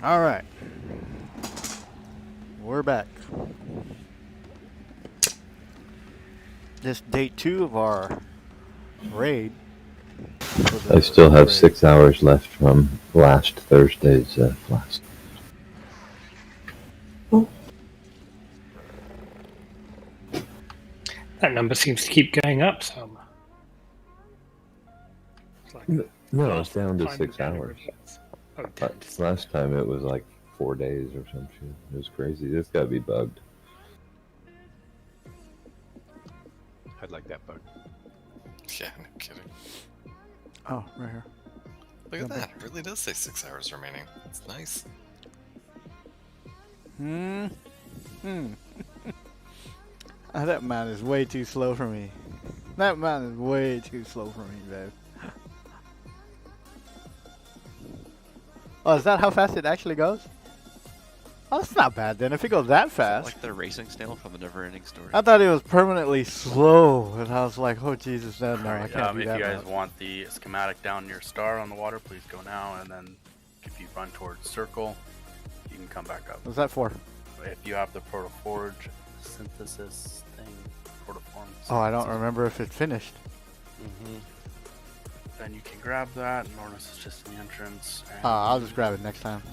All right. We're back. This day 2 of our raid. I still have 6 hours left from last Thursday's blast. That number seems to keep going up some. It's like No, it's down to time 6 down hours. Oh, down to 6. Last time it was like 4 days or some shit. It was crazy. This gotta be bugged. I'd like that bug. Yeah, no kidding. Oh, right here. Look at that. It really does say 6 hours remaining. It's nice. That man is way too slow for me. That man is way too slow for me, babe. Oh, is that how fast it actually goes? Oh, that's not bad then. If it goes that fast. Like the racing snail from the Never-Ending Story. I thought it was permanently slow, and I was like, "Oh Jesus, no, I can't do If that." you guys much. want the schematic down your star on the water, please go now. And then, if you run towards circle, you can come back up. What's that for? If you have the protoforge synthesis thing, protoform. Oh, I don't remember if it finished. Then you can grab that. Nornis is just in the entrance. And I'll just grab it next time,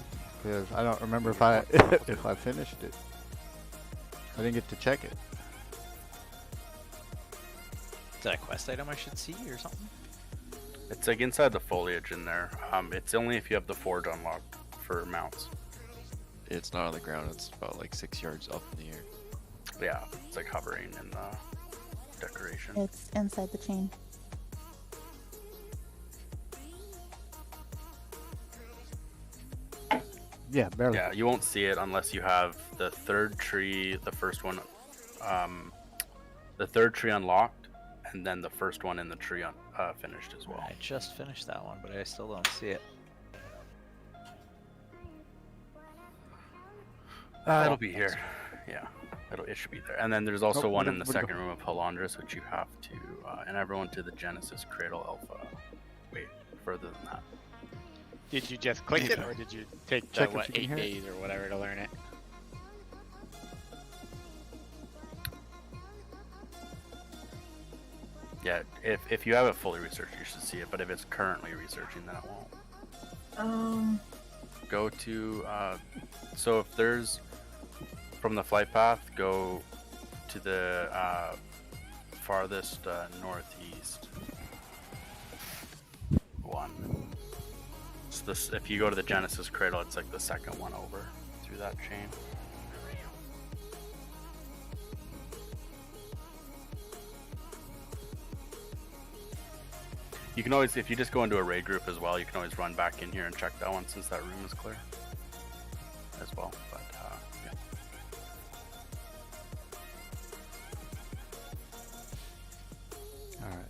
because I don't remember if I if I finished it. I didn't get to check it. Is that a quest item I should see or something? It's like inside the foliage in there. It's only if you have the forge unlocked for mounts. It's not on the ground. It's about like 6 yards up in the air. Yeah, it's like hovering in the decoration. It's inside the chain. Yeah, barely. Yeah, you won't see it unless you have the third tree, the first one, the third tree unlocked, and then the first one in the tree finished as well. I just finished that one, but I still don't see it. It'll be here. Yeah, it should be there. And then there's also one in the second room of Halandris, which you have to, and everyone to the Genesis Cradle Alpha. Wait, further than that. Did you just click it, or did you take the, Check if what, you can 8 hear it. days or whatever to learn it? Yeah, if you have it fully researched, you should see it. But if it's currently researching, then it won't. Go to, so if there's, from the flight path, go to the farthest northeast one. So this, if you go to the Genesis Cradle, it's like the second one over through that chain. You can always, if you just go into a raid group as well, you can always run back in here and check that one since that room is clear as well. But yeah. All right.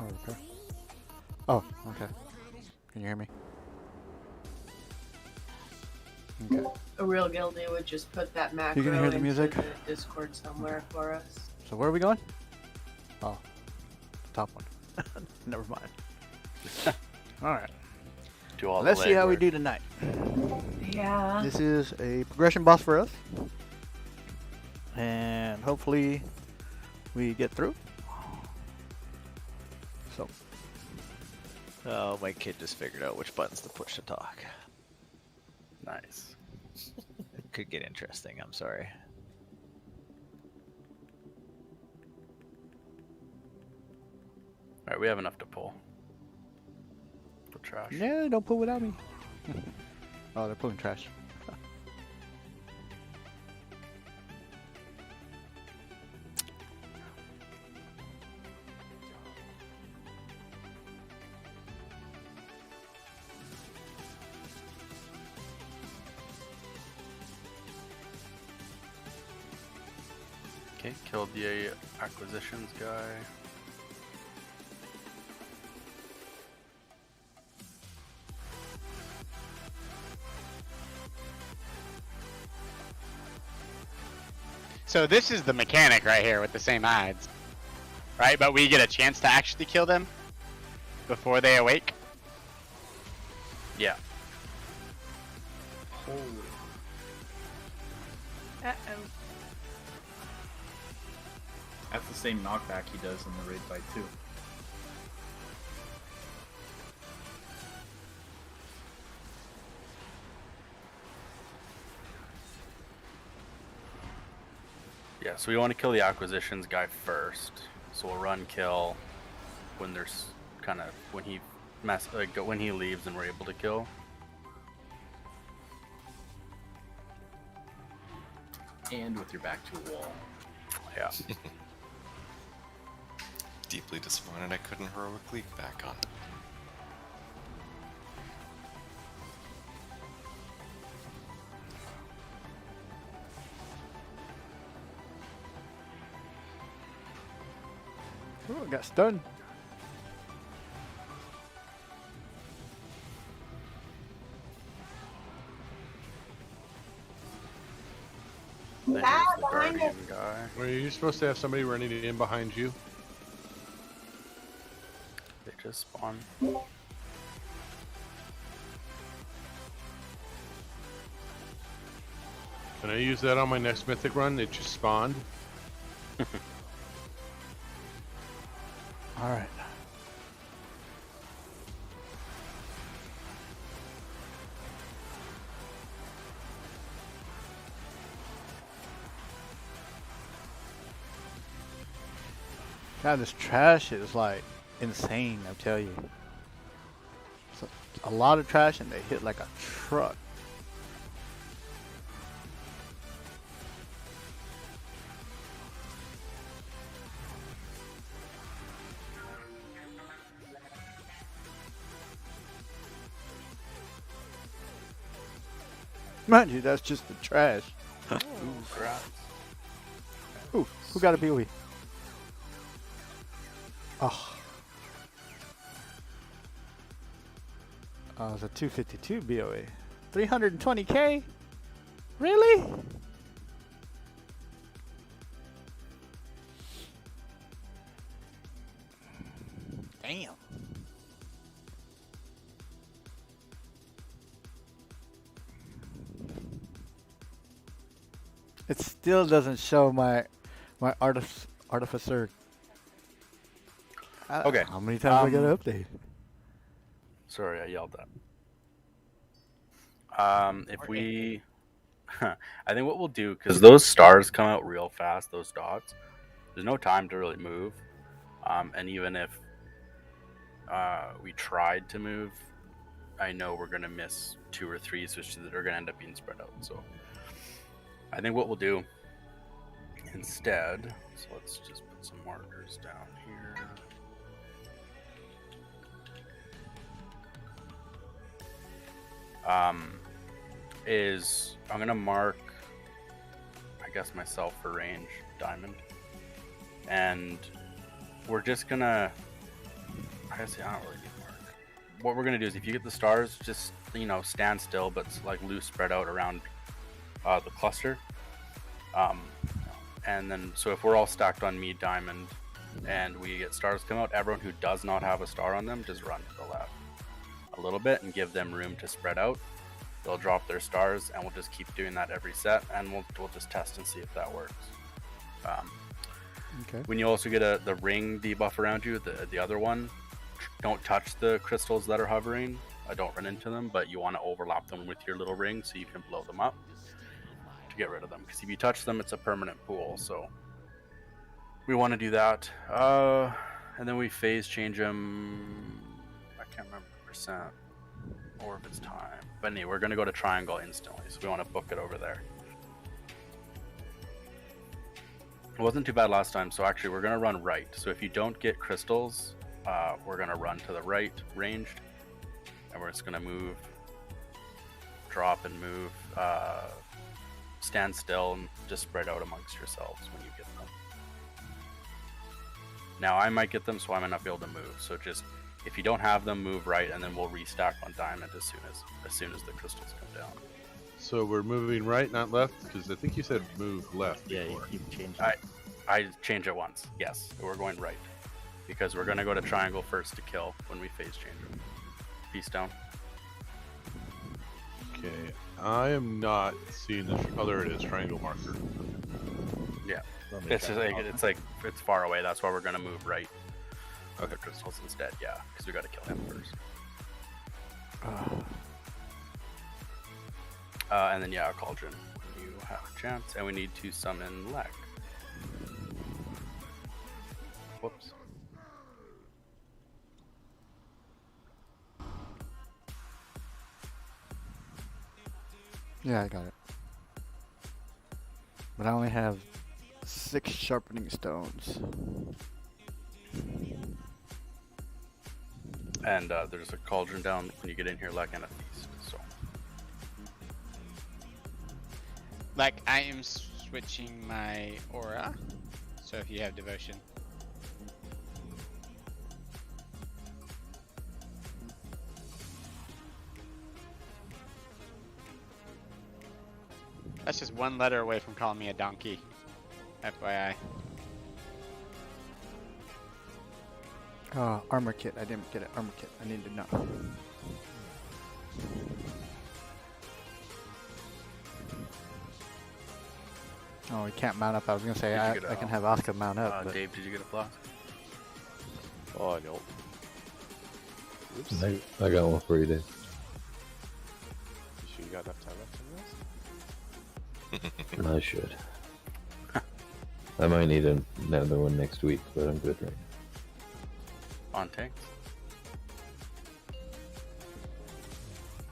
Oh, okay. Oh, okay. Can you hear me? Okay. A real guilty would just put that macro You can hear the into music? the Discord somewhere for us. So where are we going? Oh, the top one. Never mind. All right. Do all Let's the see how we legwork. do tonight. Yeah. This is a progression boss for us, and hopefully we get through. So, Oh, my kid just figured out which buttons to push to talk. Nice. It could get interesting, I'm sorry. Alright, we have enough to pull. Pull trash. yeah, don't pull without me. Oh, they're pulling trash. Okay, killed the acquisitions guy. So this is the mechanic right here with the same odds, right? But we get a chance to actually kill them before they awake. Yeah. Uh-oh. That's the same knockback he does in the raid fight too. Yeah, so we want to kill the acquisitions guy first. So we'll run kill when there's kind of when he leaves and we're able to kill. And with your back to a wall. Yeah. Deeply disappointed I couldn't heroically back on. Oh, I got stunned. Then here's the guardian guy. Were you supposed to have somebody running in behind you? They just spawn. Can I use that on my next mythic run? It just spawned. All right. God, this trash is like insane, I tell you. It's a lot of trash and they hit like a truck. Mind you, that's just the trash. Ooh, crap. Ooh, who got a BOE? Oh. Oh, it's a 252 BOE. 320k? Really? Damn. It still doesn't show my artificer. Okay. How many times I gotta update? Sorry, I yelled that. If we, I think what we'll do, because those stars come out real fast, those dots. There's no time to really move, and even if we tried to move, I know we're gonna miss 2 or 3 switches that are gonna end up being spread out. So I think what we'll do instead, so let's just put some markers down here. Is I'm gonna mark, I guess, myself for range diamond, and we're just gonna, I guess I don't really need to mark. What we're gonna do is if you get the stars, just, you know, stand still, but like loose spread out around the cluster, and then so if we're all stacked on me diamond and we get stars come out, everyone who does not have a star on them just run to the left a little bit and give them room to spread out. They'll drop their stars, and we'll just keep doing that every set, and we'll just test and see if that works. Okay. When you also get the ring debuff around you, the other one, don't touch the crystals that are hovering. Don't run into them, but you want to overlap them with your little ring so you can blow them up to get rid of them. Because if you touch them, it's a permanent pool. So we want to do that, and then we phase change them. I can't remember the percent or if it's time. But anyway, we're going to go to triangle instantly, so we want to book it over there. It wasn't too bad last time, so actually we're going to run right. So if you don't get crystals, we're going to run to the right ranged, and we're just going to move, drop and move, stand still, and just spread out amongst yourselves when you get them. Now I might get them, so I might not be able to move, so just if you don't have them, move right, and then we'll restack on diamond as soon as the crystals come down. So we're moving right, not left? Because I think you said move left Yeah, before. you changed I changed it once. Yes, we're going right. Because we're going to go to triangle first to kill when we phase change them. Peace down. Okay, I am not seeing the. Oh, there it is, triangle marker. Yeah, it's just like it's far away. That's why we're gonna move right. Other crystals instead. Yeah, because we got to kill him first. And then yeah, a cauldron when you have a chance, and we need to summon Lek. Whoops. Yeah, I got it. But I only have 6 sharpening stones. And there's a cauldron down when you get in here, Lek, and a feast. So Like, I am switching my aura. So if you have devotion. That's just one letter away from calling me a donkey. FYI. Armor kit. I didn't get an armor kit. I need to know. Oh, we can't mount up. I was gonna say I can have Oscar mount up. But Dave, did you get a flask? Oh, no. I got one for you, Dave. You sure you got enough time left in this? I should. I might need another one next week, but I'm good right now. On tanks.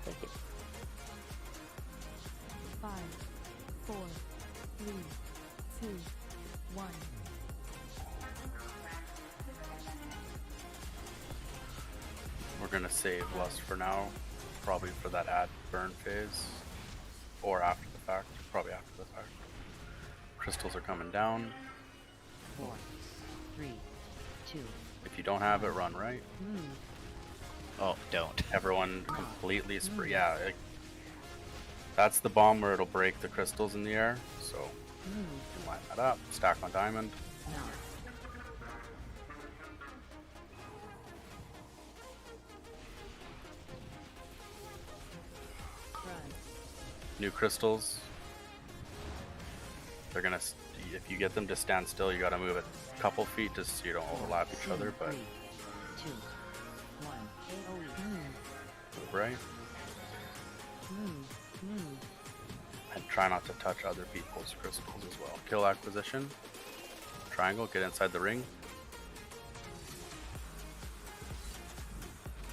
Thank you. 5, 4, 3, 2, 1. We're gonna save Lust for now, probably for that add burn phase, or after the fact. Probably after the fact. Crystals are coming down. 4, 3, 2. If you don't have it, run right. Oh, don't. Everyone completely spray. Yeah, that's the bomb where it'll break the crystals in the air. So you can line that up. Stack on diamond. New crystals. They're gonna. If you get them to stand still, you gotta move a couple feet just so you don't overlap each other. But 2, 1. move right. And try not to touch other people's crystals as well. Kill acquisition. Triangle. Get inside the ring.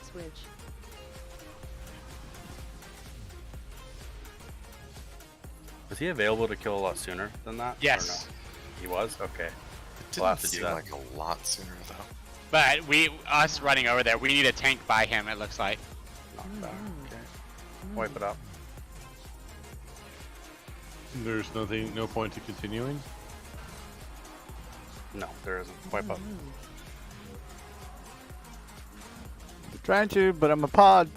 Switch. Was he available to kill a lot sooner than that? Yes. Or no? He was? Okay. It We'll have didn't to do seem that. like a lot sooner though. But us running over there, we need a tank by him, it looks like. Knock back. Okay. Wipe it up. There's no point to continuing. No, there isn't. Wipe up. I'm trying to, but I'm a pod.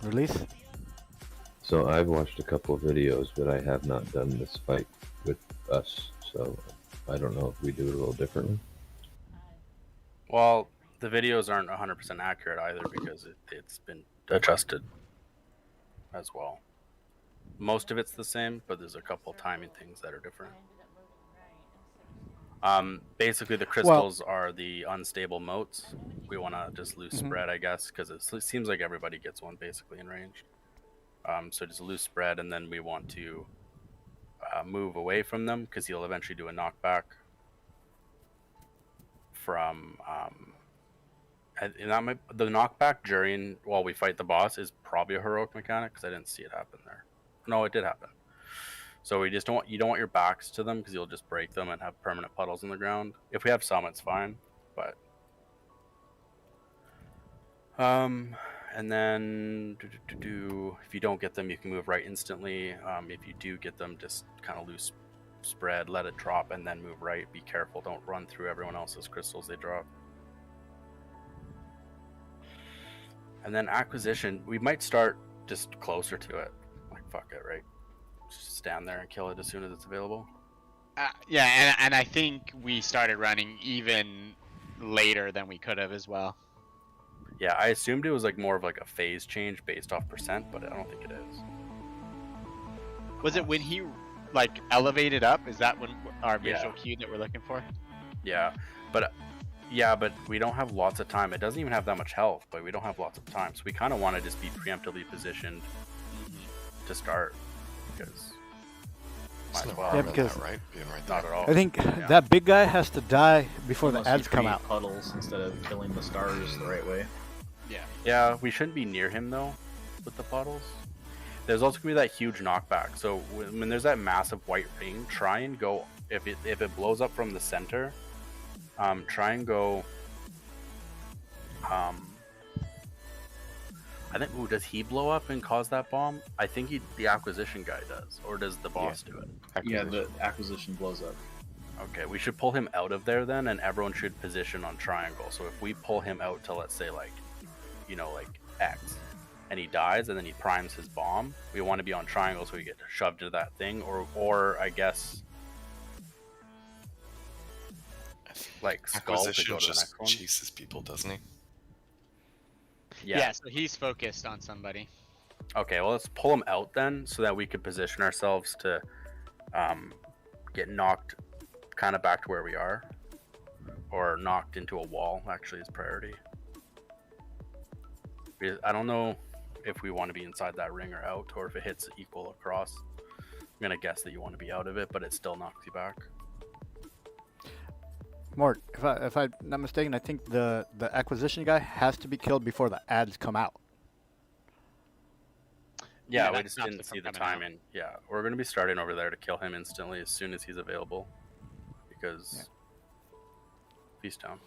Release? So I've watched a couple of videos, but I have not done this fight with us, so I don't know if we do it a little differently. Well, the videos aren't 100% accurate either because it's been adjusted as well. Most of it's the same, but there's a couple timing things that are different. Basically, the crystals are the unstable motes. We want to just loose spread, I guess, because it seems like everybody gets one basically in range. So just loose spread, and then we want to move away from them because he'll eventually do a knockback from. The knockback during while we fight the boss is probably a heroic mechanic because I didn't see it happen there. No, it did happen. So you don't want your backs to them because you'll just break them and have permanent puddles in the ground. If we have some, it's fine. But and And then if you don't get them, you can move right instantly. If you do get them, just kind of loose spread, let it drop, and then move right. Be careful, don't run through everyone else's crystals they drop. And then acquisition, we might start just closer to it. Like, fuck it, right? Just stand there and kill it as soon as it's available. Yeah, and I think we started running even later than we could have as well. Yeah, I assumed it was like more of like a phase change based off percent, but I don't think it is. Was it when he like elevated up? Is that when our Yeah. visual cue that we're looking for? Yeah, but we don't have lots of time. It doesn't even have that much health, but we don't have lots of time. So we kind of want to just be preemptively positioned to start, because might as well. Yeah, because right? Being right there. Not at all. I think that big guy has to die before Unless the you ads come create out. puddles instead of killing the stars the right way. Yeah, we shouldn't be near him though with the puddles. There's also gonna be that huge knockback. So when there's that massive white ring, try and go if it blows up from the center. Try and go. I think. Ooh, does he blow up and cause that bomb? I think the acquisition guy does, or does the boss do it? Yeah, the acquisition blows up. Okay, we should pull him out of there then, and everyone should position on triangle. So if we pull him out to, let's say, like, like X, and he dies, and then he primes his bomb, we want to be on triangle so we get shoved into that thing, or I guess, like skull to Acquisition go to the just next one. chases people, doesn't he? Yeah, so he's focused on somebody. Okay, well, let's pull him out then, so that we could position ourselves to get knocked kind of back to where we are, or knocked into a wall. Actually, is priority. I don't know if we want to be inside that ring or out, or if it hits equal across. I'm gonna guess that you want to be out of it, but it still knocks you back. Mort, if I'm not mistaken, I think the acquisition guy has to be killed before the ads come out. Yeah, we that just stops didn't it see from the coming out. timing. Yeah, we're gonna be starting over there to kill him instantly as soon as he's available, because Feast Town.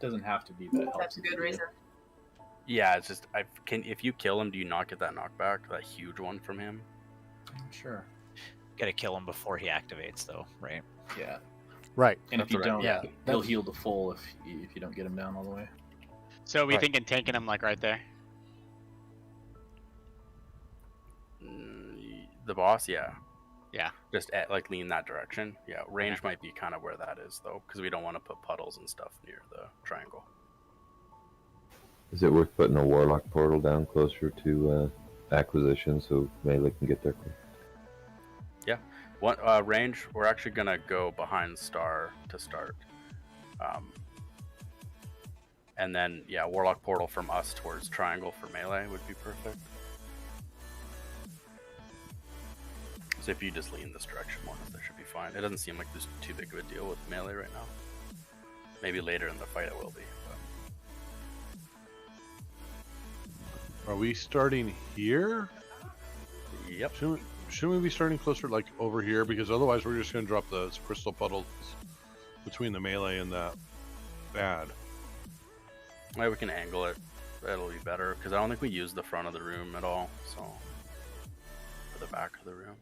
Doesn't have to be, but it helps. That's a good reason. Yeah, it's just if you kill him, do you not get that knockback, that huge one from him? Sure. Gotta kill him before he activates, though, right? Yeah. Right. And if you That's what I don't, mean. Yeah, he'll that's- heal to full if you don't get him down all the way. So we Right. thinking tanking him like right there. The boss, yeah. Yeah. Just like lean that direction. Yeah, range might be kind of where that is though, because we don't want to put puddles and stuff near the triangle. Is it worth putting a warlock portal down closer to acquisition so melee can get there quick? Yeah. What range? We're actually gonna go behind Star to start, and then warlock portal from us towards triangle for melee would be perfect. So if you just lean this direction more, that should be fine. It doesn't seem like there's too big of a deal with melee right now. Maybe later in the fight it will be. But... Are we starting here? Yep. Shouldn't we be starting closer, like over here? Because otherwise, we're just going to drop the crystal puddles between the melee and that bad. Maybe we can angle it. That'll be better because I don't think we use the front of the room at all. So, or the back of the room.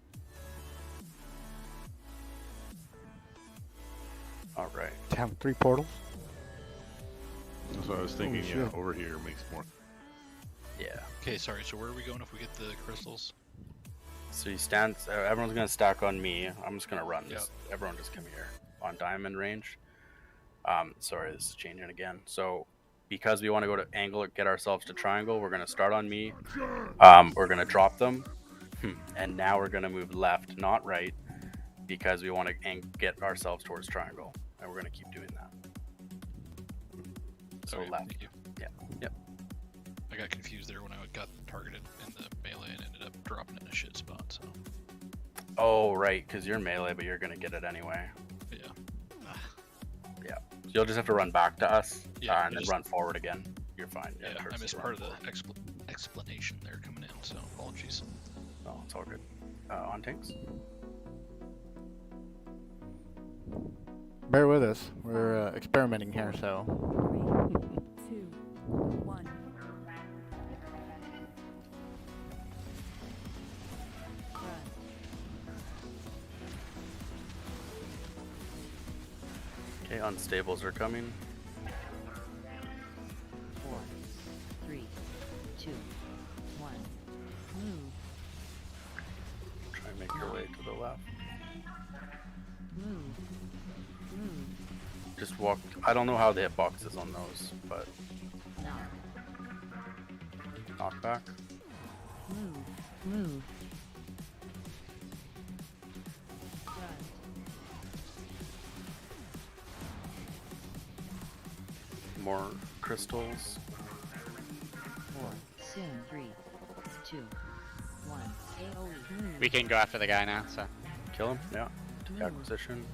All right. Damn, 3 portals. That's what I was thinking. Holy Yeah, shit. over here makes more. Yeah. Okay, sorry. So where are we going if we get the crystals? So you stand. Everyone's gonna stack on me. I'm just gonna run. Just everyone, just come here on diamond range. Sorry, this is changing again. So because we want to go to angle it, get ourselves to triangle, we're gonna start on me. We're gonna drop them, and now we're gonna move left, not right, because we want to get ourselves towards triangle, and we're gonna keep doing that. So Okay, left. thank you. Yeah. Yep. I got confused there when I got targeted in the melee and ended up dropping in a shit spot. So Oh right, because you're melee, but you're gonna get it anyway. yeah. Yeah. So you'll just have to run back to us, Yeah, and then run forward again. You're fine. Yeah, I towards missed the part of run the explanation there coming in. So apologies. forward. No, it's all good. On tanks. Bear with us. We're experimenting here, so. 3, 2, 1. Front. Okay, unstables are coming. 4, 3, 2, 1. Move. Try and make your way to the left. Move. Move. Just walk. I don't know how the hitbox is on those, but Knock. knockback. Move. Move. Front. More crystals. 4. Soon. 3, 2, 1. AOE. Move. We can go after the guy now, so. Kill him. Yeah. Take Move. acquisition.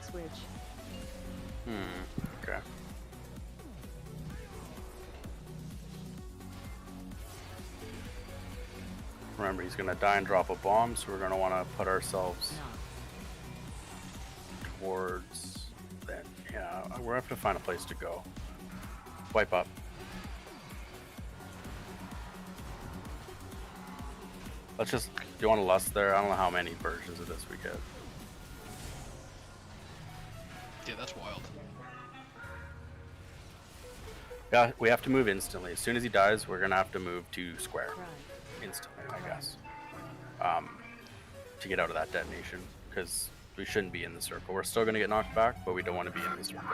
Switch. Okay. Remember, he's gonna die and drop a bomb, so we're gonna want to put ourselves Knock. towards that. Yeah, we're gonna have to find a place to go. Wipe up. Let's just. Do you want to lust there? I don't know how many versions of this we get. Yeah, that's wild. Yeah, we have to move instantly. As soon as he dies, we're gonna have to move to square Front. instantly, I guess, to get out of that detonation, because we shouldn't be in the circle. We're still gonna get knocked back, but we don't want to be in the circle.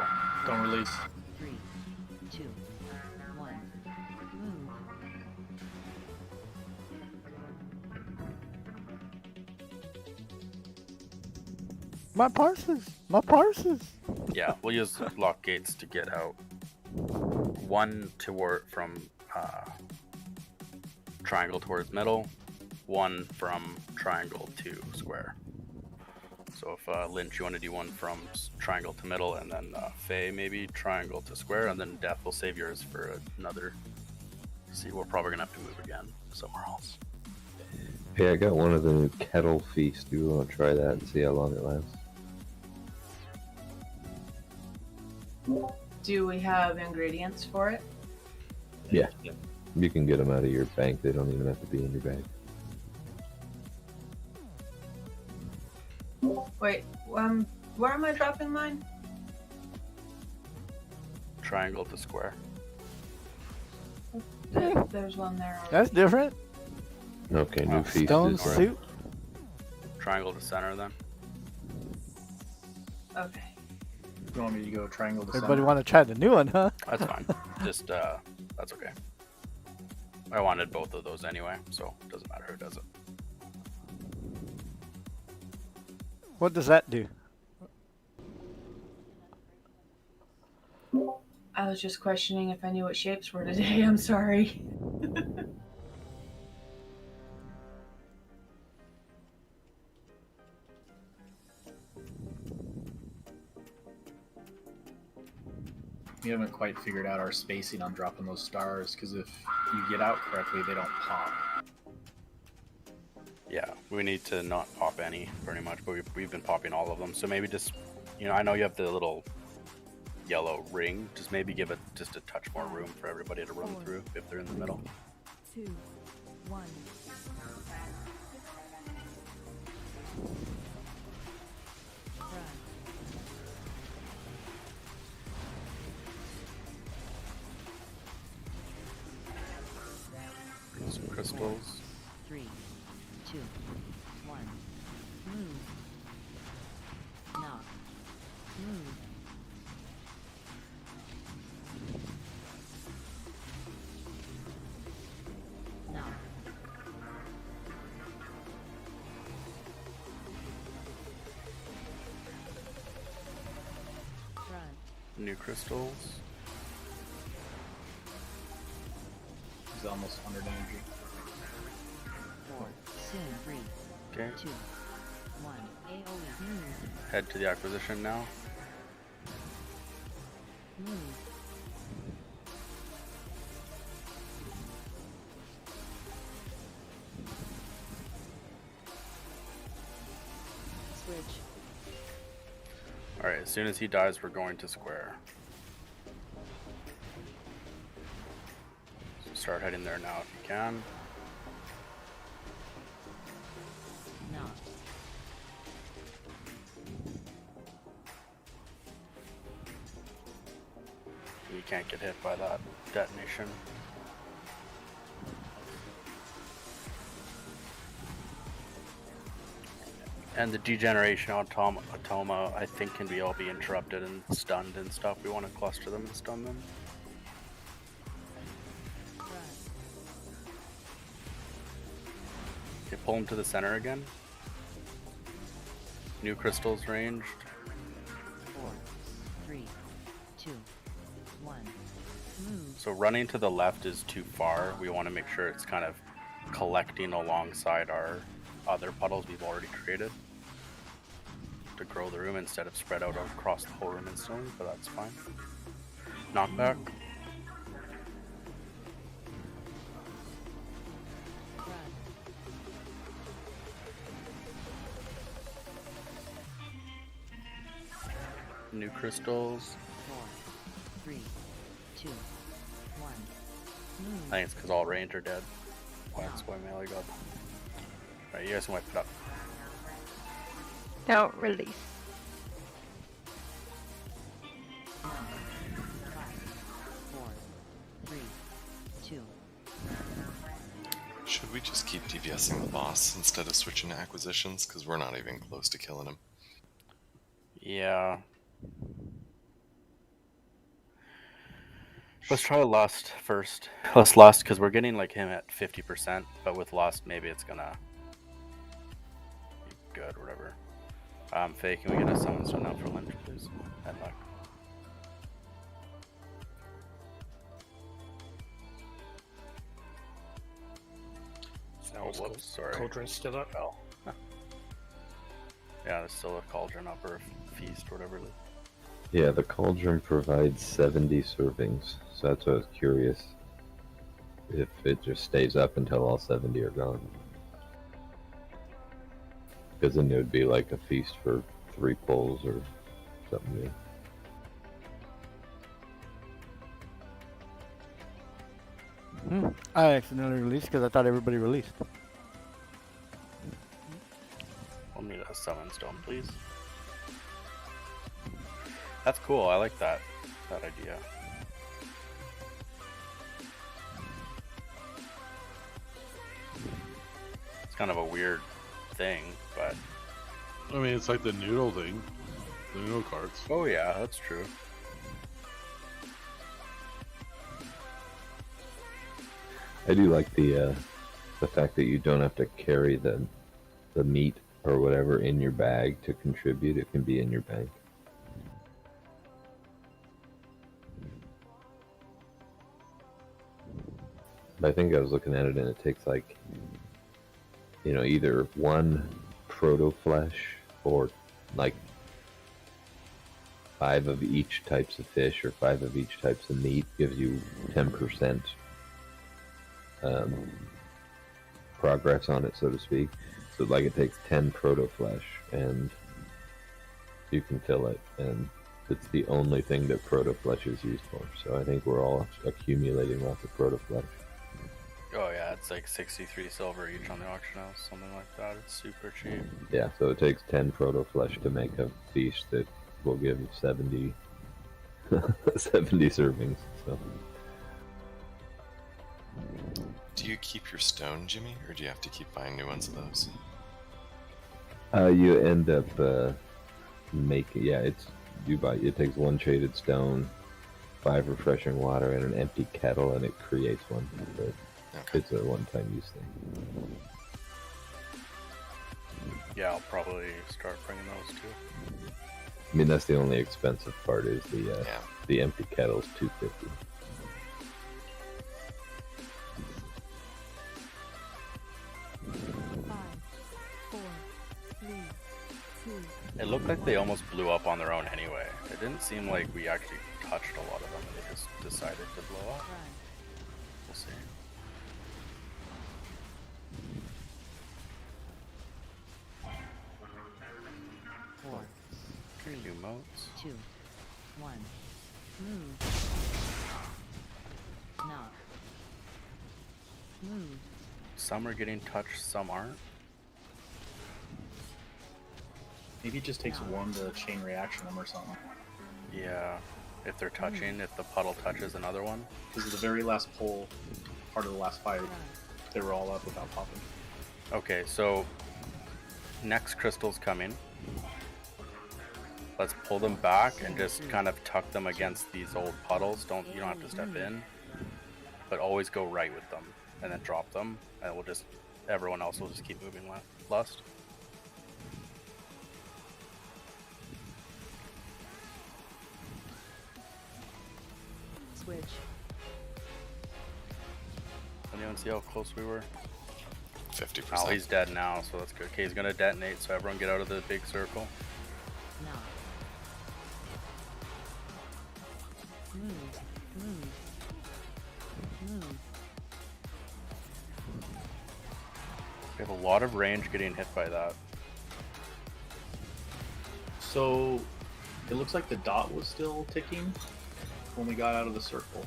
Don't release. 3, 2, 1. Move. My parses! My parses! Yeah, we'll use lock gates to get out. One toward from triangle towards middle, one from triangle to square. So if Lynch, you want to do one from triangle to middle, and then Faye maybe triangle to square, and then Death will save yours for another. See, we're probably gonna have to move again somewhere else. Hey, I got one of the new kettle feasts. Do you want to try that and see how long it lasts? Do we have ingredients for it? Yeah. You can get them out of your bank. They don't even have to be in your bag. Wait, where am I dropping mine? Triangle to square. There's one there already. That's different. Okay, new feast Stone is right. soup. Triangle to center then. Okay. You want me to go triangle to Everybody center? want to try the new one, huh? That's fine. Just that's okay. I wanted both of those anyway, so it doesn't matter who does it. What does that do? I was just questioning if I knew what shapes were today. I'm sorry. We haven't quite figured out our spacing on dropping those stars, because if you get out correctly, they don't pop. Yeah, we need to not pop any, pretty much, but we've been popping all of them. So maybe just, you know, I know you have the little yellow ring. Just maybe give it just a touch more room for everybody to run through if they're in the middle. 2, 1. Front. Some crystals. 3, 2, 1. Move. Knock. Move. Knock. Front. New crystals. He's almost 100 energy. 4. Soon. 3, Okay. 2, 1. AOE. Move. Head to the acquisition now. Move. Alright, as soon as he dies, we're going to square. So start heading there now if you can. No. You can't get hit by that detonation. And the degeneration automa, I think, can all be interrupted and stunned and stuff. We want to cluster them and stun them. Okay, pull them to the center again. New crystals ranged. 4, 3, 2, 1. Move. So running to the left is too far. We want to make sure it's kind of collecting alongside our other puddles we've already created to grow the room instead of spread out across the whole room instantly, but that's fine. Knockback. New crystals. 4, 3, 2, 1. Move. I think it's because all range are dead. That's why melee got. Alright, you guys can wipe it up. Don't release. 5, 4, 3, 2. Should we just keep DPSing the boss instead of switching to acquisitions? Because we're not even close to killing him. Yeah. Let's try Lust first. Let's Lust because we're getting like him at 50%, but with Lust maybe it's gonna be good, whatever. Faye, can we get a summon stone out for Lynch, please? And luck. Oh, whoops, sorry. Cauldron's still up. Oh. Yeah, there's still a cauldron up or feast or whatever it is. Yeah, the cauldron provides 70 servings, so that's why I was curious if it just stays up until all 70 are gone. Because then it would be like a feast for 3 pulls or something. I accidentally released because I thought everybody released. We'll need a summon stone, please. That's cool. I like that idea. It's kind of a weird thing, but I mean, it's like the noodle thing. The noodle cards. oh yeah, that's true. I do like the fact that you don't have to carry the meat or whatever in your bag to contribute. It can be in your bank. But I think I was looking at it and it takes like, either 1 proto flesh or like 5 of each types of fish or 5 of each types of meat gives you 10% progress on it, so to speak. So like it takes 10 proto flesh and you can fill it, and it's the only thing that proto flesh is used for. So I think we're all accumulating lots of proto flesh. Oh yeah, it's like 63 silver each on the auction house, something like that. It's super cheap. Yeah, so it takes 10 proto flesh to make a feast that will give 70 servings. So Do you keep your stone, Jimmy, or do you have to keep buying new ones of those? you end up making, it takes 1 shaded stone, 5 refreshing water, and an empty kettle, and it creates one. But Okay. it's a one-time use thing. Yeah, I'll probably start bringing those too. I mean, that's the only expensive part is the empty kettle's $250. It looked like they almost blew up on their own anyway. It didn't seem like we actually touched a lot of them. They just decided to blow up. We'll see. emotes. 2, 1. Move. Knock. Move. Some are getting touched, some aren't. Maybe it just takes one to chain reaction them or something. Yeah, if they're touching, if the puddle touches another one. Because the very last pull, part of the last fight, they were all up without popping. Okay, so next crystal's coming. Let's pull them back and just kind of tuck them against these old puddles. You don't have to step in, but always go right with them and then drop them, and everyone else will just keep moving left. Switch. Anyone see how close we were? 50%. Oh, he's dead now, so that's good. Okay, he's gonna detonate, so everyone get out of the big circle. No. Move. Move. Move. We have a lot of range getting hit by that. So, it looks like the dot was still ticking when we got out of the circle.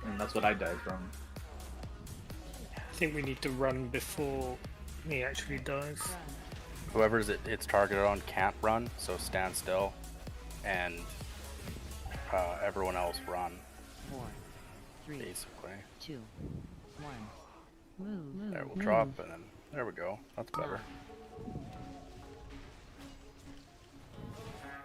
And that's what I died from. I think we need to run before he actually dies. Whoever's it's targeted on can't run, so stand still, and everyone else run. 4, 3, basically. 2, 1. Move. There, we'll drop, and then there we go. That's better.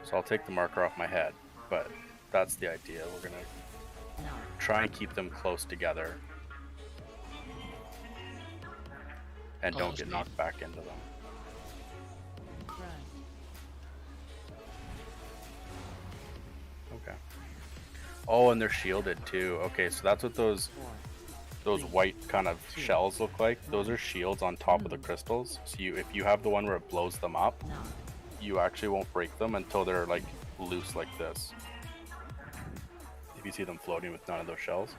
So I'll take the marker off my head, but that's the idea. We're gonna try and keep them close together, and don't get knocked back into them. Okay. Oh, and they're shielded too. Okay, so that's what those white kind of shells look like. Those are shields on top of the crystals. So if you have the one where it blows them up, you actually won't break them until they're like loose like this. If you see them floating with none of those shells.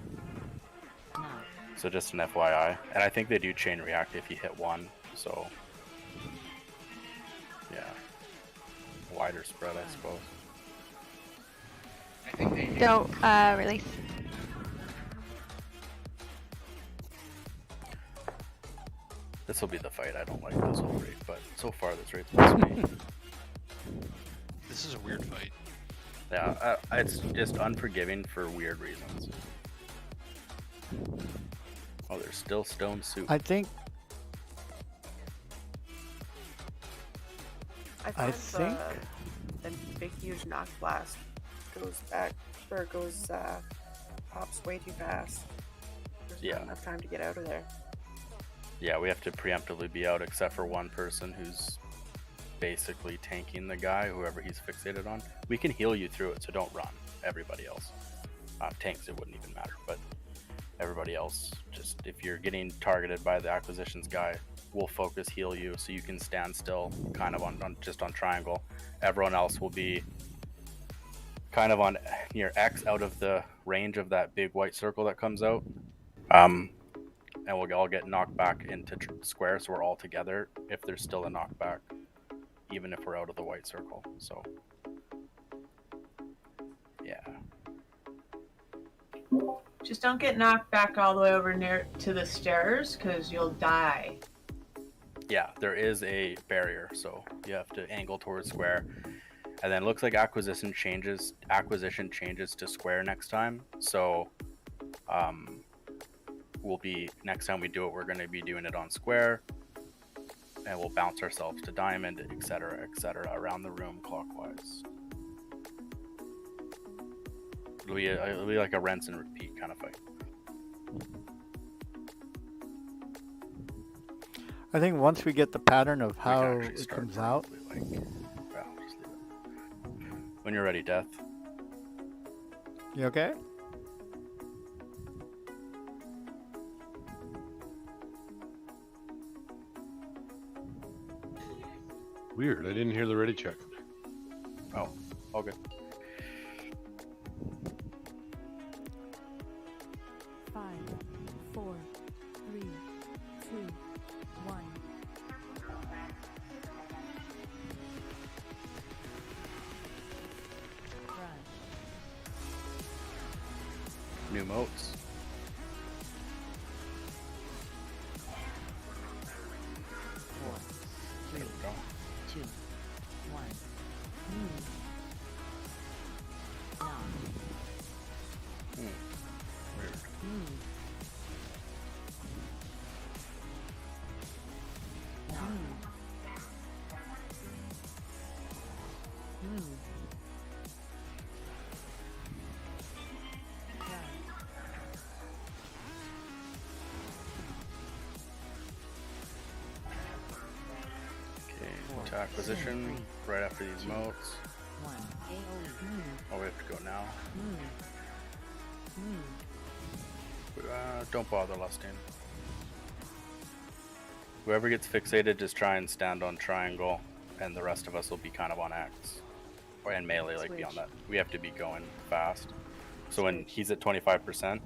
So just an FYI. And I think they do chain react if you hit one. So yeah, wider spread, I suppose. Don't release. This will be the fight. I don't like this whole raid, but so far this raid's been sweet. This is a weird fight. Yeah, it's just unforgiving for weird reasons. Oh, there's still stone soup. I think I think the big huge knock blast goes back, or goes pops way too fast. There's not enough time to get out of there. Yeah, we have to preemptively be out except for one person who's basically tanking the guy, whoever he's fixated on. We can heal you through it, so don't run. Everybody else. Tanks, it wouldn't even matter, but everybody else, just if you're getting targeted by the acquisitions guy, we'll focus heal you so you can stand still kind of on just on triangle. Everyone else will be kind of on near X, out of the range of that big white circle that comes out. And we'll all get knocked back into square, so we're all together if there's still a knockback, even if we're out of the white circle. So yeah, Just don't get knocked back all the way over near to the stairs, because you'll die. yeah, there is a barrier, so you have to angle towards square. And then it looks like acquisition changes to square next time. So we'll be, next time we do it, we're going to be doing it on square, and we'll bounce ourselves to diamond, etc., around the room clockwise. It'll be like a rinse and repeat kind of fight. I think once we get the pattern of how it comes out. When you're ready, Death. You okay? Weird. I didn't hear the ready check. Oh, all good. 5, 4, 3, 2, 1. New moats. Four, There three, we go. 2, 1. Move. Knock. Weird. Move. Knock. Move. Okay, to acquisition right after these moats. 1. AoE. Move. Oh, we have to go now. Move. Move. Don't bother lusting. Whoever gets fixated, just try and stand on triangle, and the rest of us will be kind of on X. Or in melee, like beyond that. We have to be going fast. So when he's at 25%,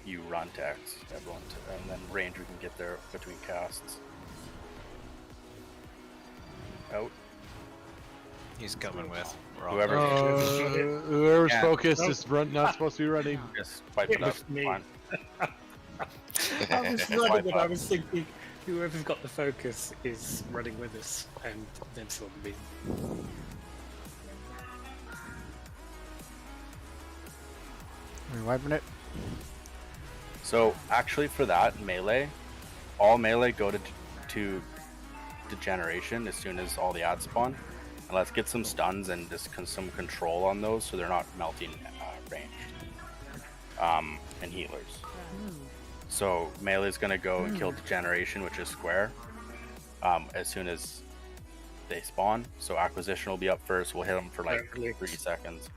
you run to X, everyone, and then range we can get there between casts. Out. He's coming with. Whoever. Whoever's Yeah. focused Nope. is not supposed to be running. Just wipe it It up. was me. Fine. I was Just running wipe and up. I was thinking, whoever's got the focus is running with us, and then saw me. Are you wiping it? So actually, for that melee, all melee go to degeneration as soon as all the ads spawn, and let's get some stuns and just some control on those so they're not melting ranged. And healers. So melee is gonna go and kill degeneration, which is square, as soon as they spawn. So acquisition will be up first. We'll hit them for like 3 seconds,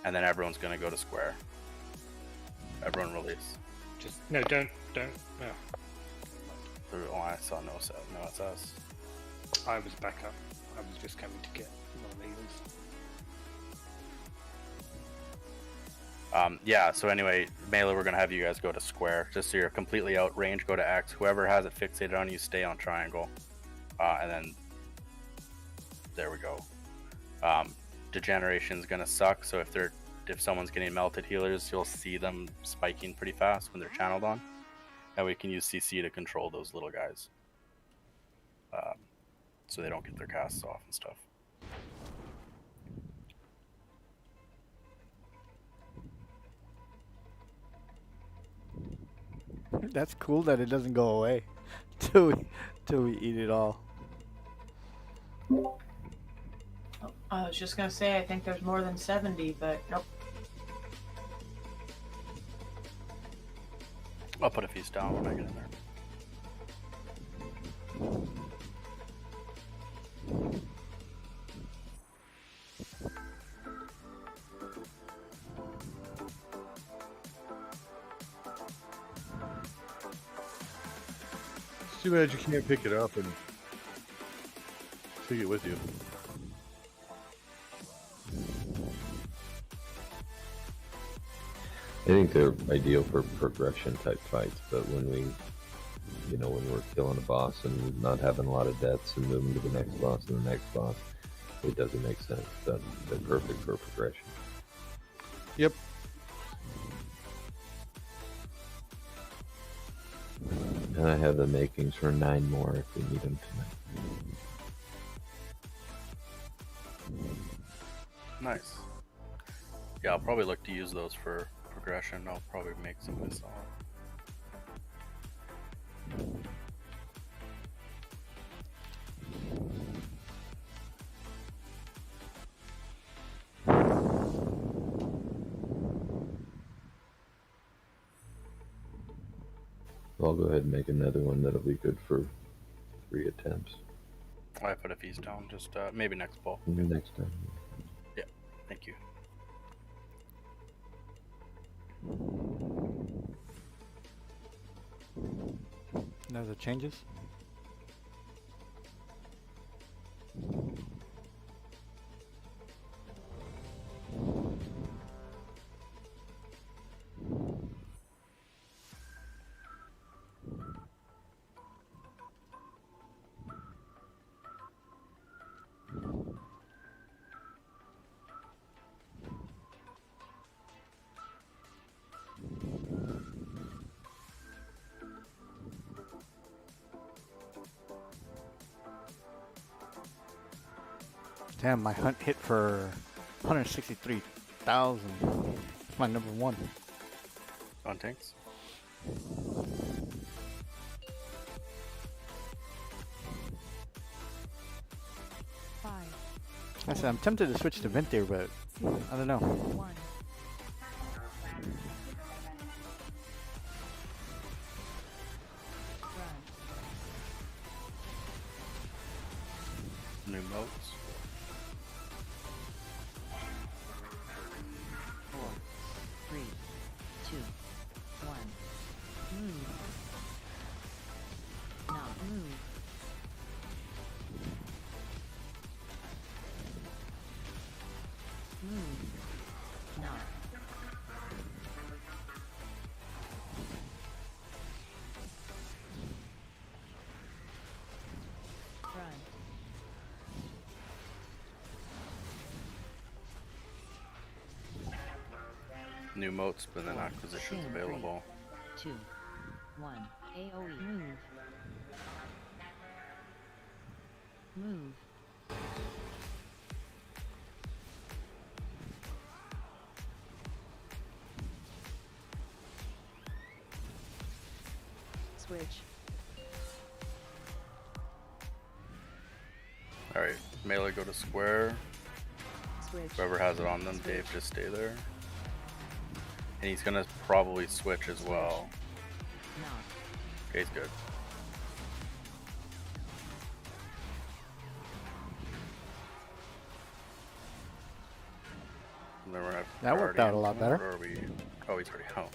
and then everyone's gonna go to square. Everyone release. Just no, don't, no. Oh, I saw no set. No, it's us. I was back up. I was just coming to get one of the heals. Yeah, so anyway, melee, we're gonna have you guys go to square, just so you're completely out range. Go to X. Whoever has it fixated on you, stay on triangle, and then there we go. Degeneration's gonna suck. So if someone's getting melted healers, you'll see them spiking pretty fast when they're channeled on, and we can use CC to control those little guys, so they don't get their casts off and stuff. That's cool that it doesn't go away till we eat it all. I was just gonna say, I think there's more than 70, but nope. I'll put a feast down when I get in there. It's too bad you can't pick it up and take it with you. I think they're ideal for progression type fights, but when when we're killing a boss and not having a lot of deaths and moving to the next boss and the next boss, it doesn't make sense. They're perfect for progression. Yep. And I have the makings for 9 more if we need them tonight. Nice. Yeah, I'll probably look to use those for progression. I'll probably make some of this on. I'll go ahead and make another one that'll be good for 3 attempts. I put a feast down, just maybe next ball. Next time. Yeah, thank you. No other changes? Damn, my hunt hit for 163,000. It's my number one. On tanks. I said I'm tempted to switch to Vent there, but I don't know. New moats. 4, 3, 2, 1. Move. Not move. Move. Not. Front. New moats, but then acquisitions available. 2, 1. AOE. Move. Move. Switch. Alright, melee go to square. Switch. Whoever has it on them, Dave, just stay there. And he's gonna probably switch as well. Knock. Okay, he's good. And then we're gonna have That worked out a lot better. Or are we? Oh, he's already home.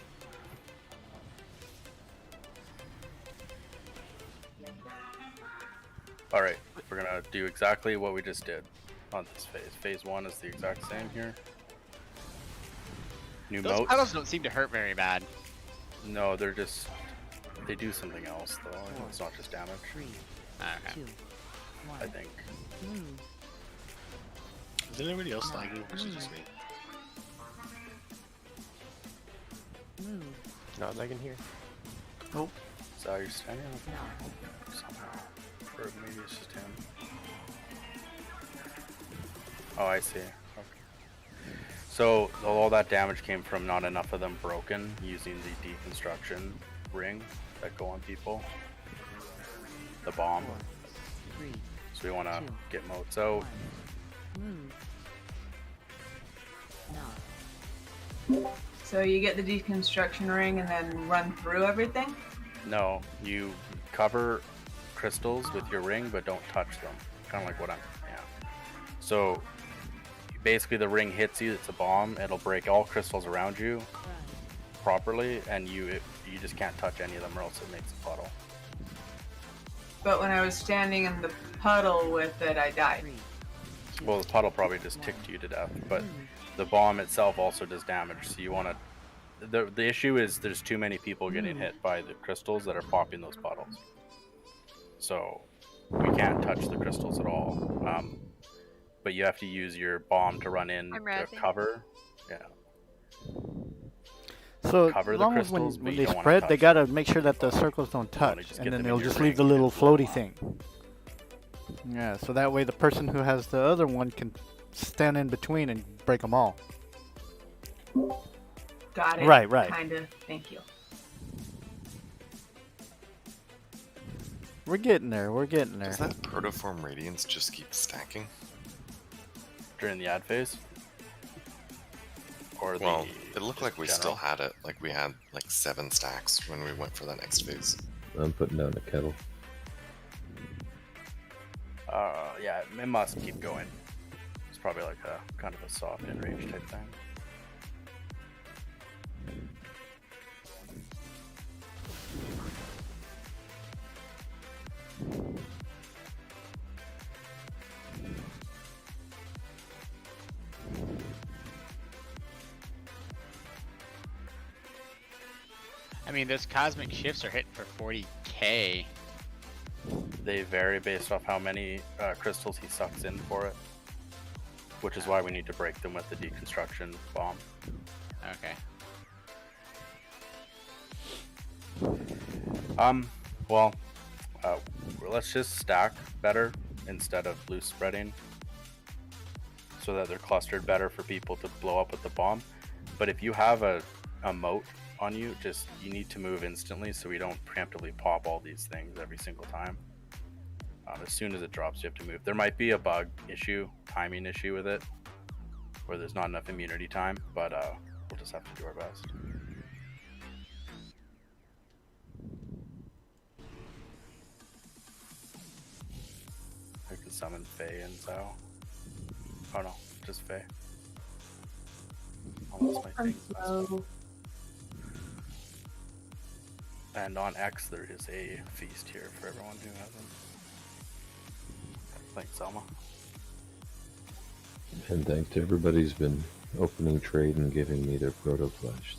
Alright, we're gonna do exactly what we just did on this phase. Phase 1 is the exact same here. New Those moats. puddles don't seem to hurt very bad. No, they're just... They do something else, though. It's not just damage. 3, Okay. 2, 1. I think. Move. Is anybody else lagging, or is it just me? Move. Not lagging here. Oh. Is that how you're standing? No. Somehow. Or maybe it's just him. Oh, I see. Okay. So, all that damage came from not enough of them broken using the deconstruction ring that go on people. The bomb. 4, 3, So we want to 2, get moats out. 1. Move. Knock. So you get the deconstruction ring and then run through everything? No, you cover crystals with your ring, but don't touch them. Kind of like what I'm... Yeah. So, basically the ring hits you, it's a bomb, it'll break all crystals around you properly, and you just can't touch any of them or else it makes a puddle. But when I was standing in the puddle with it, I died. Well, the puddle probably just ticked you to death, but the bomb itself also does damage, so you want to... The issue is there's too many people getting hit by the crystals that are popping those puddles. So, we can't touch the crystals at all. But you have to use your bomb to run in to cover. Yeah. So Cover as the long as crystals, when but they you don't wanna spread, they touch gotta make sure that the circles don't touch, just and get then them in they'll your just ring leave the and little pull them floaty off. thing. Yeah, so that way the person who has the other one can stand in between and break them all. Got it. Right, right. Kinda. Thank you. We're getting there. We're getting there. Does that protoform radiance just keep stacking? During the ad phase? Or Well, the it looked like we general? still had it. Like we had like 7 stacks when we went for that next phase. I'm putting down a kettle. Yeah, it must keep going. It's probably like a kind of a soft in-range type thing. I mean, those cosmic shifts are hitting for 40k. They vary based off how many crystals he sucks in for it. Which is why we need to break them with the deconstruction bomb. Okay. Well, let's just stack better instead of loose spreading. so that they're clustered better for people to blow up with the bomb. But if you have a moat on you, you need to move instantly so we don't preemptively pop all these things every single time. As soon as it drops, you have to move. There might be a bug issue, timing issue with it, where there's not enough immunity time, but we'll just have to do our best. I can summon Faye and Zhao. Oh no, just Faye. Almost my thing. And on X, there is a feast here for everyone who hasn't. Thanks, Selma. And thanks to everybody who's been opening trade and giving me their proto flesh.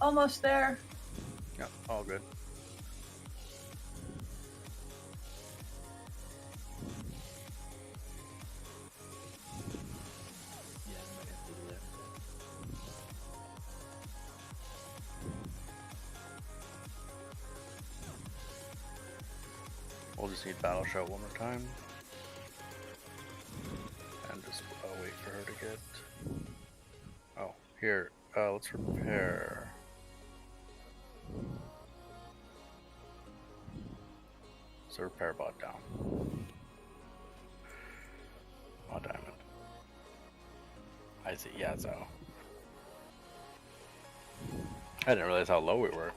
Almost there. Yep, all good. We'll just need Battle Shout one more time. And just wait for her to get... Oh, here. Let's repair. So repair bot down. Oh, diamond. I see, yeah, so. I didn't realize how low we were.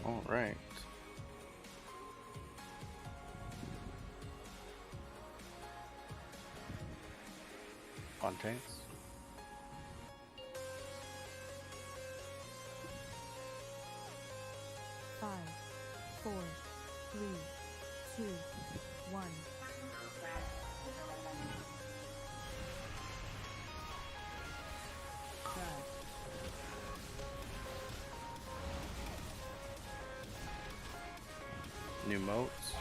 All right. On tanks. Five, 4, 3, 2, 1. New moats.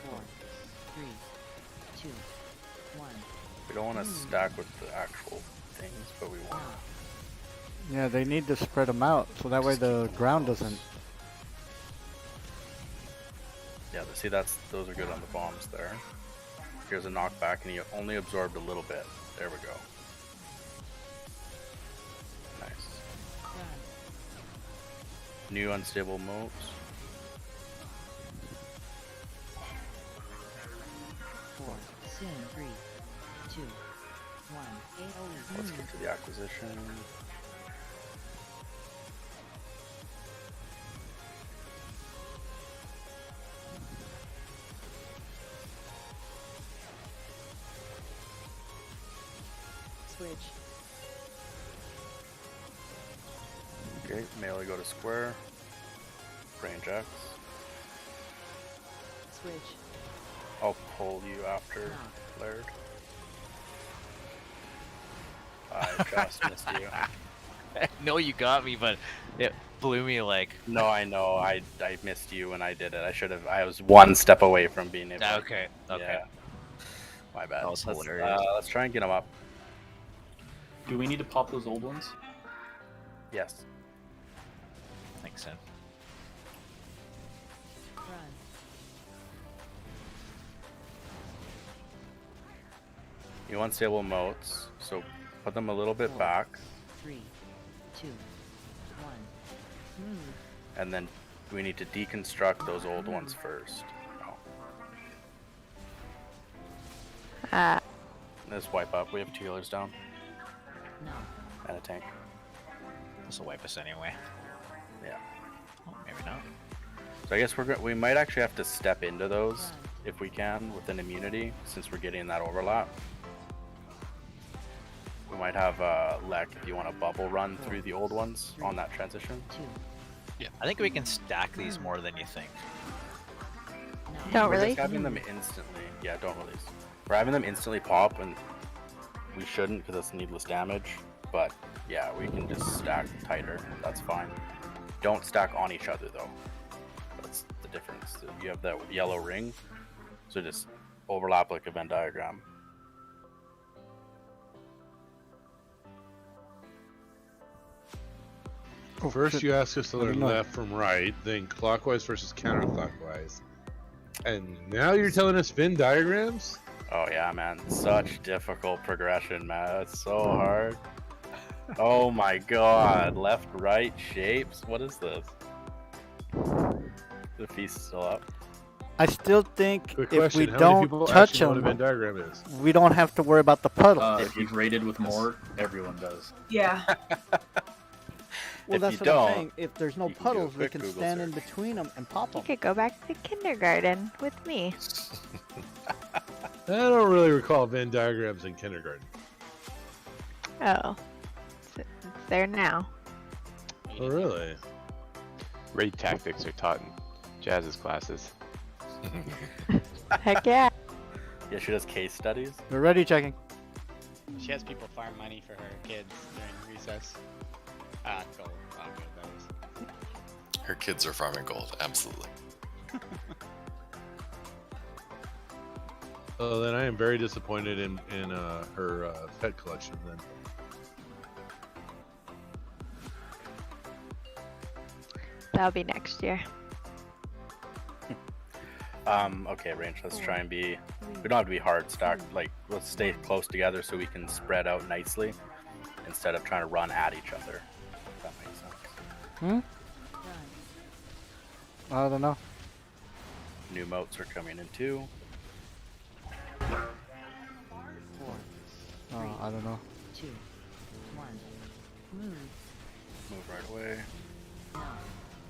4, 3, 2, 1. We don't want to stack with the actual things, but we want. Yeah, they need to spread them out so that way the ground doesn't. Yeah, see, those are good on the bombs there. Here's a knockback, and he only absorbed a little bit. There we go. Nice. New unstable moats. Soon, 3, 2, 1. Let's get to the acquisition. Switch. Okay, melee go to square. Range X. Switch. I'll pull you after Laird. I just missed you. No, you got me, but it blew me like. No, I know. I missed you when I did it. I should have. I was one step away from being able. Okay. Okay. Yeah. My bad. That was hilarious. Let's try and get them up. Do we need to pop those old ones? Yes. Thanks, Sam. You want stable moats, so put them a little bit back. 3, 2, 1. Move. And then we need to deconstruct those old ones first. Let's wipe up. We have 2 healers down. No. And a tank. This will wipe us anyway. Yeah. Oh, maybe not. So I guess we might actually have to step into those if we can with an immunity, since we're getting that overlap. We might have Lek if you want a bubble run through the old ones on that transition. Yeah. I think we can stack these more than you think. Don't We're release. just having them instantly. Yeah, don't release. We're having them instantly pop, and we shouldn't because it's needless damage. But yeah, we can just stack tighter. That's fine. Don't stack on each other though. That's the difference. You have that yellow ring, so just overlap like a Venn diagram. First, you ask us to learn left from right, then clockwise versus counterclockwise. And now you're telling us Venn diagrams? Oh yeah, man. Such difficult progression, man. It's so hard. Oh my god. Left, right, shapes? What is this? The feast is still up. I still think Good if question. we How many don't people touch actually know what a them, Venn diagram is? we don't have to worry about the puddle. If you've raided with more, everyone does. Yeah. Well, If that's you what don't, I'm saying. If there's no you can do a puddles, we quick can Google stand in search. between them and pop You them. could go back to kindergarten with me. I don't really recall Venn diagrams in kindergarten. Oh. It's there now. Oh, really? Raid tactics are taught in Jazz's classes. Heck yeah. Yeah, she does case studies. We're ready checking. She has people farm money for her kids during recess. Gold. Gold, that is. Her kids are farming gold, absolutely. Oh, then I am very disappointed in her pet collection then. That'll be next year. Okay, range, let's try and be... We don't have to be hard stacked. Like, let's stay close together so we can spread out nicely instead of trying to run at each other. If that makes sense. I don't know. New moats are coming in too. Oh, I don't know. 2, 1. Move. Move right away.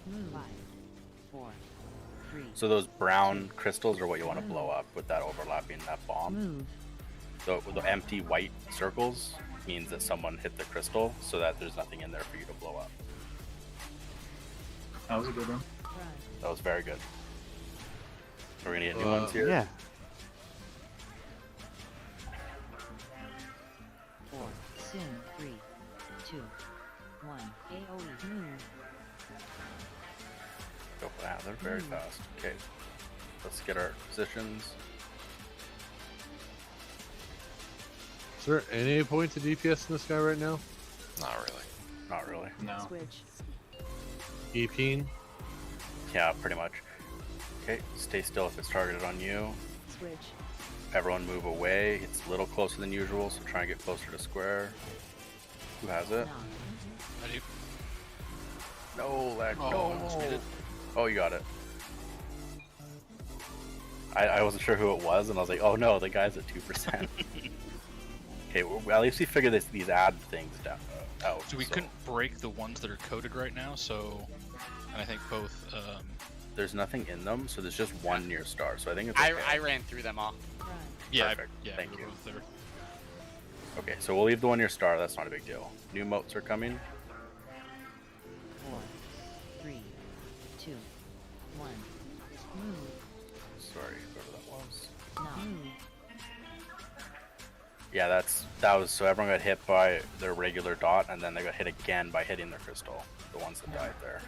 Move. 5, 4, 3. So those brown crystals are what you want to blow up with that overlapping that bomb. Move. So with the empty white circles means that someone hit the crystal so that there's nothing in there for you to blow up. That was a good one. That was very good. Are we gonna get new ones here? Yeah. 4, soon. 3, 2, 1. AOE. Move. Go for that. They're very fast. Okay. Let's get our positions. Is there any point to DPS in this guy right now? Not really. Not really. No. Switch. EP? Yeah, pretty much. Okay, stay still if it's targeted on you. Switch. Everyone move away. It's a little closer than usual, so try and get closer to square. Who has it? I do. No, lag. Oh, No. almost made it. Oh, you got it. I wasn't sure who it was, and I was like, oh no, the guy's at 2%. Okay, well, at least we figured these ad things down out. So we couldn't break the ones that are coded right now, so... And I think both... There's nothing in them, so there's just one near star, so I think it's I, okay. I ran through them all. Yeah, Perfect. yeah, Thank we're you. both there. Okay, so we'll leave the one near star, that's not a big deal. New moats are coming. 4, 3, 2, 1. Move. Sorry, whoever that was. No. Move. Yeah, that was so everyone got hit by their regular dot, and then they got hit again by hitting their crystal. The ones that died there.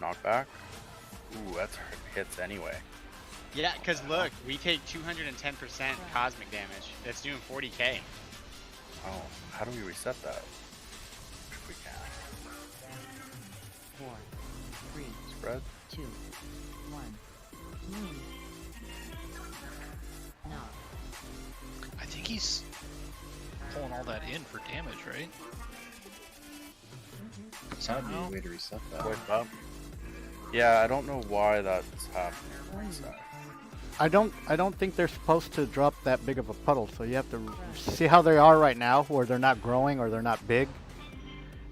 Knockback. Ooh, that's hits anyway. Yeah, because look, we take 210% cosmic damage. That's doing 40k. Oh, how do we reset that? If we can. 4, 3, Spread. 2, 1. Move. No. I think he's pulling all that in for damage, right? There's gotta be a way to reset that. Wake up. Yeah, I don't know why that's happening. I don't think they're supposed to drop that big of a puddle, so you have to see how they are right now, where they're not growing or they're not big.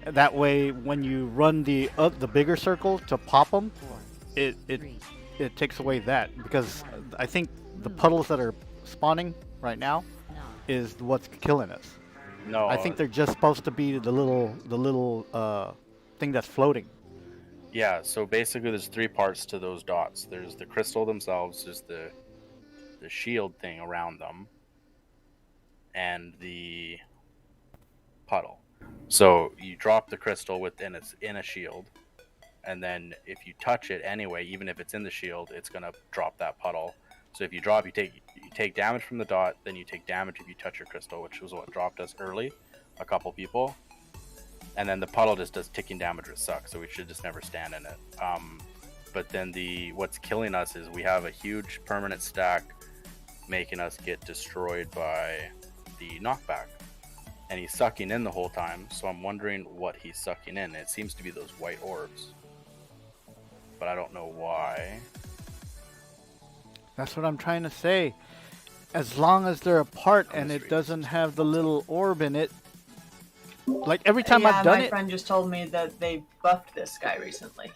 That way, when you run the bigger circle to pop them, it takes away that, because I think the puddles that are spawning right now is what's killing us. No, I think they're just supposed to be the little thing that's floating. Yeah, so basically there's three parts to those dots. There's the crystal themselves, there's the shield thing around them, and the puddle. So you drop the crystal within it's in a shield, and then if you touch it anyway, even if it's in the shield, it's gonna drop that puddle. So if you drop, you take damage from the dot, then you take damage if you touch your crystal, which was what dropped us early, a couple people. And then the puddle just does ticking damage, which sucks. So we should just never stand in it. But then what's killing us is we have a huge permanent stack, making us get destroyed by the knockback. And he's sucking in the whole time, so I'm wondering what he's sucking in. It seems to be those white orbs, but I don't know why. That's what I'm trying to say. As long as they're apart and it doesn't have the little orb in it, like every time I've done my it. friend just told me that they buffed this guy recently.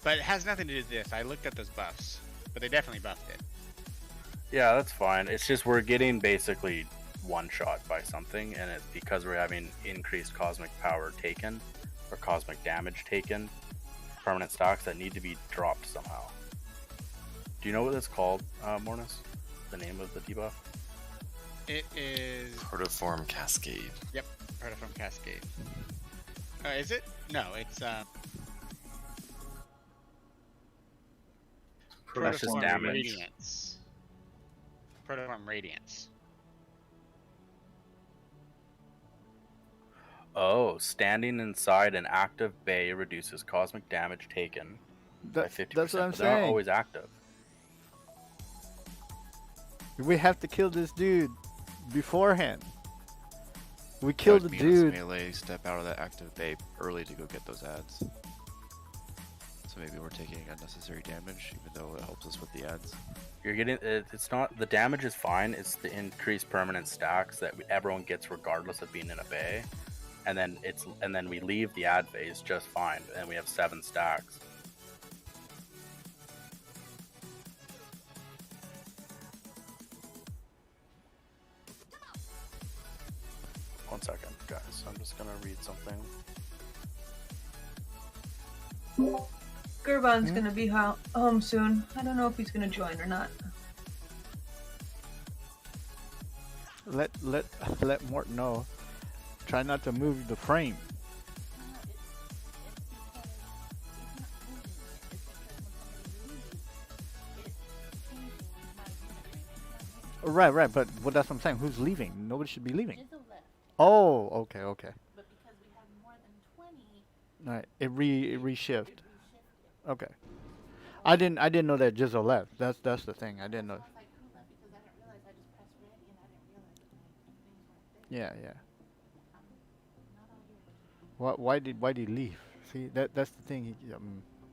But it has nothing to do with this. I looked at those buffs, but they definitely buffed it. Yeah, that's fine. It's just we're getting basically one shot by something, and it's because we're having increased cosmic power taken or cosmic damage taken, permanent stocks that need to be dropped somehow. Do you know what it's called, Mornis? The name of the debuff? It is Protoform Cascade. Yep, Protoform Cascade. Is it? No, it's Precious damage. Radiance. Protoform Radiance. Oh, standing inside an active bay reduces cosmic damage taken by 50%. That's what I'm but they're not saying. always active. We have to kill this dude beforehand. We killed the dude. Melee step out of that active bay early to go get those ads. So maybe we're taking unnecessary damage, even though it helps us with the ads. You're getting it's not the damage is fine. It's the increased permanent stacks that everyone gets regardless of being in a bay, and then we leave the ad phase just fine, and we have 7 stacks. One second, guys. I'm just gonna read something. Gurban's gonna be home soon. I don't know if he's gonna join or not. Let Mort know. Try not to move the frame. Right, but that's what I'm saying. Who's leaving? Nobody should be leaving. Oh, okay. But because we have more than 20, All right, it reshift. Okay. I didn't know that Jizzle left. That's the thing. I didn't know. Yeah. Why did he leave? See, that's the thing.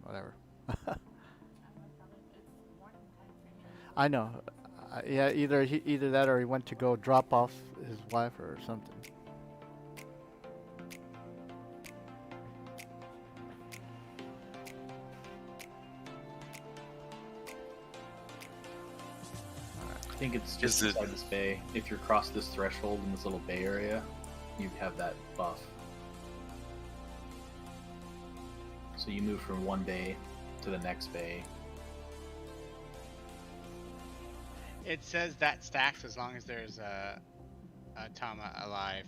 Whatever. I know. Yeah, either that or he went to go drop off his wife or something. I think it's just inside this bay. If you're across this threshold in this little bay area, you have that buff. So you move from one bay to the next bay. It says that stacks as long as there's a Tama alive.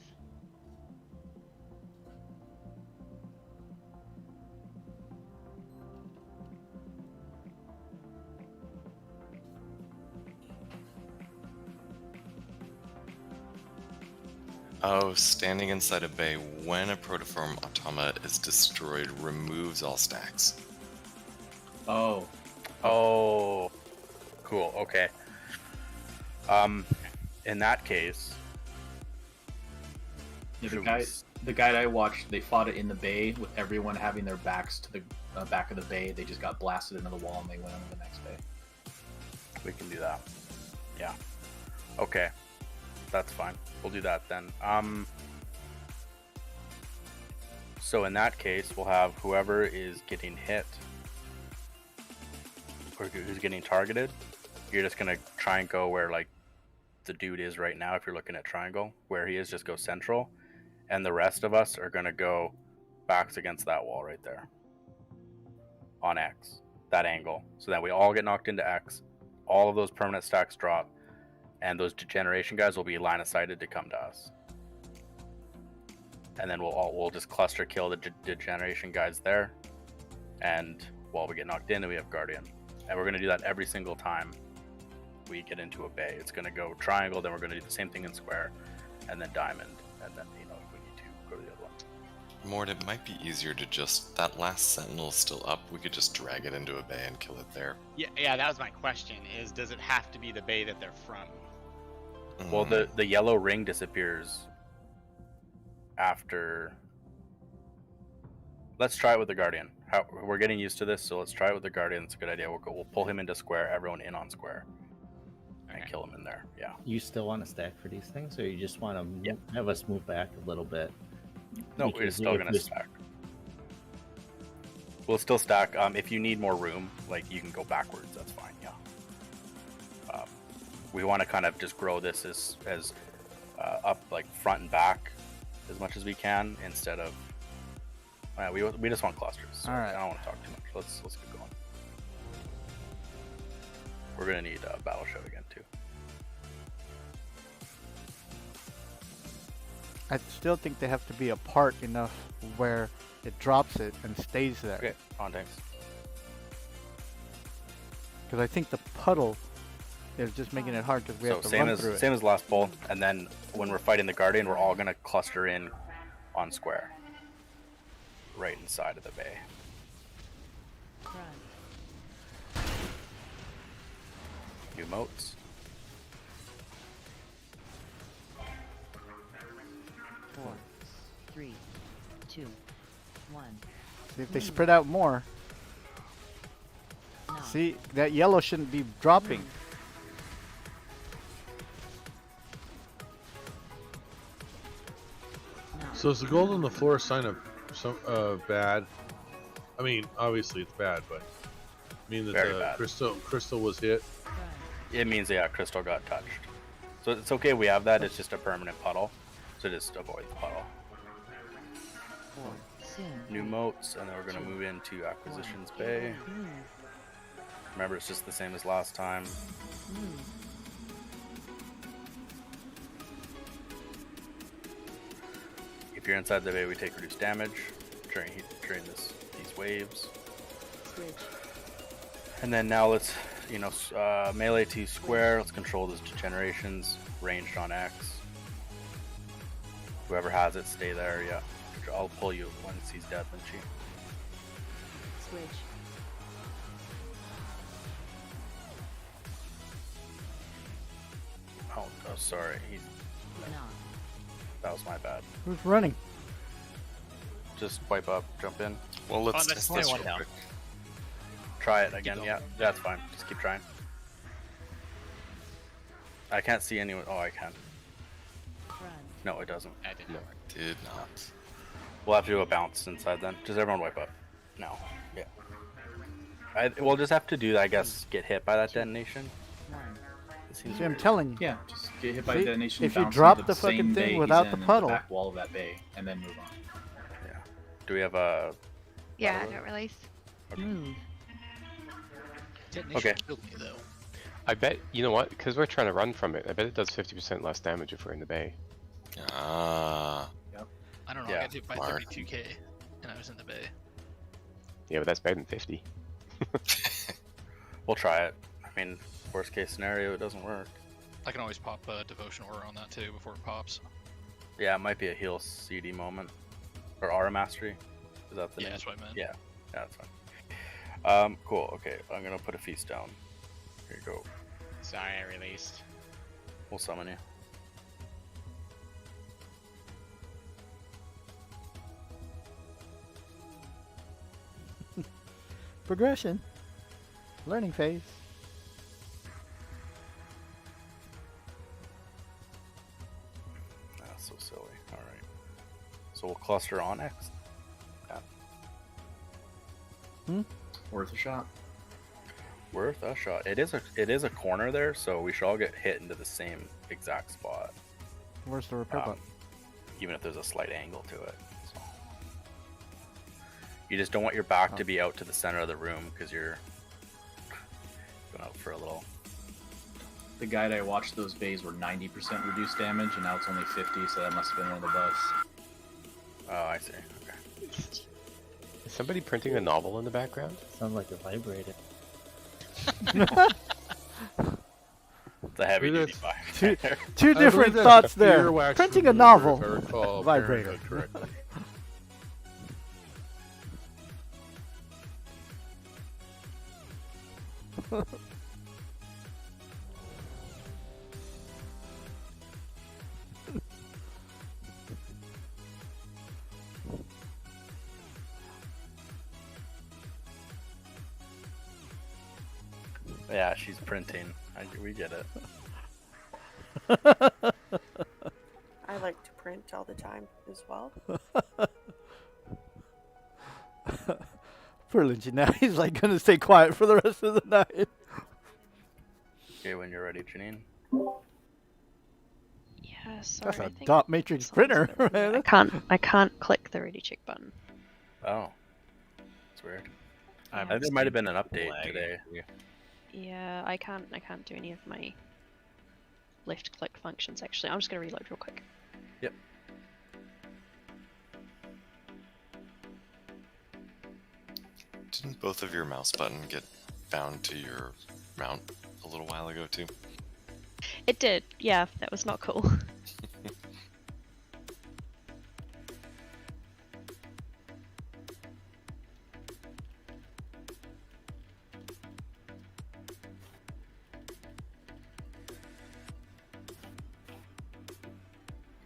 Oh, standing inside a bay when a protoform automa is destroyed removes all stacks. Oh, cool. Okay. In that case, yeah, the guy I watched, they fought it in the bay with everyone having their backs to the back of the bay. They just got blasted into the wall and they went on to the next bay. we can do that. Yeah. Okay. That's fine. We'll do that then. So in that case, we'll have whoever is getting hit or who's getting targeted. You're just gonna try and go where like the dude is right now. If you're looking at triangle, where he is, just go central, and the rest of us are gonna go backs against that wall right there on X, that angle, so that we all get knocked into X. All of those permanent stacks drop, and those degeneration guys will be line of sighted to come to us. And then we'll just cluster kill the degeneration guys there, and while we get knocked in, then we have Guardian, and we're gonna do that every single time we get into a bay. It's gonna go triangle, then we're gonna do the same thing in square, and then diamond, and then if we need to go to the other one. Mord, it might be easier to just, that last sentinel still up, we could just drag it into a bay and kill it there. Yeah, that was my question, is does it have to be the bay that they're from? Well, the yellow ring disappears after. Let's try it with the Guardian. We're getting used to this, so let's try it with the Guardian. It's a good idea. We'll pull him into square, everyone in on square, and kill him in there. Yeah. You still want to stack for these things, or you just want to have us move back a little bit? No, we're still gonna stack. We'll still stack. If you need more room, like you can go backwards. That's fine. Yeah. We want to kind of just grow this as up like front and back as much as we can instead of. We just want clusters. So all right. I don't want to talk too much. Let's get going. We're gonna need a battle show again too. I still think they have to be apart enough where it drops it and stays there. Okay, on tanks. Because I think the puddle is just making it hard because we have to run through it. Same as last pull, and then when we're fighting the Guardian, we're all gonna cluster in on square, right inside of the bay. New moats. 4, 3, 2, 1. See if they spread out more. See, that yellow shouldn't be dropping. So is the gold on the floor a sign of some bad? I mean, obviously it's bad, but I mean that Very the bad. crystal was hit. It means crystal got touched. So it's okay we have that. It's just a permanent puddle. So just avoid the puddle. New moats, and then we're gonna move into acquisitions bay. Remember, it's just the same as last time. If you're inside the bay, we take reduced damage during these waves. And then now let's, melee to square. Let's control those degenerations. Ranged on X. Whoever has it, stay there. Yeah, I'll pull you once he's dead, Lynchy. Switch. Oh, sorry. That was my bad. Who's running? Just wipe up, jump in. Well, let's test this this real real quick. Try it again. Yeah, that's fine. Just keep trying. I can't see anyone. Oh, I can. No, it doesn't. I did not. Did not. We'll have to do a bounce inside then. Does everyone wipe up? No. Yeah. We'll just have to do, I guess, get hit by that detonation. It seems See, I'm weird. telling you. Yeah, just get hit by See, detonation. if you bounce drop into the same fucking bay thing he's without in the and puddle. back wall of that bay, and then move on. Yeah. Do we have a? Yeah, don't release. Move. Okay. Killed me though. I bet, you know what? Because we're trying to run from it, I bet it does 50% less damage if we're in the bay. Ah. Yep. I don't know. Yeah, I got hit by Mark. 32k, and I was in the bay. Yeah, but that's better than 50. We'll try it. I mean, worst case scenario, it doesn't work. I can always pop Devotion Aura on that too before it pops. Yeah, it might be a heal CD moment. Or Aura Mastery. Is that the Yeah, name? that's what I meant. Yeah, that's fine. Cool. Okay, I'm gonna put a feast down. Here you go. Sorry, I released. We'll summon you. Progression. Learning phase. That's so silly. Alright. So we'll cluster on X. Yeah. Worth a shot. Worth a shot. It is a corner there, so we should all get hit into the same exact spot. Where's the repair button? Even if there's a slight angle to it. So. You just don't want your back to be out to the center of the room because you're going out for a little The guide I watched, those bays were 90% reduced damage, and now it's only 50, so that must have been one of the buffs. Oh, I see. Okay. Is somebody printing a novel in the background? Sounds like a vibrator. It's a heavy duty fire. Two different thoughts there. Printing a novel. Vibrator. Correctly. Yeah, she's printing. We get it. I like to print all the time as well. Poor Lynchy now. He's like gonna stay quiet for the rest of the night. Okay, when you're ready, Janine. Yeah, sorry. That's a I think dot matrix printer. I can't click the ready check button. Oh. That's weird. I think there might have been an update today. Yeah, I can't do any of my left click functions actually. I'm just gonna reload real quick. Yep. Didn't both of your mouse button get bound to your mount a little while ago too? It did, yeah, that was not cool.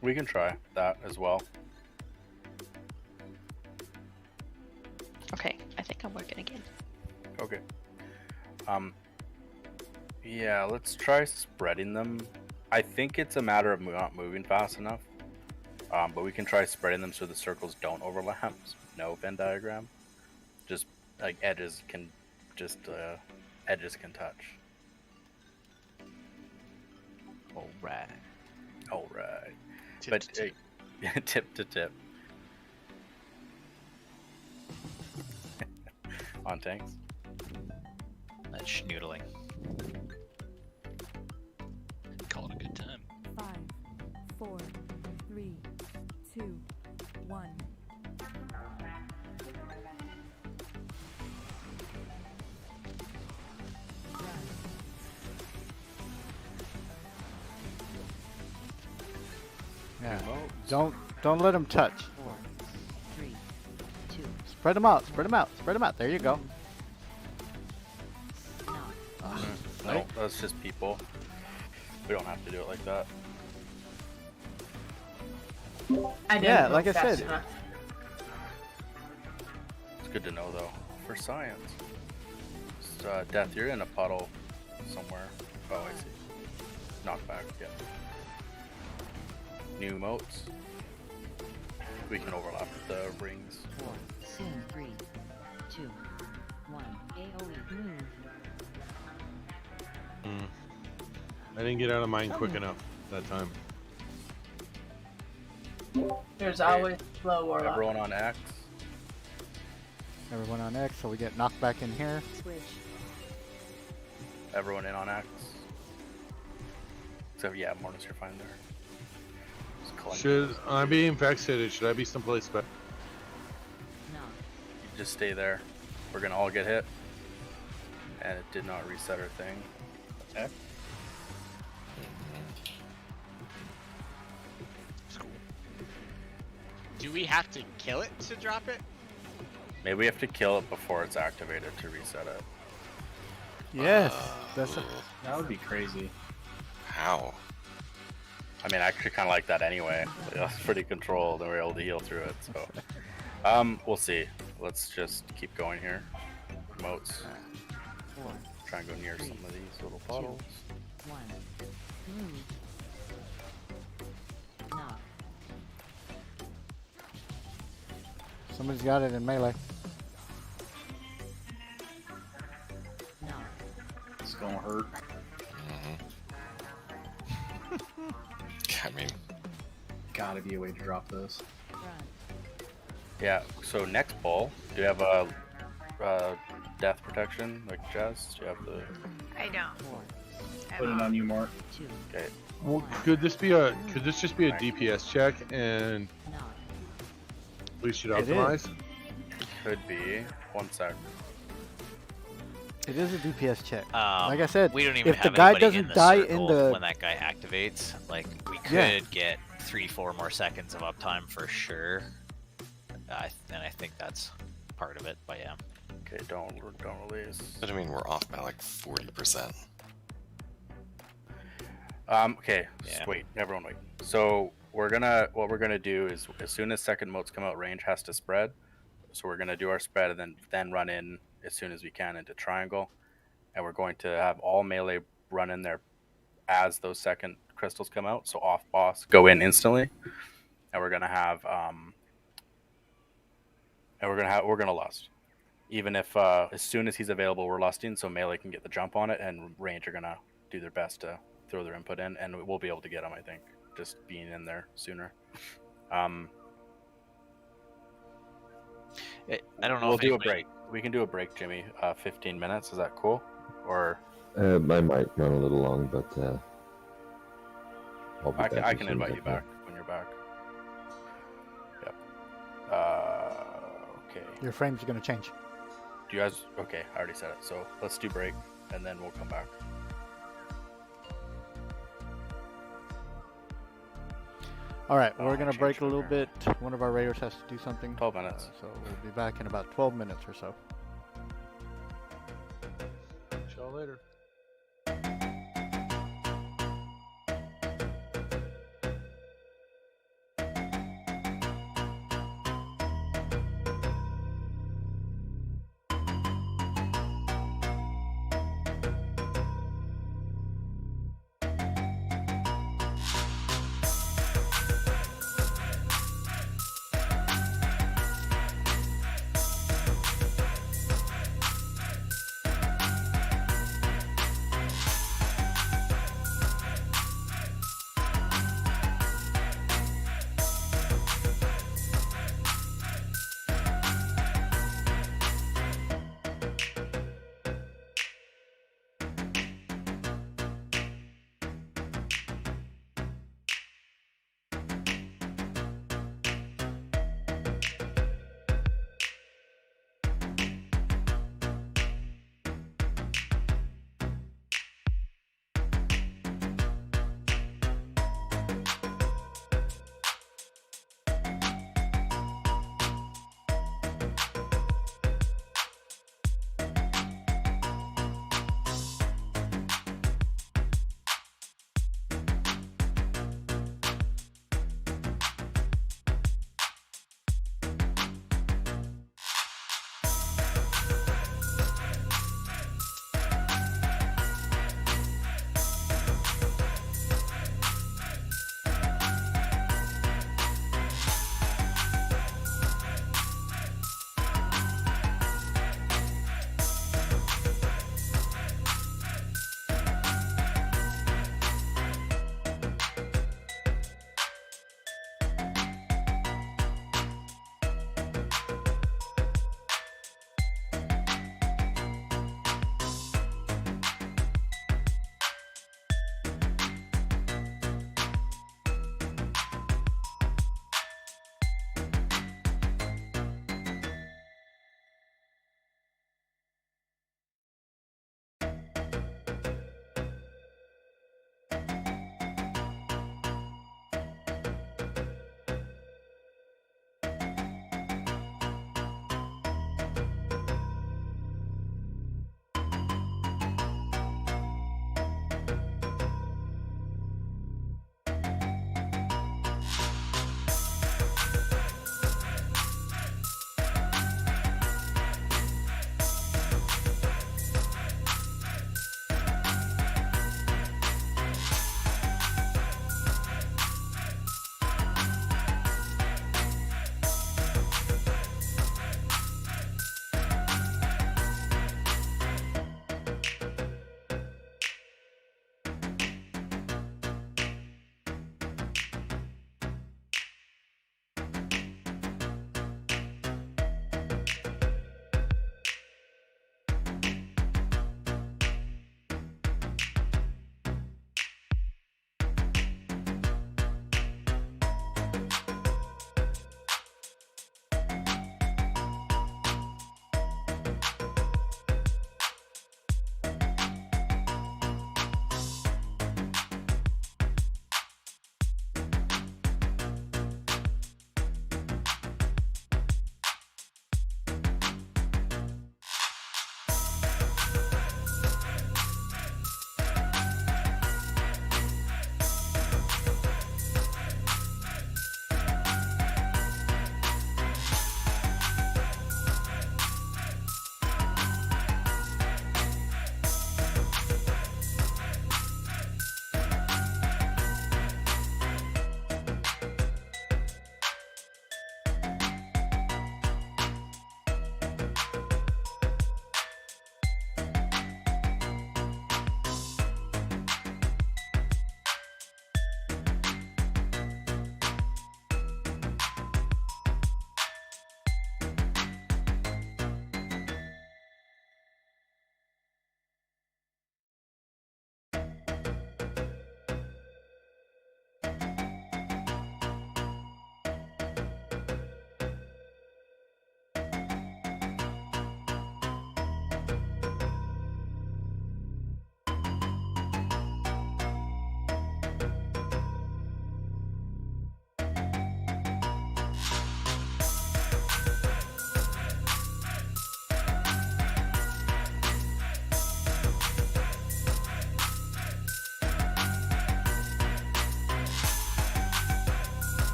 We can try that as well. Okay, I think I'm working again. Okay. Yeah, let's try spreading them. I think it's a matter of not moving fast enough. But we can try spreading them so the circles don't overlap. No Venn diagram. Just like edges can touch. Alright. Alright. Tip But to tip. tip to tip. On tanks. That's schnoodling. Call it a good time. 5, 4, 3, 2, 1. Yeah. Don't let them touch. 4, 3, 2. Spread them out. Spread them out. Spread them out. There you go. No, that's just people. We don't have to do it like that. I didn't Yeah, go like I fast said. enough. It's good to know though, for science. Death, you're in a puddle somewhere. Oh, I see. Knockback, yeah. New moats. We can overlap the rings. 4, soon 3, 2, 1. AOE move. I didn't get out of mine quick enough that time. There's always slow warlock. Everyone on X. Everyone on X, so we get knocked back in here. Switch. Everyone in on X. Except, yeah, Mortis, you're fine there. Just collect Should I be infected? Should I be someplace better? No. Just stay there. We're gonna all get hit. And it did not reset our thing. Okay. Do we have to kill it to drop it? Maybe we have to kill it before it's activated to reset it. Yes, that's that would be crazy. How? I mean, I actually kind of like that anyway. It was pretty controlled, and we were able to heal through it. So, we'll see. Let's just keep going here. Moats. 4, Try and go near some of these little puddles. 1. Move. Knock. Somebody's got it in melee. Knock. It's gonna hurt. I mean, gotta be a way to drop this. Run. Yeah. So next pull, do you have a death protection like Jess? Do you have the? I don't. Put it on you, Mark. Okay. Well, could this just be a DPS check and we should It optimize? Could be. 1 sec. It is a DPS check. Um, Like I said, we don't even if have the guy anybody doesn't in the die circle in the when that guy activates. Like we could Yeah. get 3-4 more seconds of uptime for sure. And I think that's part of it. But yeah. Okay, don't release. But I mean, we're off by like 40%. Okay, just wait. Everyone wait. So what we're gonna do is as soon as second motes come out, range has to spread. So we're gonna do our spread and then run in as soon as we can into triangle, and we're going to have all melee run in there as those second crystals come out. So off boss go in instantly, and we're gonna have we're gonna lust. Even if as soon as he's available, we're lusting, so melee can get the jump on it, and range are gonna do their best to throw their input in, and we'll be able to get them. I think just being in there sooner. I don't know. We'll if do a anybody- break. We can do a break, Jimmy. 15 minutes. Is that cool? Or I might run a little long, but I'll be I back as can soon as invite I you can. back when you're back. Yep. Okay. your frame's gonna change. Do you guys? Okay, I already said it. So let's do break, and then we'll come back. All right, we're gonna break a little bit. One of our raiders has to do something. 12 minutes. So we'll be back in about 12 minutes or so. Catch y'all later.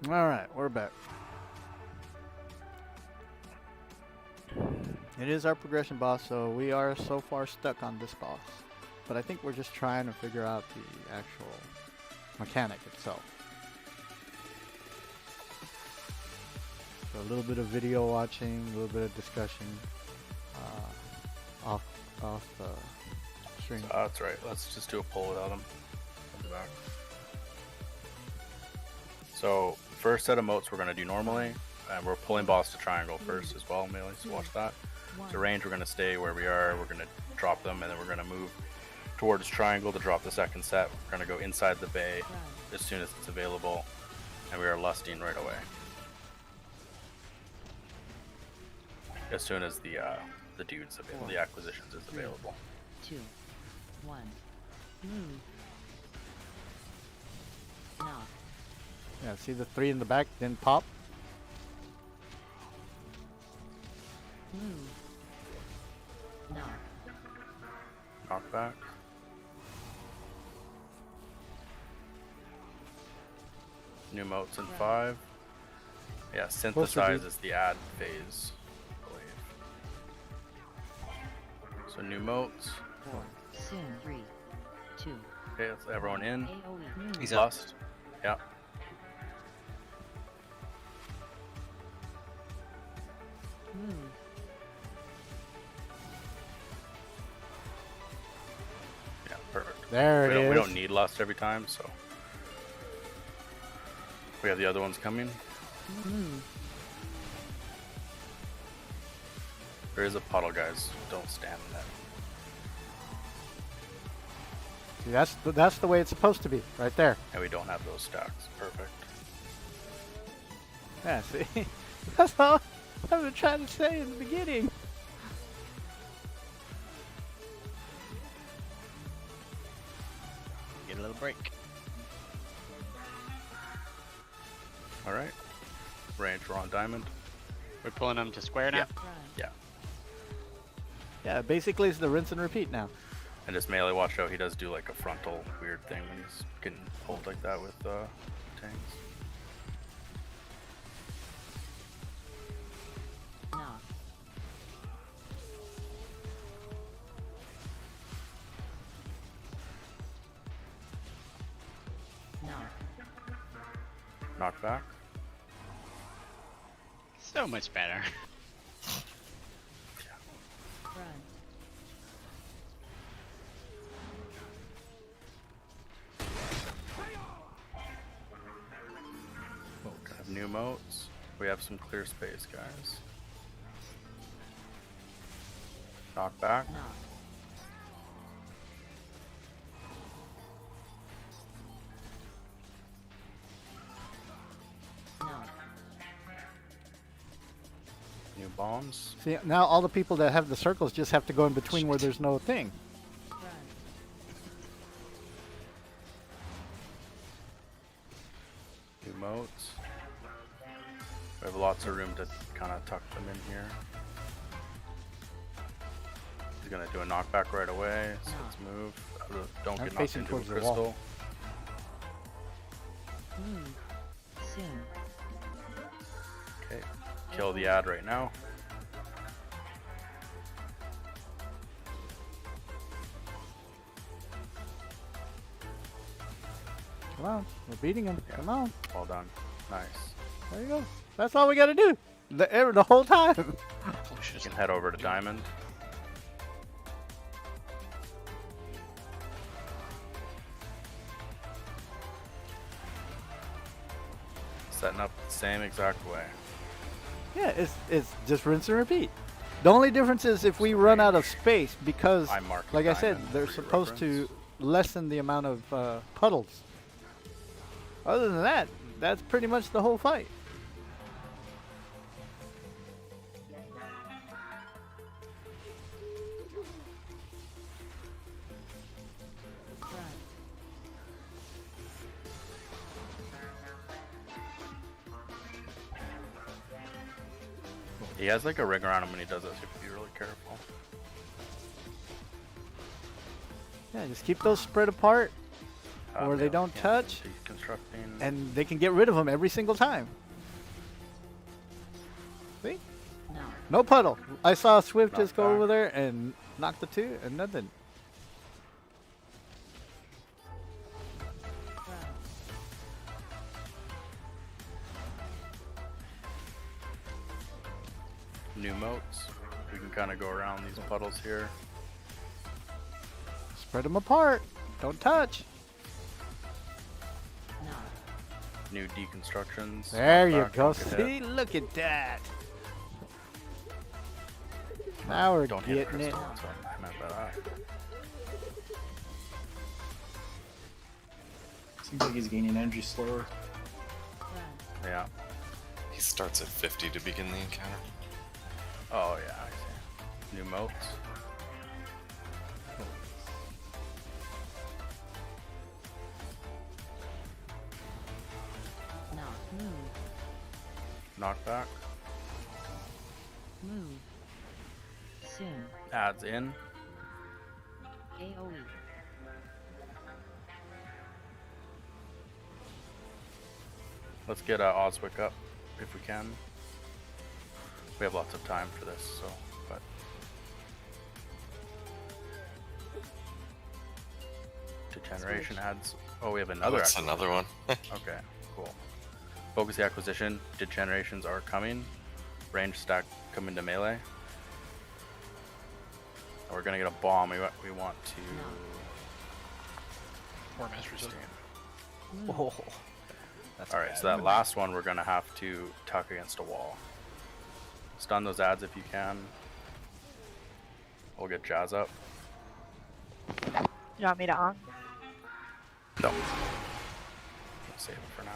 Alright, we're back. It is our progression boss, so we are so far stuck on this boss. But I think we're just trying to figure out the actual mechanic itself. So a little bit of video watching, a little bit of discussion off the stream. That's right. Let's just do a poll without him. I'll be back. So first set of motes we're going to do normally, and we're pulling boss to triangle first as well, melee, so watch that. So range, we're going to stay where we are, we're going to drop them, and then we're going to move towards triangle to drop the second set. We're going to go inside the bay as soon as it's available, and we are lusting right away. As soon as the dude's available, the acquisitions is available. 2, 1. Move. Knock. Yeah, see the 3 in the back didn't pop? Move. Knock. Knock back. New motes in 5. Yeah, synthesize is the add phase, I believe. So new motes. 4. Soon. 3, 2. Okay, let's everyone in. AoE. He's Lust. Yeah. Move. Yeah, perfect. There it We is. don't need lust every time, so we have the other ones coming. Move. There is a puddle, guys. Don't stand in that. See, that's the way it's supposed to be, right there. And we don't have those stacks. Perfect. Yeah, see? That's all I was trying to say in the beginning. Get a little break. Alright. Range, we're on diamond. We're pulling them to square now? Yeah. Yeah, basically it's the rinse and repeat now. And just melee, watch out, he does do like a frontal weird thing when he's getting pulled like that with tanks. Knock. Knock. Knock back. So much better. Run. Have new motes. We have some clear space, guys. Knock back. Knock. Knock. New bombs. See, now all the people that have the circles just have to go in between where there's no thing. Run. New motes. We have lots of room to kind of tuck them in here. He's gonna do a knockback right away, so let's move. Don't I'm get knocked facing into a towards the wall. crystal. Move. Soon. Okay, kill the ad right now. Come on, we're beating him. Come on. Well done. Nice. There you go. That's all we gotta do. The whole time. You can head over to diamond. Setting up the same exact way. Yeah, it's just rinse and repeat. The only difference is if we run out of space because, I marked like I said, diamond they're for your supposed to lessen the amount of puddles. Other than that, that's pretty much the whole fight. Run. He has like a ring around him when he does this. You have to be really careful. Yeah, just keep those spread apart. or they don't yeah, touch, Deconstructing. and they can get rid of them every single time. See? No. No puddle. I saw Swift Knock just go back. over there and knock the 2 and nothing. New moats. We can kind of go around these puddles here. Spread them apart. Don't touch. No. New deconstructions. There Knock you back, go. don't get hit. See, look at that. Now we're Don't hit getting it. crystal, that's what I meant by that. Seems like he's gaining energy slower. Yeah. He starts at 50 to begin the encounter. Oh yeah, I see. New moats. No. Move. Knockback. Move. Soon. Adds in. AoE. Let's get Oswick up if we can. We have lots of time for this, so but degeneration adds. Oh, we have another. That's another one. Okay, cool. Focus the acquisition. Degenerations are coming. Range stack come into melee. We're gonna get a bomb. We want to. War Master's up. Oh, that's All right, bad. so that last one we're gonna have to tuck against a wall. Stun those ads if you can. We'll get Jazz up. You want me to on? No. Save it for now.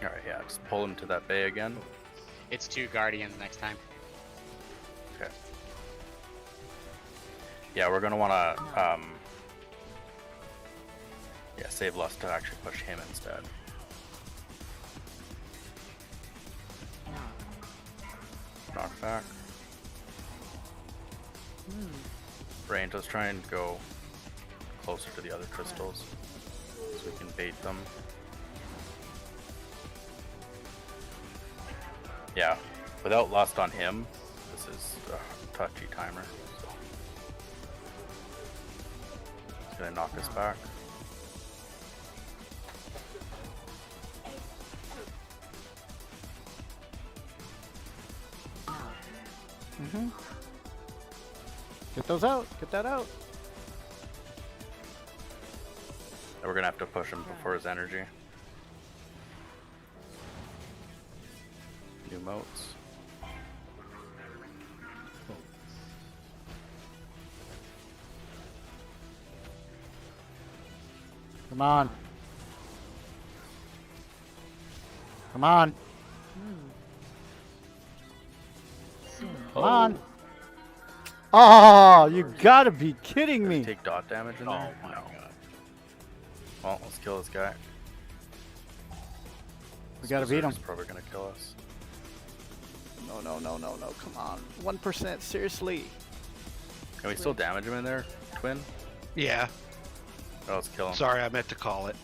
Alright, yeah, just pull him to that bay again. It's 2 Guardians next time. Okay. Yeah, we're gonna wanna yeah, save Lust to actually push him instead. Knockback. Range, let's try and go closer to the other crystals so we can bait them. Yeah, without Lust on him, this is a touchy timer. So. It's gonna knock us back. Mm-hmm. Get those out. Get that out. And we're gonna have to push him before his energy. New moats. Come on. Come on. Come on. Oh, you gotta be kidding me. Take dot damage in there? Oh my god. Well, let's kill this guy. We gotta beat him. He's probably gonna kill us. No, no, no, no, no. Come on. 1%. Seriously. Can we still damage him in there, Twin? Yeah. Oh, let's kill him. Sorry, I meant to call it.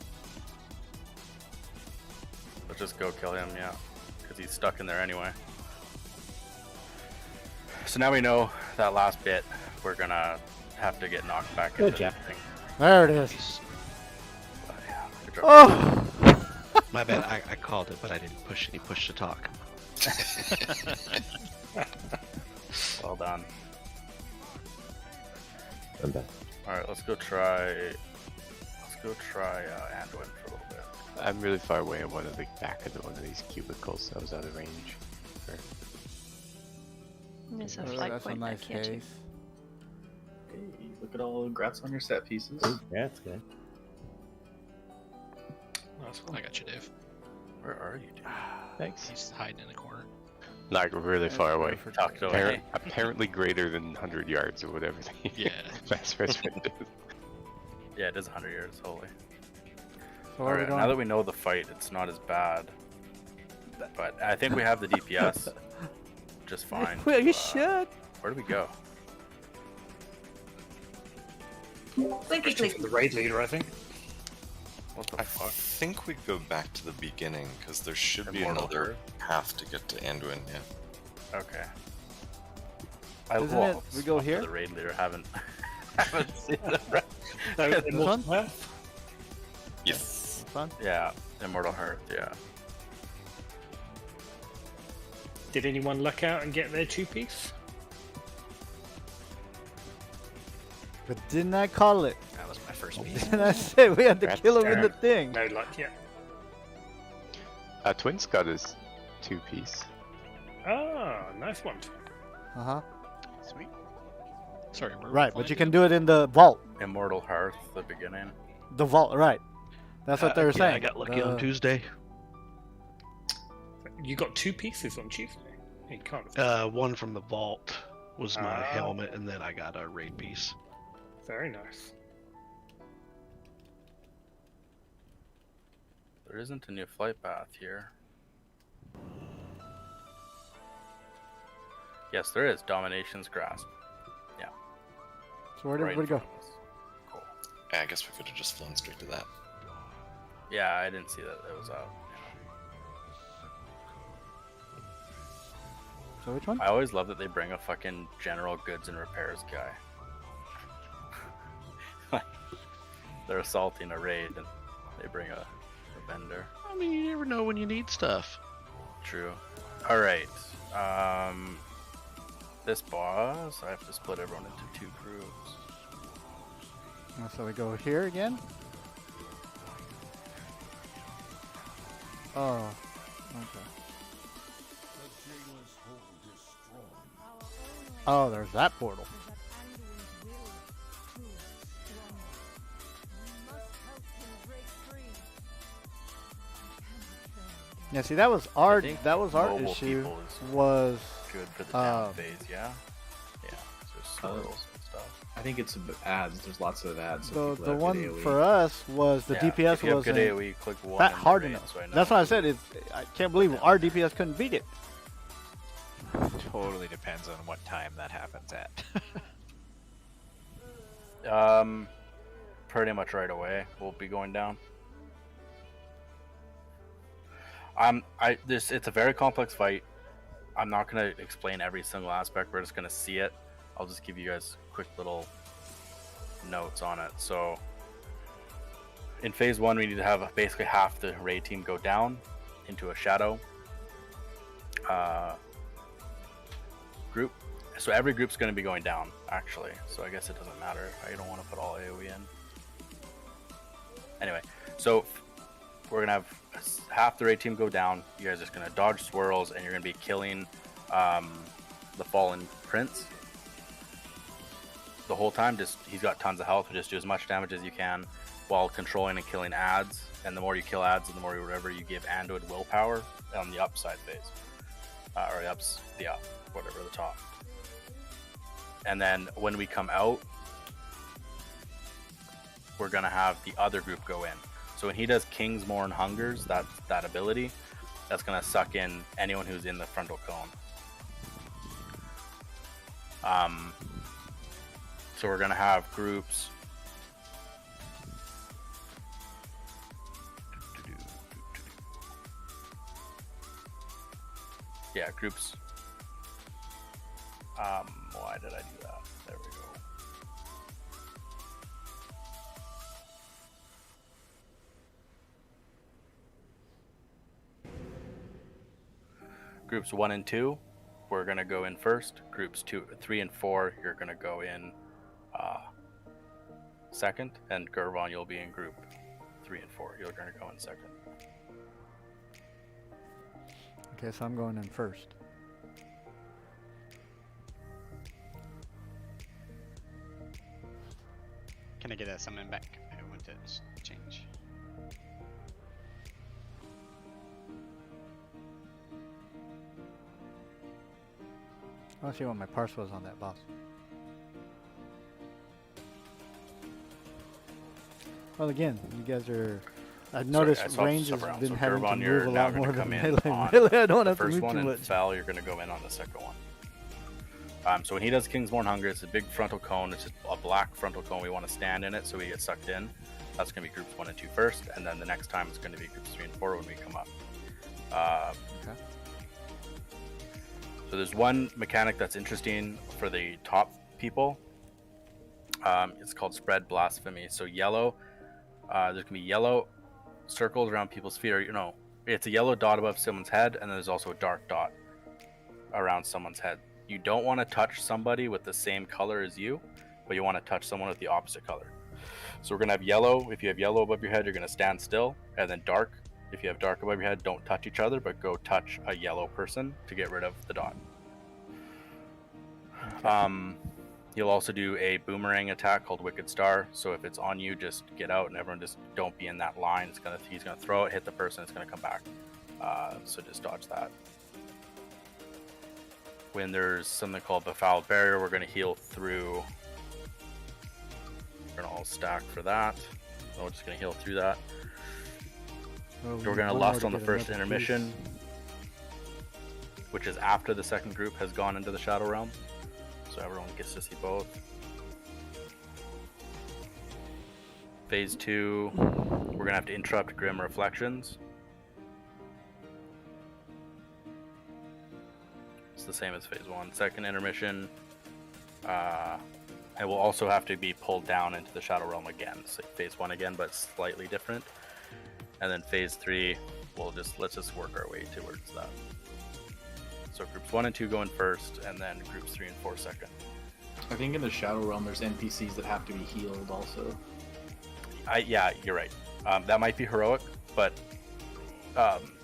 Let's just go kill him, yeah. Because he's stuck in there anyway. So now we know that last bit, we're gonna have to get knocked back into the thing. There it is. But, yeah, good job. Oh! My bad, I called it, but I didn't push any push to talk. Well done. I'm back. Alright, let's go try Anduin for a little bit. I'm really far away on one of the back of one of these cubicles, so I was out of range. There's a Oh, flag that's a point nice back here too. case. Okay, look at all the grats on your set pieces. Yeah, that's good. I got you, Dave. Where are you, dude? Thanks. He's hiding in the corner. Like really far away. Tucked away. Apparently greater than 100 yards or whatever. Yeah. That's range is. Yeah, it is 100 yards, holy. So where are we Alright, going? now that we know the fight, it's not as bad. But I think we have the DPS. just fine. Well, to, you should. Where do we go? Clicky clicky. The raid leader, I think. What the I fuck? think we'd go back to the beginning because there should be Immortal another Horde? path to get to Anduin. Yeah. Okay. Isn't it? We go up to here? The raid leader haven't seen the This one? Yes. This one? Yeah, Immortal Hearth. Yeah. Did anyone luck out and get their 2-piece? But didn't I call it? That was my first piece. Didn't I say we had to kill him in the thing? No luck yet. Twins got his 2-piece. Ah, nice one. Uh huh. Sweet. Sorry, where Right, but you can do it in the vault. Immortal Hearth, the beginning. The vault, right? That's what they were saying. I got lucky on Tuesday. You got 2 pieces on Tuesday. You can't. One from the vault was my helmet, and then I got a raid piece. Very nice. There isn't a new flight path here. Yes, there is. Domination's Grasp. Yeah. So where did Right we in go? front of us. Cool. Yeah, I guess we could have just flown straight to that. Yeah, I didn't see that it was out. So which one? I always love that they bring a fucking general goods and repairs guy. They're assaulting a raid and they bring a vendor. I mean, you never know when you need stuff. True. Alright. This boss, I have to split everyone into 2 groups. So we go here again. Oh, okay. Oh, there's that portal. Yeah, see, that was our mobile issue. people is Was good for the down phase, yeah? Yeah, there's swirls and stuff. I think it's ads. There's lots of ads. the So people the have one good AoE. for us was the Yeah, DPS if you have was good AoE, click 1 that in the hard raid, enough. so I know. That's why I said I can't believe our DPS couldn't beat it. Totally depends on what time that happens at. Pretty much right away. We'll be going down. It's a very complex fight. I'm not gonna explain every single aspect. We're just gonna see it. I'll just give you guys quick little notes on it. So, in phase 1, we need to have basically half the raid team go down into a shadow group. So every group's going to be going down, actually. So I guess it doesn't matter. I don't want to put all AoE in. Anyway, so we're going to have half the raid team go down. You guys are just going to dodge swirls, and you're going to be killing the fallen prince the whole time. He's got tons of health, so just do as much damage as you can while controlling and killing ads. And the more you kill ads, the more whatever you give Anduin willpower on the upside phase. Or the up, whatever, the top. And then when we come out, we're going to have the other group go in. So when he does Kingsmorn Hungers, that ability, that's going to suck in anyone who's in the frontal cone. So we're going to have groups. Yeah, groups. Why did I do that? There we go. Groups 1 and 2, we're gonna go in first. Groups 2, 3, and 4, you're gonna go in second, and Gurvan, you'll be in group 3 and 4. You're gonna go in second. Okay, so I'm going in first. Can I get a summon back? I want to change. I want to see what my parse was on that boss. Well, again, you guys are I've noticed I range has swapped been so having to Gurvan, move you're a now lot gonna more come than in melee. on Melee, I don't the have to first move one, too and much. Val, you're gonna go in on the second one. So when he does Kingsborn Hunger, it's a big frontal cone. It's just a black frontal cone. We want to stand in it so we get sucked in. That's going to be groups 1 and 2 first, and then the next time it's going to be groups 3 and 4 when we come up. Okay. So there's one mechanic that's interesting for the top people. It's called Spread Blasphemy. So yellow, there's going to be yellow circles around people's feet. Or, it's a yellow dot above someone's head, and then there's also a dark dot around someone's head. You don't want to touch somebody with the same color as you, but you want to touch someone with the opposite color. So we're going to have yellow. If you have yellow above your head, you're going to stand still. And then dark. If you have dark above your head, don't touch each other, but go touch a yellow person to get rid of the dot. You'll also do a boomerang attack called Wicked Star. So if it's on you, just get out and everyone just don't be in that line. He's going to throw it, hit the person, it's going to come back. So just dodge that. When there's something called Befouled Barrier, we're going to heal through. We're going to all stack for that. So we're just going to heal through that. Well, We're going to lust on the first intermission, which is after the second group has gone into the Shadow Realm. So everyone gets to see both. Phase 2, we're going to have to interrupt Grim Reflections. It's the same as phase 1. Second intermission, it will also have to be pulled down into the Shadow Realm again. So phase 1 again, but slightly different. And then phase 3, let's just work our way towards that. So groups 1 and 2 going first, and then groups 3 and 4 second. I think in the Shadow Realm there's NPCs that have to be healed also. Yeah, you're right. That might be heroic, but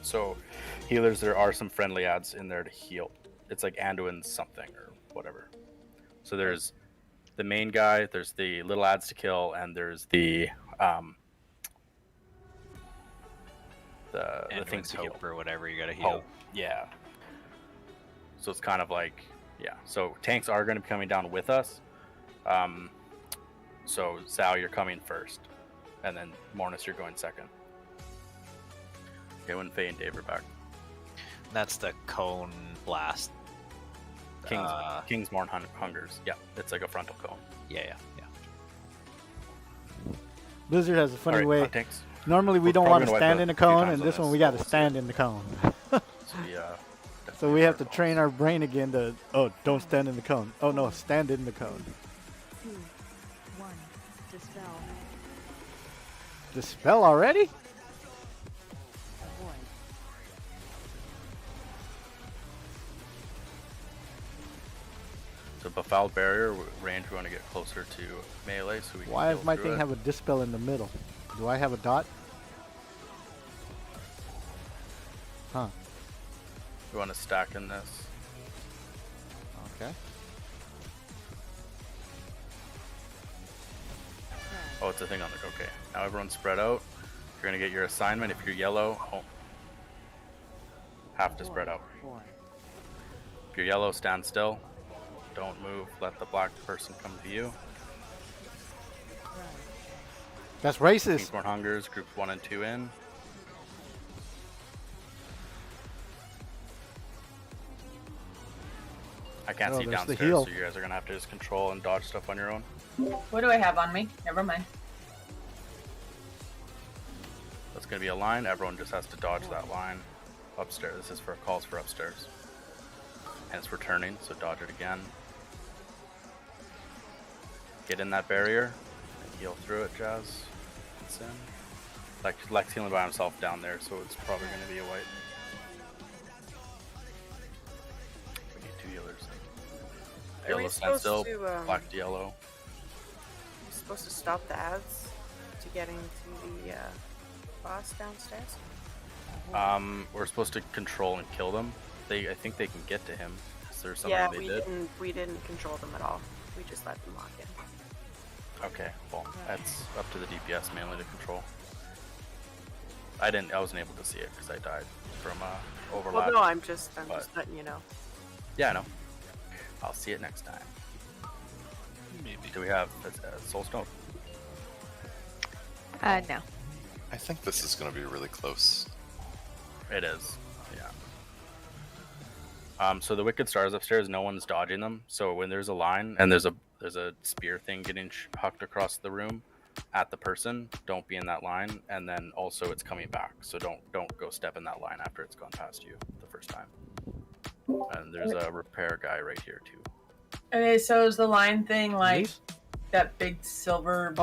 so healers, there are some friendly ads in there to heal. It's like Anduin something or whatever. So there's the main guy, there's the little ads to kill, and there's the things to heal. Hope or whatever you gotta heal. Hope, yeah. So it's kind of like, yeah. So tanks are going to be coming down with us. So Sal, you're coming first, and then Mornis, you're going second. Okay, when Faye and Dave are back. That's the cone blast. Kingsborn Hungers. Yeah, it's like a frontal cone. Yeah. Blizzard has a funny way. Tanks. Normally we don't want to stand in a cone, and this one we got to stand in the cone. So we have to train our brain again to, don't stand in the cone. Oh no, stand in the cone. 2, 1, dispel. Dispel already? Avoid. So Befouled Barrier, range we want to get closer to melee so we can Why heal does my through thing it. have a dispel in the middle? Do I have a dot? Huh. We want to stack in this. Okay. Oh, it's a thing on the. Okay, now everyone's spread out. You're gonna get your assignment. If you're yellow, have to spread out. If you're yellow, stand still. Don't move. Let the black person come to you. That's racist. Kingsborn Hungers, groups 1 and 2 in. I can't see there's the downstairs, heal. so you guys are gonna have to just control and dodge stuff on your own. What do I have on me? Never mind. That's gonna be a line. Everyone just has to dodge that line upstairs. This is for calls for upstairs. And it's returning, so dodge it again. Get in that barrier and heal through it, Jazz. It's in. Lex healing by himself down there, so it's probably gonna be a white. We need 2 healers. Are we Yellow stand still, supposed to, black to yellow. You're supposed to stop the ads to getting to the boss downstairs? We're supposed to control and kill them. I think they can get to him. Is there something Yeah, they did? we didn't control them at all. We just let them lock in. Okay, well, that's up to the DPS mainly to control. I wasn't able to see it because I died from overlap. Well, no, I'm just letting you know. Yeah, I know. I'll see it next time. Maybe. Do we have Soul Stone? No. I think this is going to be really close. It is. Yeah. So the Wicked Stars upstairs, no one's dodging them. So when there's a line and there's a spear thing getting hucked across the room at the person, don't be in that line. And then also it's coming back, so don't go step in that line after it's gone past you the first time. And there's a repair guy right here too. Okay, so is the line thing like that big silver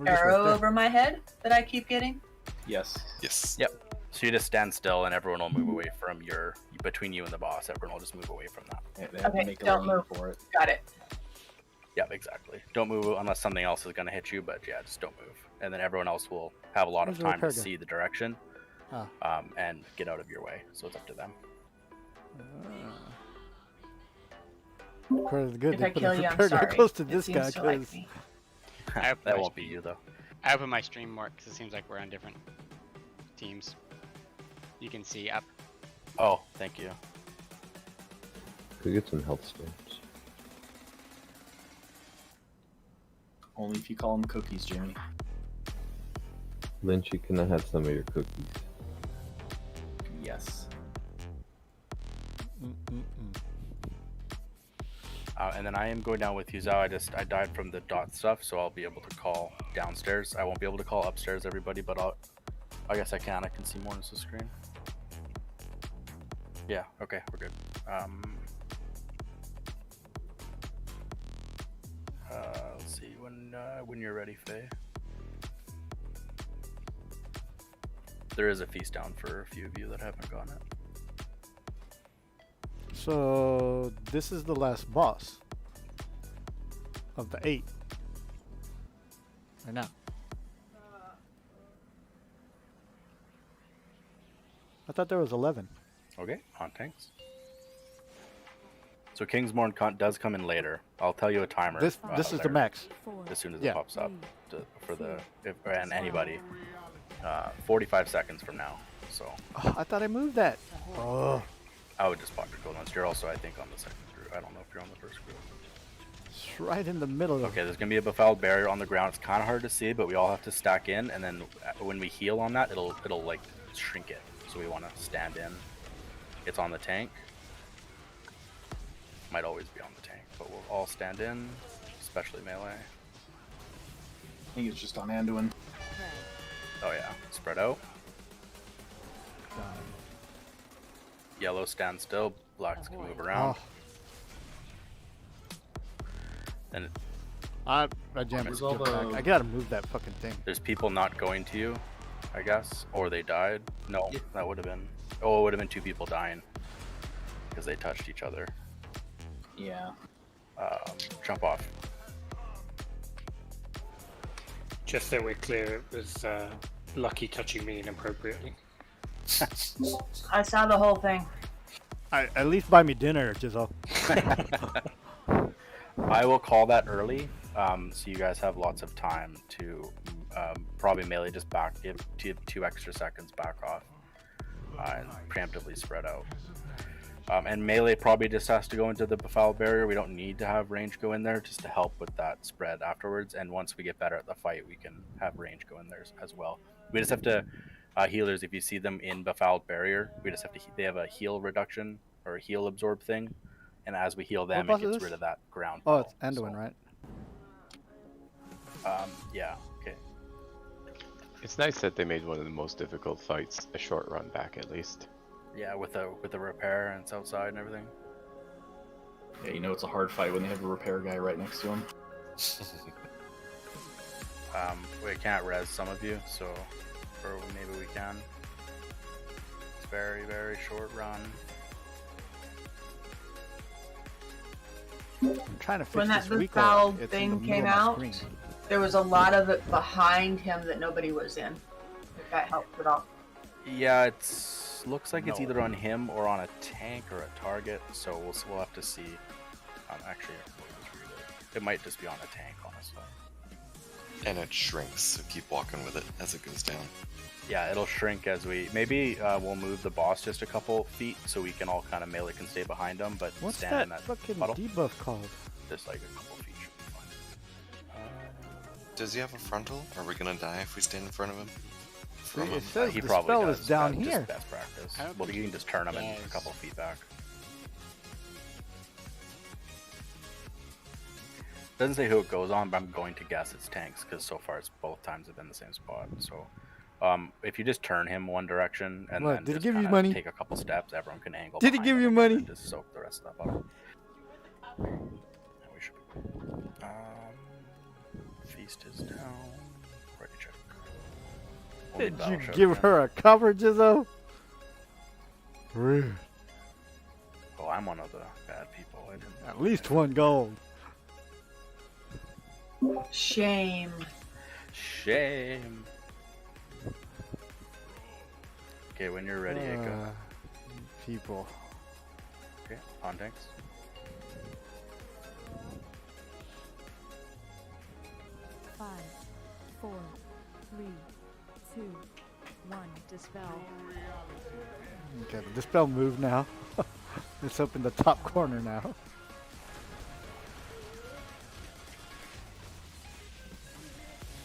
arrow over my head that I keep getting? Yes. Yes. Yep. So you just stand still, and everyone will move away from between you and the boss. Everyone will just move away from that. Yeah, they have to Okay, make a don't lane move. for it. Got it. Yep, exactly. Don't move unless something else is going to hit you, but yeah, just don't move. And then everyone else will have a lot of Where's the time to repair guy? see the direction Ah. and get out of your way. So it's up to them. Good. If I kill you, I'm Repair guy sorry. close to It this seems guy to like 'cause- me. I open That my won't be stream- you though. I open my stream more because it seems like we're on different teams. You can see up. Oh, thank you. Could get some health stamps. Only if you call them cookies, Jimmy. Lynchy, can I have some of your cookies? Yes. And then I am going down with you, Zhao. I died from the dot stuff, so I'll be able to call downstairs. I won't be able to call upstairs, everybody, but I guess I can. I can see more on the screen. Yeah. Okay, we're good. Let's see when you're ready, Faye. There is a feast down for a few of you that haven't gone it. So this is the last boss of the 8 right now. I thought there was 11. Okay, on tanks. So Kingsmorn does come in later. I'll tell you a timer. This is the there max. As soon as Yeah. it pops up and anybody. 45 seconds from now. So Oh, I thought I moved that. Oh, I would just pop your gold ones. You're also, I think, on the second group. I don't know if you're on the first group. it's right in the middle of Okay, there's gonna be a befouled barrier on the ground. It's kind of hard to see, but we all have to stack in, and then when we heal on that, it'll like shrink it. So we want to stand in. It's on the tank. Might always be on the tank, but we'll all stand in, especially melee. I think it's just on Anduin. Oh yeah, spread out. Yellow stand still. Blacks can move around. And I jammed Where's it. all the- I gotta move that fucking thing. there's people not going to you, I guess, or they died. No, that would have been. Oh, it would have been 2 people dying because they touched each other. Yeah. Jump off. Just so we're clear, it was Lucky touching me inappropriately. I saw the whole thing. At least buy me dinner, Jizzle. I will call that early, so you guys have lots of time to probably melee just give 2 extra seconds back off and preemptively spread out. And melee probably just has to go into the befoul barrier. We don't need to have range go in there just to help with that spread afterwards. And once we get better at the fight, we can have range go in there as well. We just have to healers. If you see them in befouled barrier, we just have to. They have a heal reduction or a heal absorb thing, and as we heal them, What it boss is gets this? rid of that ground. Oh, it's Anduin, right? Yeah. Okay. It's nice that they made one of the most difficult fights a short run back at least. Yeah, with the repair and it's outside and everything. Yeah, you know it's a hard fight when they have a repair guy right next to him. We can't res some of you, so or maybe we can. It's very, very short run. I'm trying to fix When that this weak foul it's in the thing middle came of my out, screen. there was a lot of it behind him that nobody was in. If that helps at all. Yeah, it's looks like it's either on him or on a tank or a target, so we'll have to see. Actually, I'll just read it. It might just be on a tank, honestly. And it shrinks, so keep walking with it as it goes down. Yeah, it'll shrink as we maybe we'll move the boss just a couple feet so we can all kind of melee can stay behind him, but What's stand that in that fucking puddle. debuff called? Just like a couple feet should be fine. Does he have a frontal? Are we gonna die if we stand in front of him? See, from it him. says He the probably spell does. is down Just here. best practice. I don't Well, think you can just turn him in a does. couple feet back. Doesn't say who it goes on, but I'm going to guess it's tanks because so far it's both times have been the same spot. So, if you just turn him one direction and What, then did he just give you kinda money? take a couple steps, everyone can angle. Did he behind give him you again money? and just soak the rest of that up. We should be. Feast is down. Ready check. We'll need Did battle you shout give again. her a cover, Jizzo? Rude. Oh, I'm one of the bad people. I didn't. At least 1 gold. Shame. Shame. Okay, when you're ready, Aiko. People. Okay, on tanks. Five, 4, 3, 2, 1. Dispel. Okay, the dispel move now. It's up in the top corner now.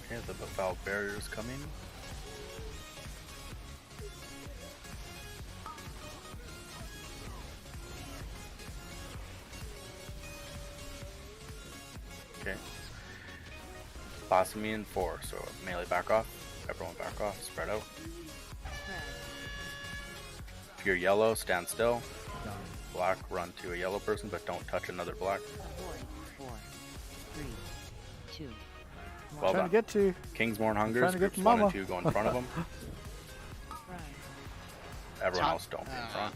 Okay, the befouled barrier is coming. Okay. Blasphemy in 4, so melee back off. Everyone back off, spread out. If you're yellow, stand still. Black, run to a yellow person, but don't touch another black. 4, 3, 2, Well Trying done. to get to. Kingsborn Trying Hungers, to get groups to 1 Mama. and 2 go in front of them. Everyone else don't be in front.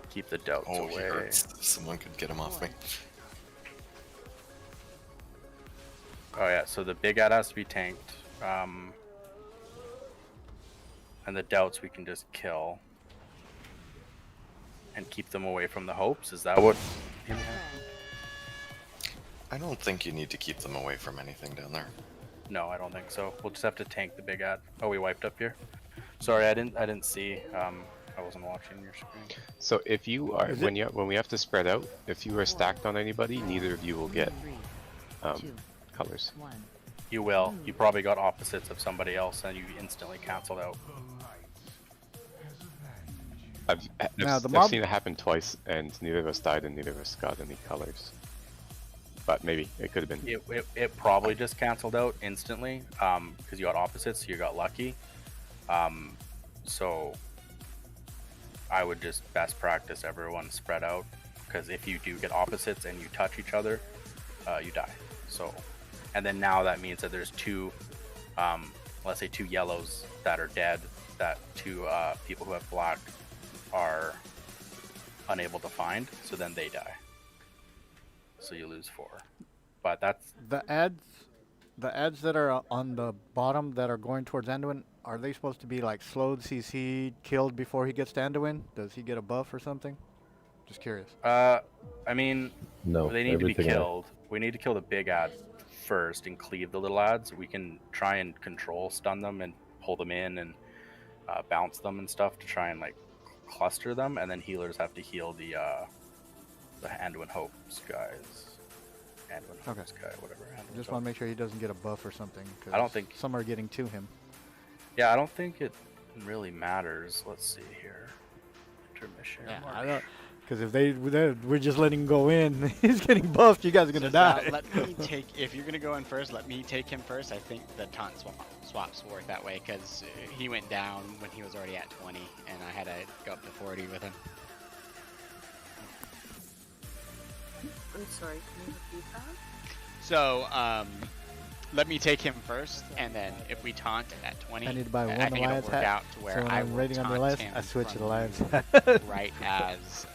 Keep the doubts Oh, he away. hurts. Someone could get him off me. Oh yeah, so the big ad has to be tanked. And the doubts we can just kill. And keep them away from the hopes? Is that what? I don't think you need to keep them away from anything down there. No, I don't think so. We'll just have to tank the big ad. Oh, we wiped up here. Sorry, I didn't see. I wasn't watching your screen. So if you are when we have to spread out, if you are stacked on anybody, neither of you will get colors. You will. You probably got opposites of somebody else, and you instantly canceled out. I've Now, the mob- seen it happen twice, and neither of us died, and neither of us got any colors. But maybe it could have been. It probably just canceled out instantly, because you got opposites, so you got lucky. So I would just best practice everyone spread out, because if you do get opposites and you touch each other, you die. So, and then now that means that there's two, let's say 2 yellows that are dead, that 2 people who have black are unable to find, so then they die. So you lose 4. But that's The ads that are on the bottom that are going towards Anduin, are they supposed to be like slowed, CC, killed before he gets to Anduin? Does he get a buff or something? Just curious. I mean, No, they need to be everything else. killed. We need to kill the big ad first and cleave the little ads. We can try and control stun them and pull them in and bounce them and stuff to try and like cluster them, and then healers have to heal the Anduin Hopes guys. Anduin Hopes guy, whatever. Anduin Just want to make sure he doesn't get a buff or something. 'Cause I don't think- some are getting to him. Yeah, I don't think it really matters. Let's see here. Intermission. Yeah, I don't. Because if we're just letting him go in, he's getting buffed. You guys are gonna die. Let me take. If you're gonna go in first, let me take him first. I think the taunt swaps work that way because he went down when he was already at 20, and I had to go up to 40 with him. I'm sorry, can you repeat that? So, let me take him first, and then if we taunt at 20, I need to buy one I think it'll alliance work hat. out to where So when I I'm will rating on the taunt alliance, him I switch to from the alliance you hat. right as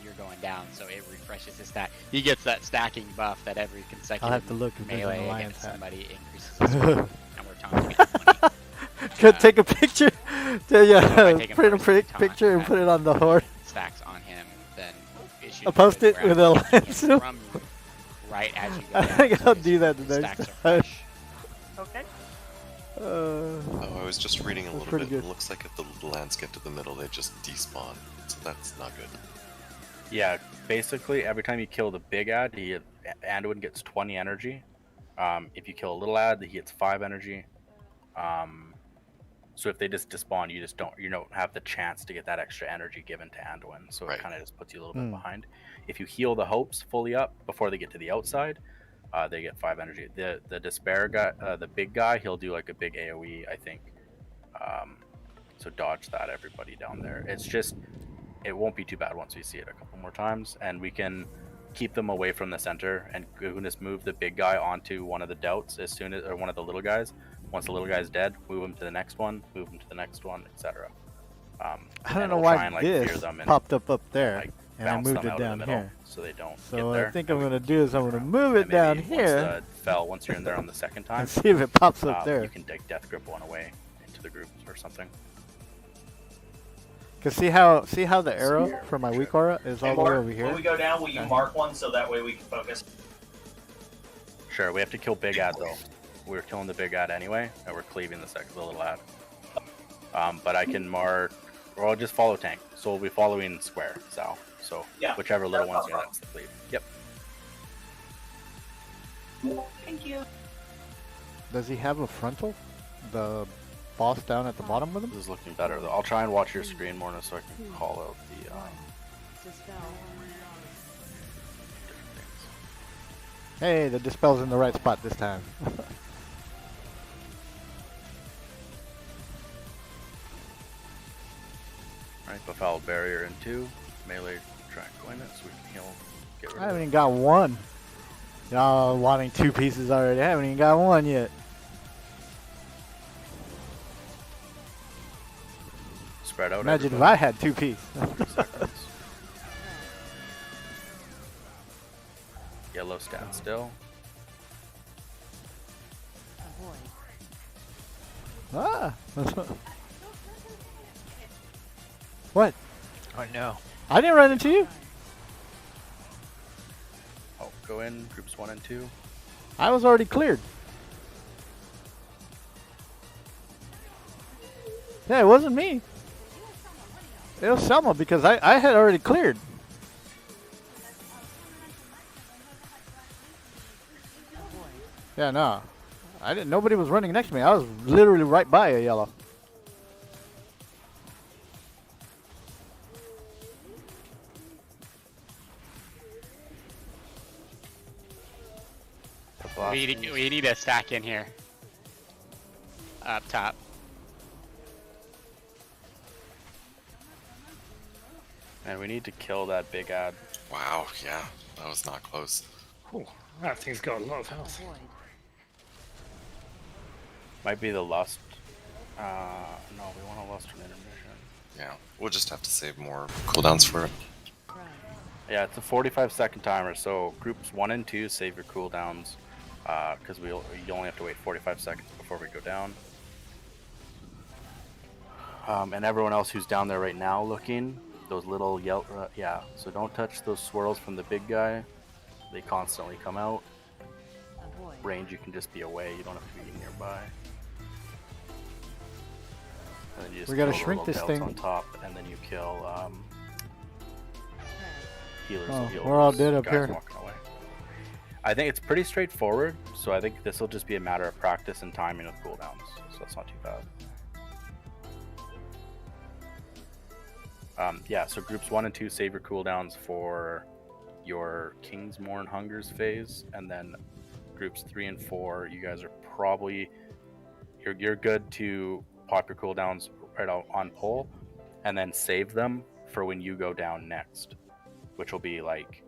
you're going down, so it refreshes his stat. He gets that stacking buff that every consecutive I'll have to look if there's an melee alliance against hat. somebody increases his stat, and we're taunting at 20. Could take a picture. Yeah, I take him print a first, taunt picture and at put it on the Horde. Stacks on him, then it should I'll be post good it where with I'm a taking lens. him from you right as you go I down, think so I'll his do that the next stacks are time. fresh. Okay. Oh, I was just reading a that's little pretty bit. good. It looks like if the lands get to the middle, they just despawn. So that's not good. Yeah, basically every time you kill the big ad, Anduin gets 20 energy. If you kill a little ad, he gets 5 energy. So if they just despawn, you don't have the chance to get that extra energy given to Anduin. So it kind of just puts you a little bit behind. If you heal the hopes fully up before they get to the outside, they get 5 energy. The despair guy, the big guy, he'll do like a big AOE, I think. So dodge that, everybody down there. It's just, it won't be too bad once we see it a couple more times, and we can keep them away from the center and just move the big guy onto one of the doubts as soon as, or one of the little guys. Once the little guy's dead, move him to the next one, move him to the next one, etc. I don't know why this popped up there, and I moved it down here. So they don't So get what there. I think I'm going to do is I'm going to move it down here. Once you're in there on the second time, and see if it pops up there. You can death grip one away into the groups or something. Cause see how the arrow for my weak aura is all the way over here. When we go down, will you mark one so that way we can focus? Sure, we have to kill big ad though. We're killing the big ad anyway, and we're cleaving the little ad. But I can mark, or I'll just follow tank. So we'll be following square south. So whichever little one's here, that's the cleave. Yep. Thank you. Does he have a frontal? The boss down at the bottom with him? This is looking better though. I'll try and watch your screen more so I can call out the Hey, the dispel's in the right spot this time. Alright, Befoul barrier in 2. Melee try and coin it so we can heal. Get rid I of haven't it. even got one. Y'all wanting 2 pieces already. I haven't even got one yet. Spread out. Imagine everybody. if I had 2 pieces. Yellow stand still. Ah. What? Oh no. I didn't run into you. Oh, go in groups 1 and 2. I was already cleared. Yeah, it wasn't me. It was Selma because I had already cleared. Yeah, no. I didn't. Nobody was running next to me. I was literally right by a yellow. We need a stack in here. Up top. And we need to kill that big ad. Wow, yeah, that was not close. Ooh, that thing's got a lot of health. Might be the lust. No, we want a lust from intermission. Yeah, we'll just have to save more cooldowns for it. Yeah, it's a 45-second timer, so groups 1 and 2 save your cooldowns, because you only have to wait 45 seconds before we go down. And everyone else who's down there right now looking, those little yeah, so don't touch those swirls from the big guy. They constantly come out. Range, you can just be away, you don't have to be nearby. And then you just We gotta kill the shrink little this delts thing. on top, and then you kill healers. Oh, will heal we're all those dead up guys here. walking away. I think it's pretty straightforward, so I think this will just be a matter of practice and timing with cooldowns, so that's not too bad. Yeah, so groups 1 and 2 save your cooldowns for your Kingsmorn Hungers phase, and then groups 3 and 4, you guys are probably you're good to pop your cooldowns right out on pull, and then save them for when you go down next, which will be like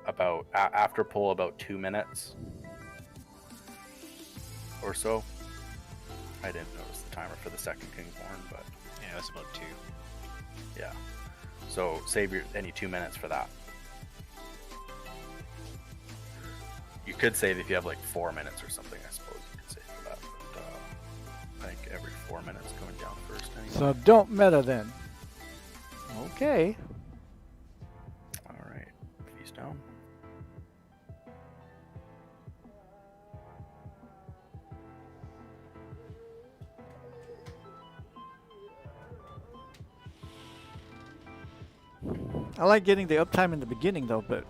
about after pull about 2 minutes or so. I didn't notice the timer for the second Kingsmorn, but yeah, it's about 2. Yeah. So save any 2 minutes for that. You could save if you have like 4 minutes or something, I suppose you could save for that. But, I think every 4 minutes going down first anyway. So don't meta then. Okay. Alright. Feast down. I like getting the uptime in the beginning though, but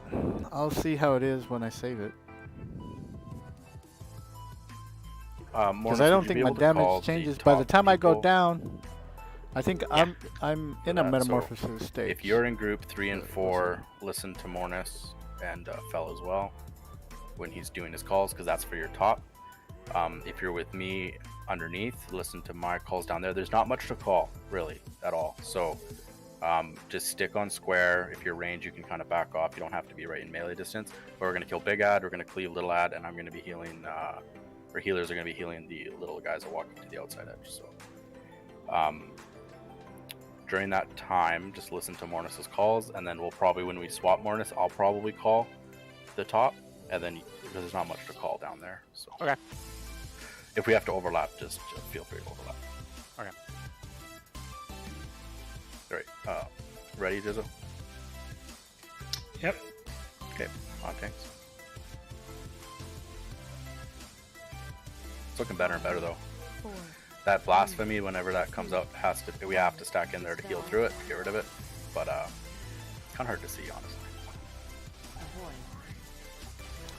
I'll see how it is when I save it. Because I don't think my damage changes. By the time I go down, I think I'm in a metamorphosis state. If you're in group 3 and 4, listen to Mornis and Fel as well when he's doing his calls, because that's for your top. If you're with me underneath, listen to my calls down there. There's not much to call, really, at all. So just stick on square. If you're range, you can kind of back off. You don't have to be right in melee distance. But we're going to kill big ad, we're going to cleave little ad, and I'm going to be healing, or healers are going to be healing the little guys that walk to the outside edge. So during that time, just listen to Mornis's calls, and then we'll probably, when we swap Mornis, I'll probably call the top, and then because there's not much to call down there. So okay. If we have to overlap, just feel free to overlap. Okay. All right. Ready, Jizzle? Yep. Okay. On tanks. It's looking better and better though. That blasphemy, whenever that comes up, we have to stack in there to heal through it, to get rid of it. But it's kind of hard to see, honestly.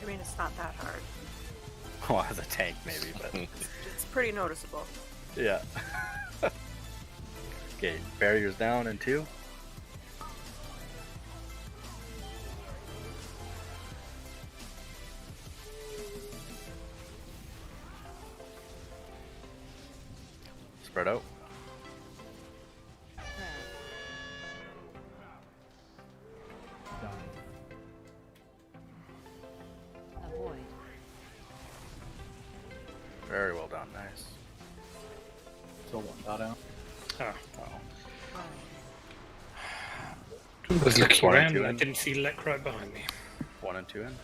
I mean, it's not that hard. Well, as a tank, maybe, but It's pretty noticeable. yeah. Okay, barriers down in 2. Spread out. Avoid. Very well done, nice. So 1 dot out. I was looking 1 and around 2 and I in. didn't see Lek right behind me. 1 and 2 in.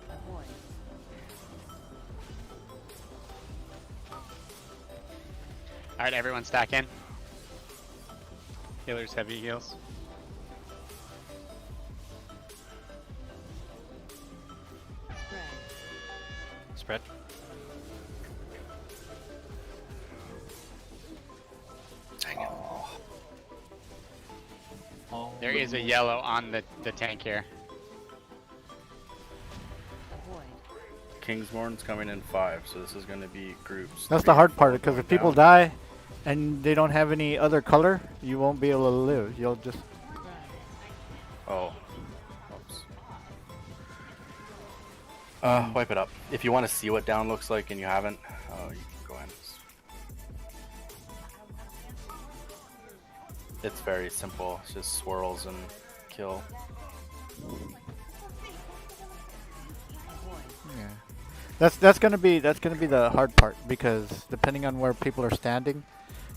Avoid. Alright, everyone stack in. Healers, heavy heals. Spread. Spread. Dang it. There is a yellow on the tank here. Avoid. Kingsmourn's coming in 5, so this is going to be groups. That's 3 the hard and part, 4 because going if people down. die and they don't have any other color, you won't be able to live. You'll just... Oh. Oops. Wipe it up. If you want to see what down looks like and you haven't, you can go in. It's very simple. It's just swirls and kill. Yeah. That's gonna be the hard part, because depending on where people are standing,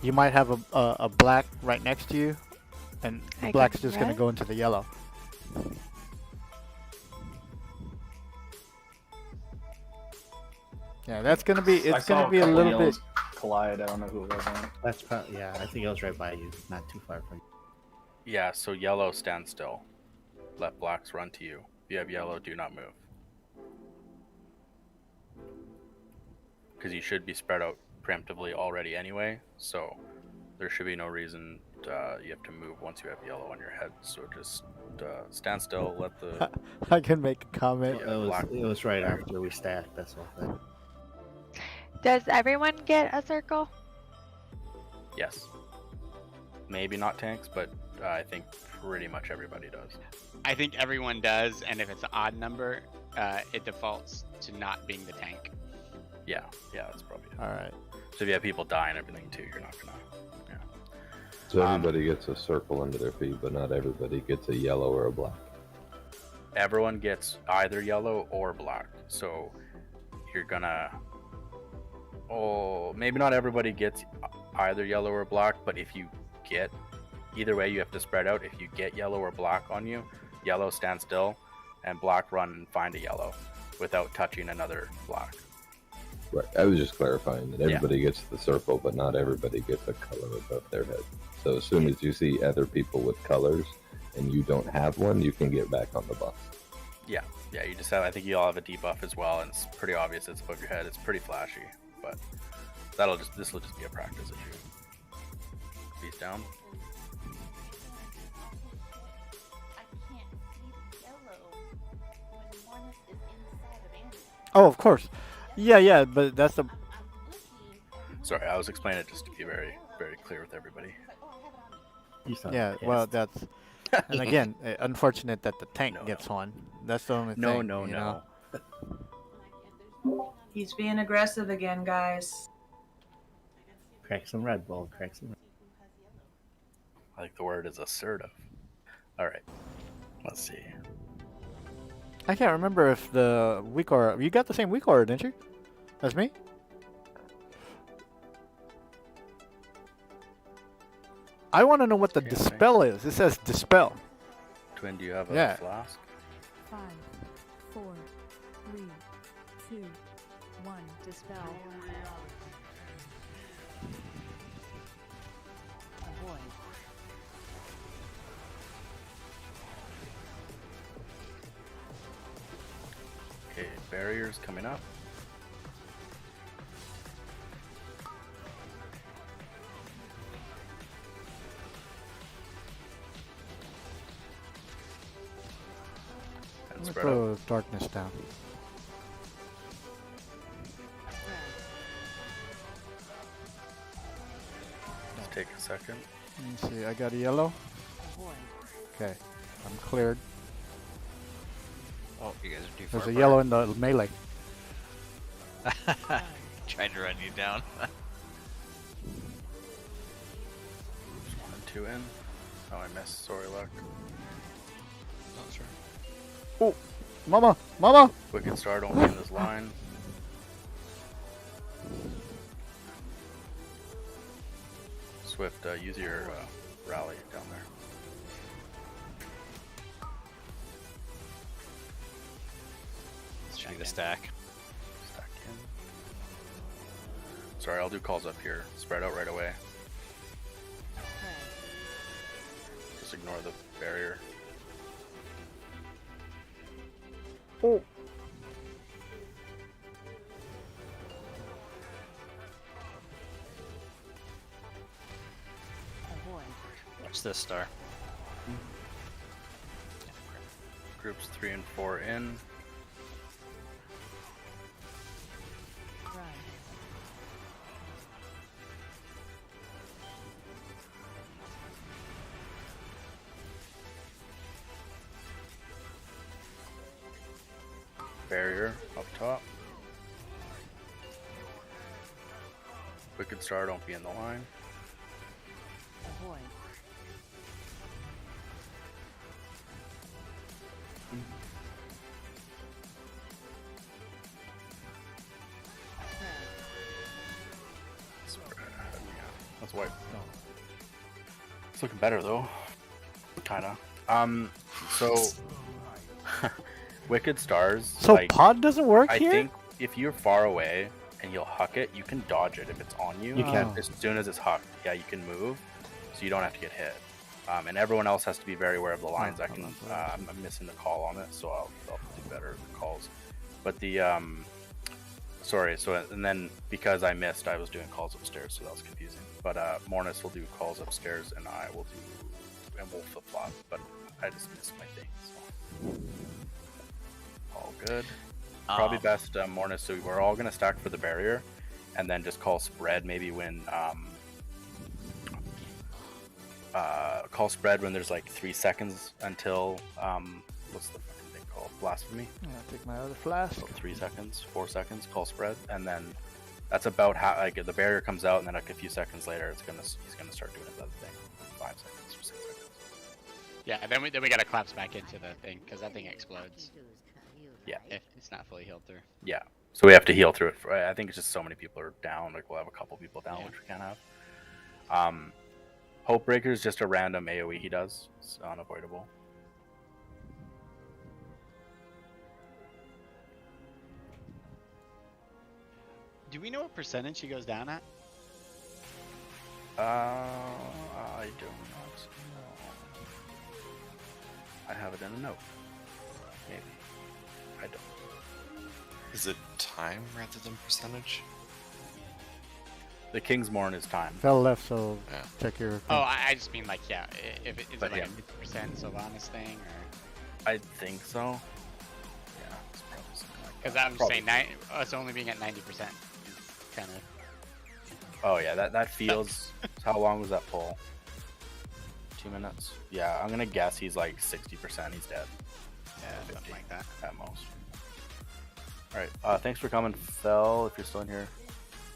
you might have a black right next to you, and the black's just gonna go into the yellow. Yeah, that's gonna be. It's gonna be a little bit. Collide. I don't know who it was. That's probably, yeah. I think it was right by you, not too far from you. Yeah, so yellow, stand still. Let blacks run to you. If you have yellow, do not move. Because you should be spread out preemptively already anyway, so there should be no reason you have to move once you have yellow on your head. So just stand still, let the... I can make a comment. It was right after we stacked, that's all thing. Does everyone get a circle? Yes. Maybe not tanks, but I think pretty much everybody does. I think everyone does, and if it's an odd number, it defaults to not being the tank. Yeah, that's probably it. Alright. So if you have people die and everything too, you're not gonna... Yeah. So everybody gets a circle under their feet, but not everybody gets a yellow or a black. Everyone gets either yellow or black. So you're gonna... Oh, maybe not everybody gets either yellow or black, but if you get... Either way, you have to spread out. If you get yellow or black on you, yellow stand still, and black run and find a yellow without touching another black. Right. I was just clarifying that everybody gets the circle, but not everybody gets a color above their head. So as soon as you see other people with colors and you don't have one, you can get back on the bus. Yeah, yeah. You just have. I think you all have a debuff as well, and it's pretty obvious. It's above your head. It's pretty flashy, but this will just be a practice issue. Beast down. Oh, of course. Yeah, but that's the. Sorry, I was explaining it just to be very, very clear with everybody. Yeah, well, that's. And again, unfortunate that the tank gets one. That's the only thing. No. He's being aggressive again, guys. Crack some Red Bull. Crack some. I think the word is assertive. All right. Let's see. I can't remember if the weak aura. You got the same weak aura, didn't you? As me? I want to know what the dispel is. It says dispel. Twin, do you have a flask? 5, 4, 3, 2, 1. Dispel. Avoid. Okay, barriers coming up. Let's throw darkness down. Let's take a second. Let me see. I got a yellow. Okay, I'm cleared. Oh, you guys are too far There's a apart. yellow in the melee. Trying to run you down. 1 and 2 in. Oh, I missed. Sorry, luck. Not sure. Oh, mama! Wicked Star, don't be in this line. Swift, use your rally down there. Should be the stack. Stack in. Sorry, I'll do calls up here. Spread out right away. Just ignore the barrier. Oh. Watch this star. Groups 3 and 4 in. Barrier up top. Wicked Star, don't be in the line. Avoid. That's white. No. It's looking better though. Kinda. So Wicked Stars. So like, pod doesn't work I here? think if you're far away and you'll huck it, you can dodge it if it's on you. You can. As soon as it's hucked, yeah, you can move, so you don't have to get hit. And everyone else has to be very aware of the lines. I'm missing the call on it, so I'll do better with the calls. But the sorry. So and then because I missed, I was doing calls upstairs, so that was confusing. But Mornis will do calls upstairs, and I will do and we'll flip flop. But I just missed my thing. So. All good. Probably best Mornis. So we're all gonna stack for the barrier, and then just call spread maybe when call spread when there's like 3 seconds until what's the fucking thing called? Blasphemy. Yeah, take my other flask. So 3 seconds, 4 seconds. Call spread, and then that's about how like the barrier comes out, and then like a few seconds later, he's gonna start doing his other thing. 5 seconds or 6 seconds. Yeah, and then we gotta collapse back into the thing because that thing explodes. Yeah. If it's not fully healed through. Yeah. So we have to heal through it. I think it's just so many people are down. Like we'll have a couple people down, which we can't have. Hopebreaker is just a random AoE he does. It's unavoidable. Do we know what percentage he goes down at? I do not know. I have it in a note. Maybe. I don't. Is it time rather than percentage? The Kingsmorn is time. Fell left, so check your. Oh, I just mean like, yeah, if it, is But it like yeah. a 50% Sylvanas thing, or? I think so. Yeah, it's probably something like that. Because I'm just Probably. saying, us only being at 90% kind of. Oh yeah, that feels. How long was that pull? 2 minutes. Yeah, I'm gonna guess he's like 60%. He's dead. Yeah, something like that. At most. All right. Thanks for coming, Fel. If you're still in here,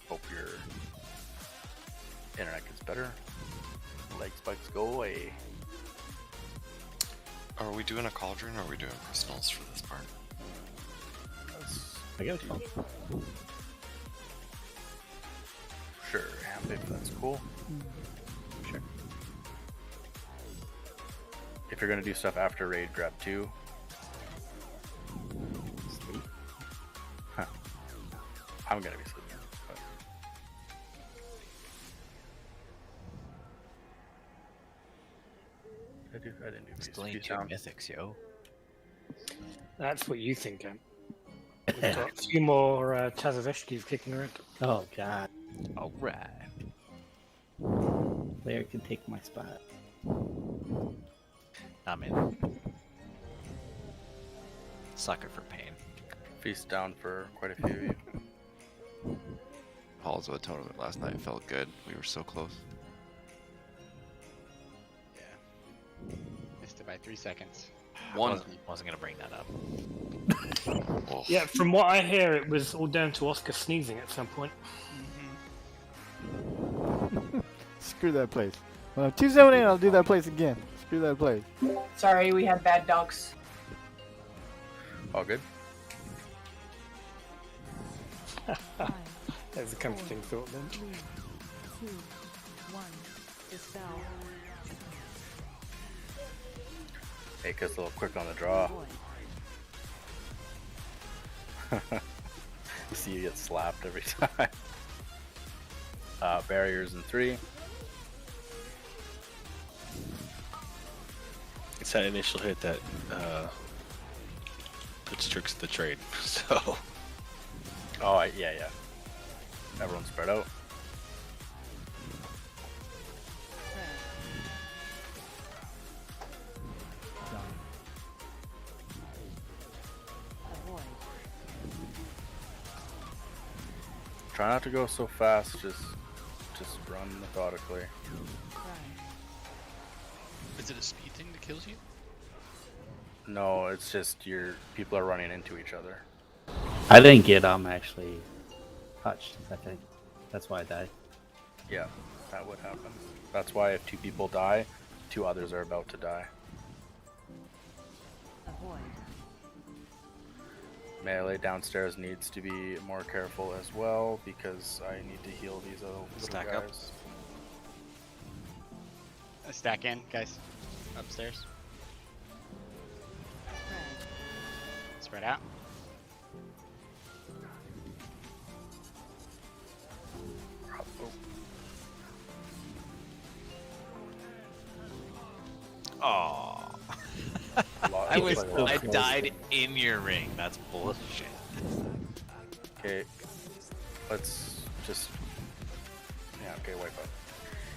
hope your internet gets better. Leg spikes go away. Are we doing a cauldron or are we doing crystals for this part? I guess so. Sure, yeah, if that's cool. Sure. If you're gonna do stuff after raid, grab 2. Sleep. Huh. I'm gonna be sleeping. But... I didn't do Still peace need 2 down. mythics, yo. That's what you think, Em. We've got a few more Tazaveshkis kicking around. Oh god. Alright. Player can take my spot. I'm in. Sucker for pain. Feast down for quite a few of you. Halls of a tournament last night felt good. We were so close. Yeah. Missed it by 3 seconds. Wasn't gonna bring that up. Yeah, from what I hear, it was all down to Oscar sneezing at some point. Screw that place. When I'm 278, I'll do that place again. Screw that place. Sorry, we had bad dogs. All good. That's a comforting thought then. 3, 2, 1. Dispel. Hey, Kiss a little quick on the draw. You see you get slapped every time. Barriers in 3. It's that initial hit that puts tricks to the trade. So. Oh, yeah. Everyone spread out. Try not to go so fast, just run methodically. Is it a speed thing that kills you? No, it's just people are running into each other. I didn't get actually touched, I think. That's why I died. Yeah, that would happen. That's why if 2 people die, 2 others are about to die. Melee downstairs needs to be more careful as well because I need to heal these little Stack guys. up. Stack in, guys. Upstairs. Spread out. Oh. I died in your ring. That's bullshit. Okay, let's just wipe up.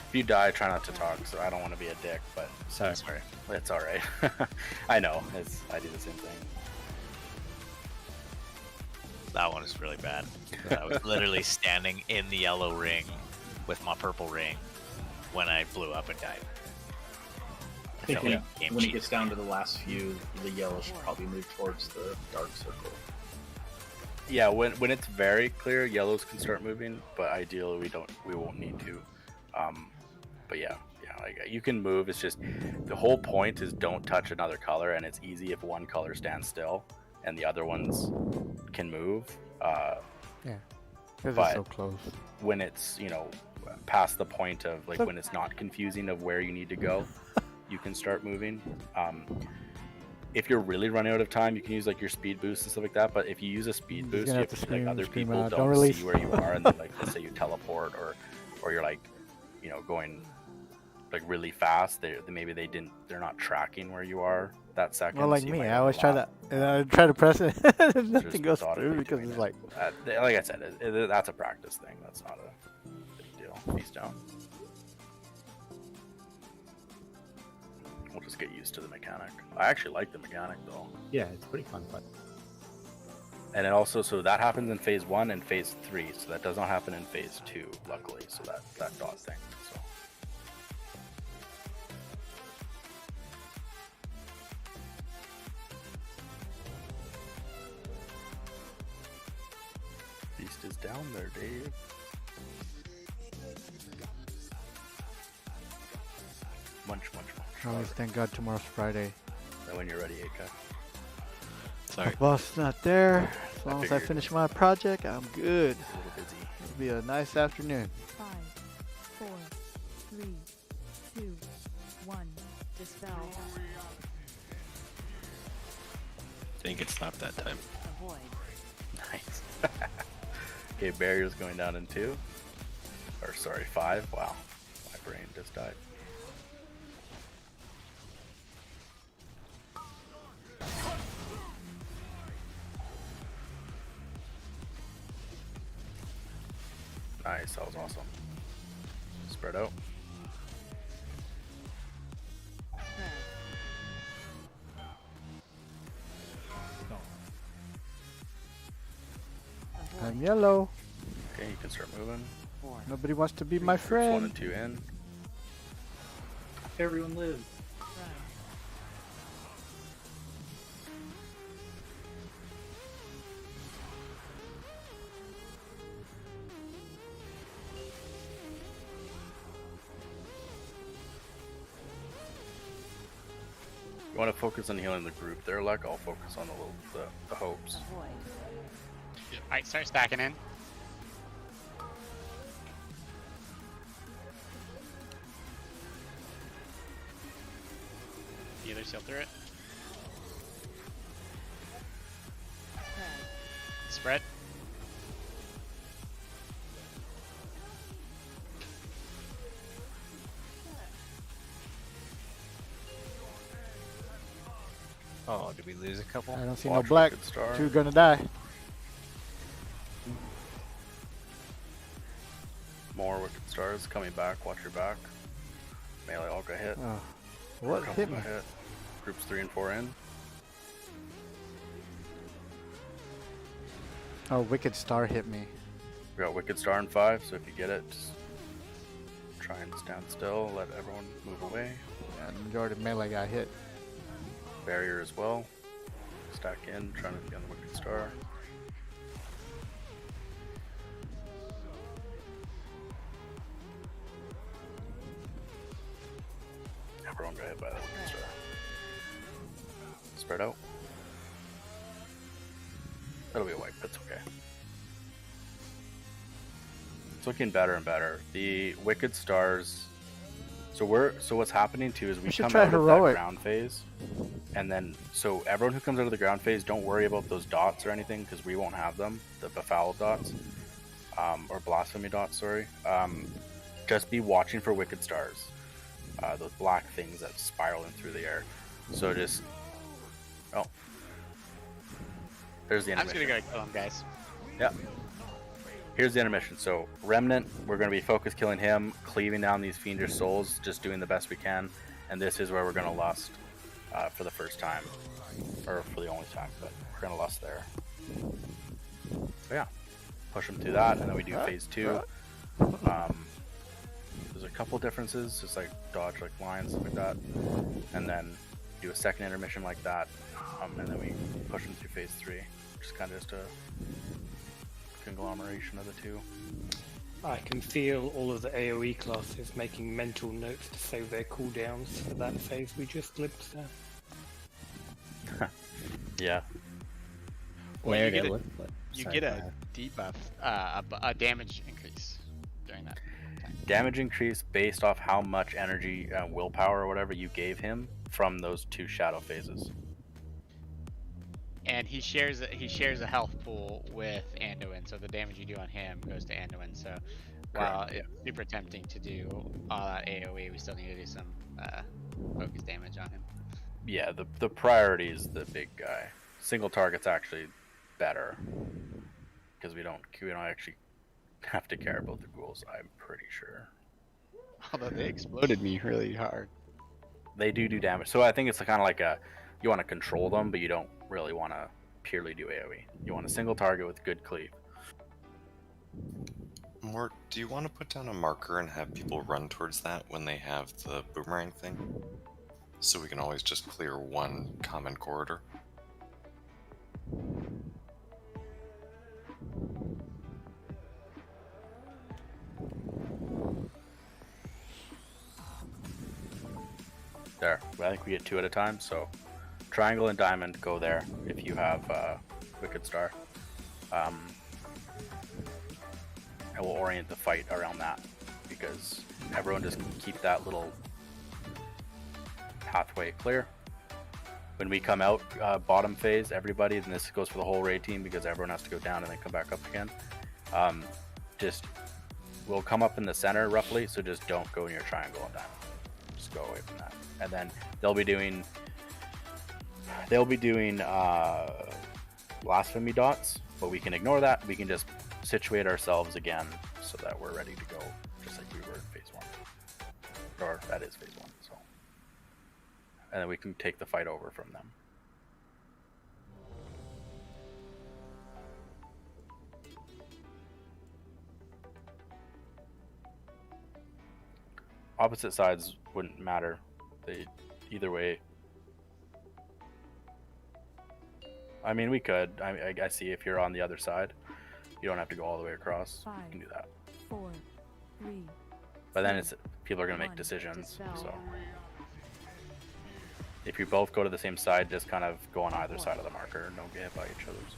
If you die, try not to talk. So I don't want to be a dick, but sorry, it's all right. I know. I do the same thing. That one is really bad. I was literally standing in the yellow ring with my purple ring when I blew up and died. I think when it gets down to the last few, the yellow should probably move towards the dark circle. Yeah, when it's very clear, yellows can start moving, but ideally we won't need to. But yeah, like you can move. It's just the whole point is don't touch another color, and it's easy if one color stands still and the other ones can move. Yeah, because but it's so close. when it's past the point of like when it's not confusing of where you need to go, you can start moving. If you're really running out of time, you can use like your speed boost and stuff like that. But if you use a speed boost, you have to like other people out. don't release. see where you are, and then like let's say you teleport or you're like going like really fast, maybe they're not tracking where you are that second. Well, like so you me, might I always try to overlap. try to press it, and nothing Just goes methodically through because doing it's it. like. Like I said, that's a practice thing. That's not a big deal. Feast down. We'll just get used to the mechanic. I actually like the mechanic though. Yeah, it's pretty fun, but And it also, so that happens in phase 1 and phase 3, so that does not happen in phase 2, luckily. So that dot thing. So. Beast is down there, Dave. Munch. Always thank God tomorrow's Friday. And when you're ready, Aka. My boss not there. As long as I figured. finish my project, I'm good. A little busy. It'll be a nice afternoon. 5, 4, 3, 2, 1. Dispel. I think it's not that time. Avoid. Nice. Okay, barrier's going down in 2. Or sorry, 5. Wow. My brain just died. Nice, that was awesome. Spread out. I'm yellow. Okay, you can start moving. Nobody wants to be my Groups 1 friend. and 2 in. Everyone live. You want to focus on healing the group there, like I'll focus on the hopes. Alright, start stacking in. Healer seal through it. Spread. Oh, did we lose a couple? I don't see Watch no black. Wicked Star. 2 gonna die. More Wicked Stars coming back. Watch your back. Melee all got hit. Oh, what Couple hit me? got hit. Groups 3 and 4 in. Oh, Wicked Star hit me. We got Wicked Star in 5, so if you get it, just try and stand still. Let everyone move away. Yeah, the majority of melee got hit. Barrier as well. Stack in, trying to be on the Wicked Star. Everyone got hit by that Wicked Star. Spread out. That'll be a wipe, that's okay. It's looking better and better. The Wicked Stars. So what's happening too is we should come try out heroic. of that ground phase, and then so everyone who comes out of the ground phase, don't worry about those dots or anything because we won't have them, the befouled dots, or blasphemy dots. Sorry. Just be watching for Wicked Stars, those black things that spiral in through the air. So just there's the I'm just animation. gonna go kill him, guys. Yep. Here's the intermission. So Remnant, we're going to be focused killing him, cleaving down these fiendish souls, just doing the best we can. And this is where we're going to lust for the first time, or for the only time, but we're going to lust there. So yeah, push them through that, and then we do phase 2. There's a couple differences, just like dodge like lines, stuff like that, and then do a second intermission like that, and then we push them through phase 3, which is kind of just a conglomeration of the two. I can feel all of the AoE classes making mental notes to save their cooldowns for that phase we just glimpsed at. Yeah. Well, Where you get they a, look, but you sorry, get go a ahead. debuff, a damage increase during that time. Damage increase based off how much energy, willpower, or whatever you gave him from those 2 shadow phases. And he shares a health pool with Anduin, so the damage you do on him goes to Anduin. So while it's super tempting to do all that AoE, we still need to do some focus damage on him. Yeah, the priority is the big guy. Single target's actually better because we don't actually have to care about the ghouls. I'm pretty sure. Although they exploded me really hard. They do damage, so I think it's kind of like you want to control them, but you don't really want to purely do AoE. You want a single target with good cleave. Or do you want to put down a marker and have people run towards that when they have the boomerang thing? So we can always just clear one common corridor? There, I think we get 2 at a time, so triangle and diamond go there if you have Wicked Star. And we'll orient the fight around that, because everyone just keep that little pathway clear. When we come out bottom phase, everybody, and this goes for the whole raid team because everyone has to go down and then come back up again, we'll come up in the center roughly, so just don't go near triangle and diamond. Just go away from that. And then they'll be doing blasphemy dots, but we can ignore that. We can just situate ourselves again so that we're ready to go, just like we were in phase 1, or that is phase 1. So, and then we can take the fight over from them. Opposite sides wouldn't matter. Either way. I mean, we could. I see if you're on the other side, you don't have to go all the way across. 5, you can do that. 4, 3. But then people are gonna make decisions. So if you both go to the same side, just kind of go on either side of the marker and don't get hit by each other's.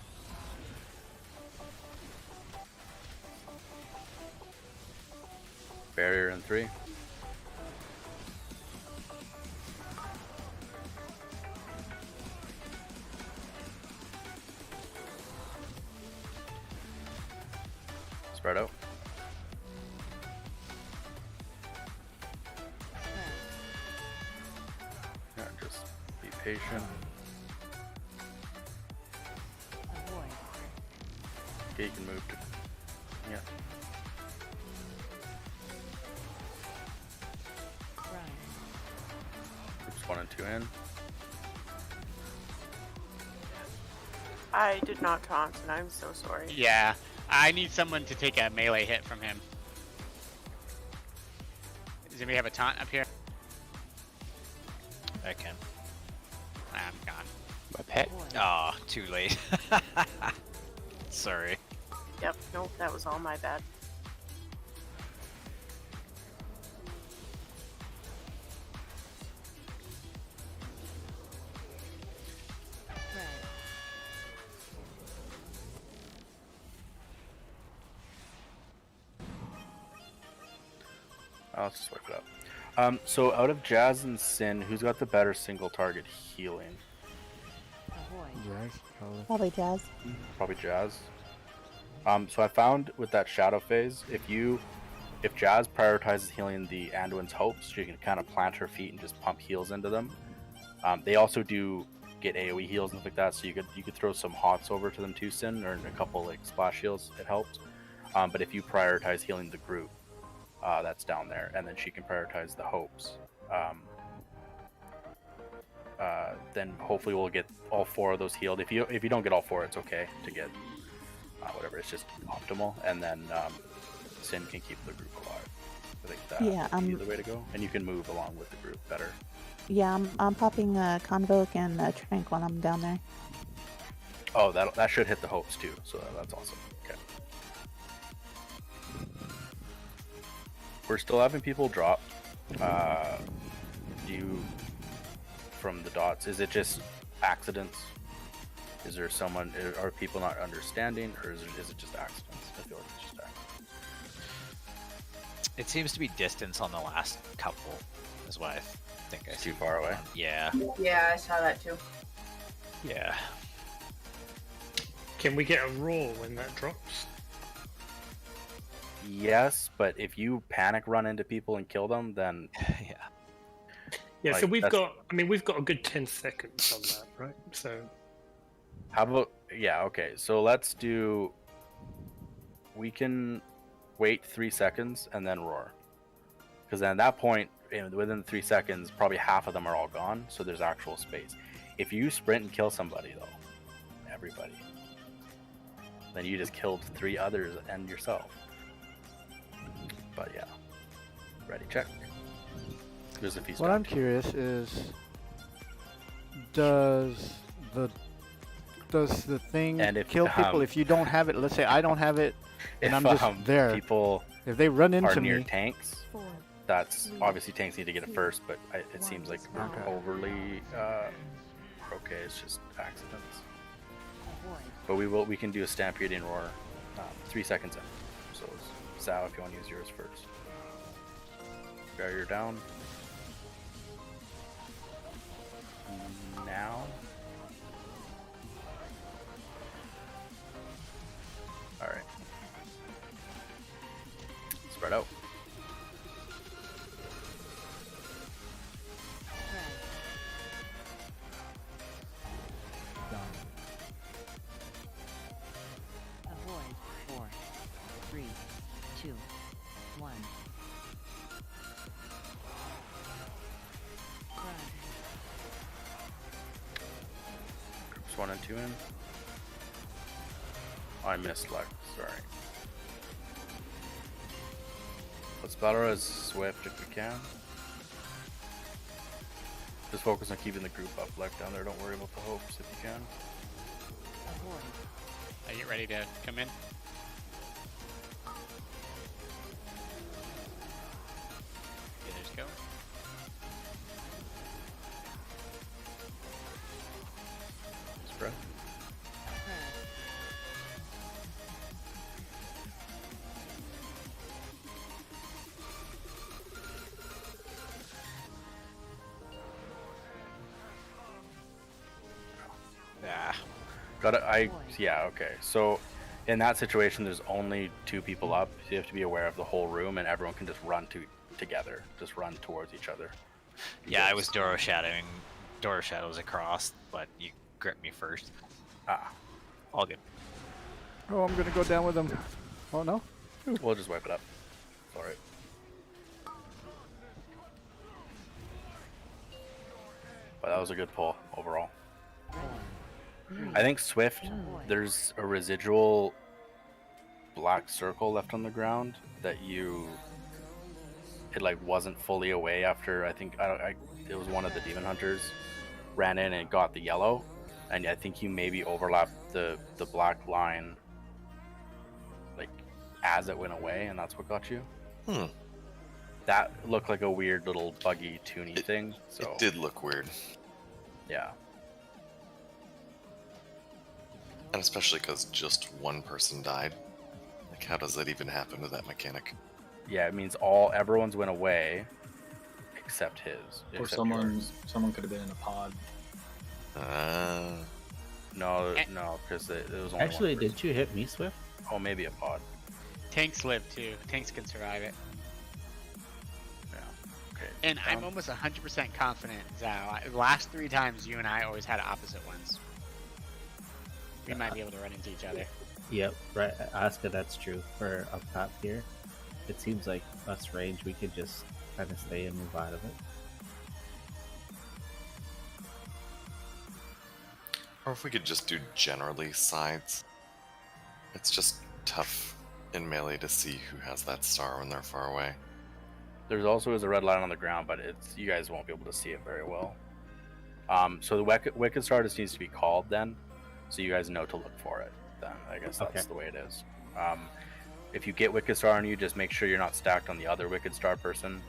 Barrier in 3. Spread out. Yeah, just be patient. Okay, you can move to, yeah. Groups 1 and 2 in. I did not taunt, and I'm so sorry. Yeah, I need someone to take a melee hit from him. Does anybody have a taunt up here? I can. I'm gone. My pet. Oh, too late. Sorry. Yep, nope, that was all my bad. I'll just swipe it up. So out of Jazz and Sin, who's got the better single target healing? Probably Jazz. Probably Jazz. So I found with that shadow phase, if Jazz prioritizes healing the Anduin's hopes, she can kind of plant her feet and just pump heals into them. They also do get AoE heals and stuff like that, so you could throw some hots over to them too, Sin, or a couple like splash heals. It helps. But if you prioritize healing the group, that's down there, and then she can prioritize the hopes. Then hopefully we'll get all 4 of those healed. If you don't get all 4, it's okay to get whatever. It's just optimal, and then Sin can keep the group alive. I think that would be the way to go, and you can move along with the group better. Yeah, I'm popping a Convoke and a Trank when I'm down there. Oh, that should hit the hopes too, so that's awesome. Okay. We're still having people drop. From the dots, is it just accidents? Is there someone? Are people not understanding, or is it just accidents? I feel like it's just accidents. It seems to be distance on the last couple, is what I think I see. Too far away. Yeah. Yeah, I saw that too. Yeah. Can we get a roar when that drops? Yes, but if you panic run into people and kill them, then Yeah, so like, we've that's- got a good 10 seconds on that, right? So how about okay, so let's do, we can wait 3 seconds and then roar, because then at that point within 3 seconds probably half of them are all gone, so there's actual space. If you sprint and kill somebody though, everybody, then you just killed 3 others and yourself. But yeah, ready, check. There's a feast. What I'm curious is, does the thing And if, kill people if you don't have it? Let's say I don't have it, and if I'm just there. people if they run are into near me, tanks, that's obviously tanks need to get it first, but it seems like overly okay. It's just accidents. But we can do a stampede and roar 3 seconds in. So Sal, if you want to use yours first. Barrier down. Now. Alright. Spread out. Avoid 4, 3, 2, 1. Groups 1 and 2 in. Oh, I missed Lex, sorry. Let's battle as swift if we can. Just focus on keeping the group up, Lex down there. Don't worry about the hopes if you can. Are you ready to come in? Okay, there's go. Spread. Yeah, okay. So in that situation, there's only 2 people up. So you have to be aware of the whole room, and everyone can just run together. Just run towards each other. Yeah, I was Doro shadows across, but you gripped me first. All good. oh, I'm gonna go down with them. Oh no. We'll just wipe it up. It's alright. But that was a good pull overall. I think Swift, there's a residual black circle left on the ground that it like wasn't fully away after, I think it was one of the demon hunters ran in and got the yellow, and I think you maybe overlapped the black line like as it went away, and that's what got you. That looked like a weird little buggy toony thing. So it did look weird. Yeah. And especially because just one person died. Like, how does that even happen with that mechanic? Yeah, it means everyone's went away except his. Or except someone yours. could have been in a pod. No, because it was only Actually, one did you hit me, Swift? Oh, maybe a pod. Tanks live too. Tanks can survive it. Yeah. Okay. And I'm almost 100% confident, Zao. The last 3 times you and I always had opposite ones. We might be able to run into each other. Yep, right. Asuka, that's true. For up top here, it seems like us range, we could just kind of stay and move out of it. Or if we could just do generally sides. It's just tough in melee to see who has that star when they're far away. There's also a red line on the ground, but you guys won't be able to see it very well. So the Wicked Star just needs to be called then, so you guys know to look for it. Then I guess that's the way it is. If you get Wicked Star on you, just make sure you're not stacked on the other Wicked Star person.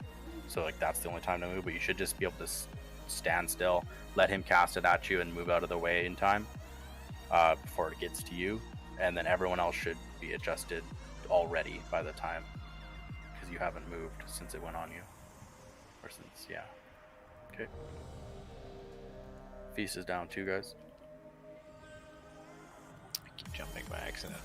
So like that's the only time to move, but you should just be able to stand still, let him cast it at you, and move out of the way in time before it gets to you, and then everyone else should be adjusted already by the time, because you haven't moved since it went on you, or since Okay. Feast is down too, guys. I keep jumping by accident.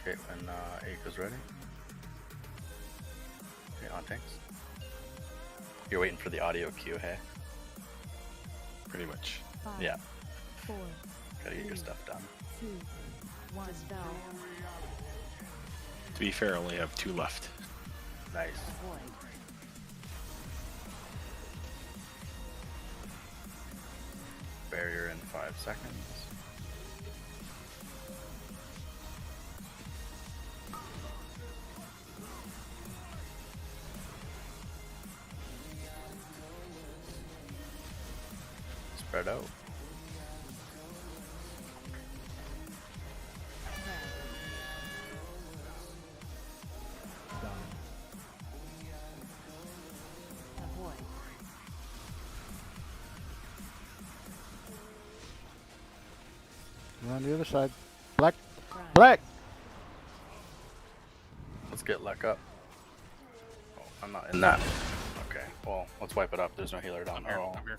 Okay, when 8 goes ready. Okay, on tanks. You're waiting for the audio cue, hey? Pretty much. 5, Yeah. 4, Gotta get your stuff done. 2, 1. Dispel. To be fair, I only have 2 left. Nice. Void. Barrier in 5 seconds. Spread out. Avoid. We're on the other side. Black. Black. Let's get luck up. Oh, I'm not in that. Okay, well, let's wipe it up. There's no healer down there. I'm here.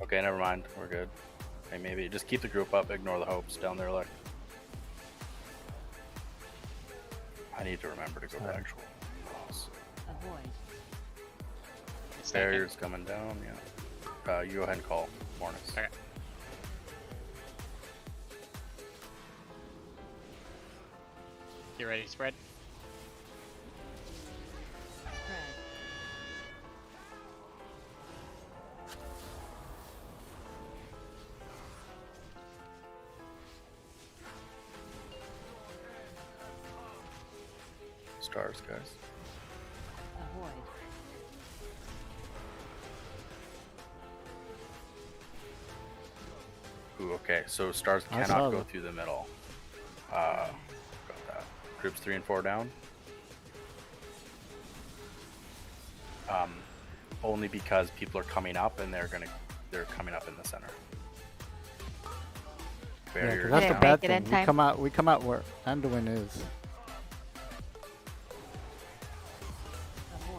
Okay, never mind. We're good. Okay, maybe just keep the group up. Ignore the hopes down there. Like, I need to remember to go to actual boss. Avoid. Barriers coming down. Yeah. You go ahead and call Mornis. Okay. You ready to spread? Spread. Stars, guys. Avoid. Ooh, okay. So stars I saw cannot go that. through the middle. Got that. Groups 3 and 4 down. Only because people are coming up and they're coming up in the center. Yeah, 'cause Barrier. that's the Didn't bad make it in thing. time. We come out where Anduin is.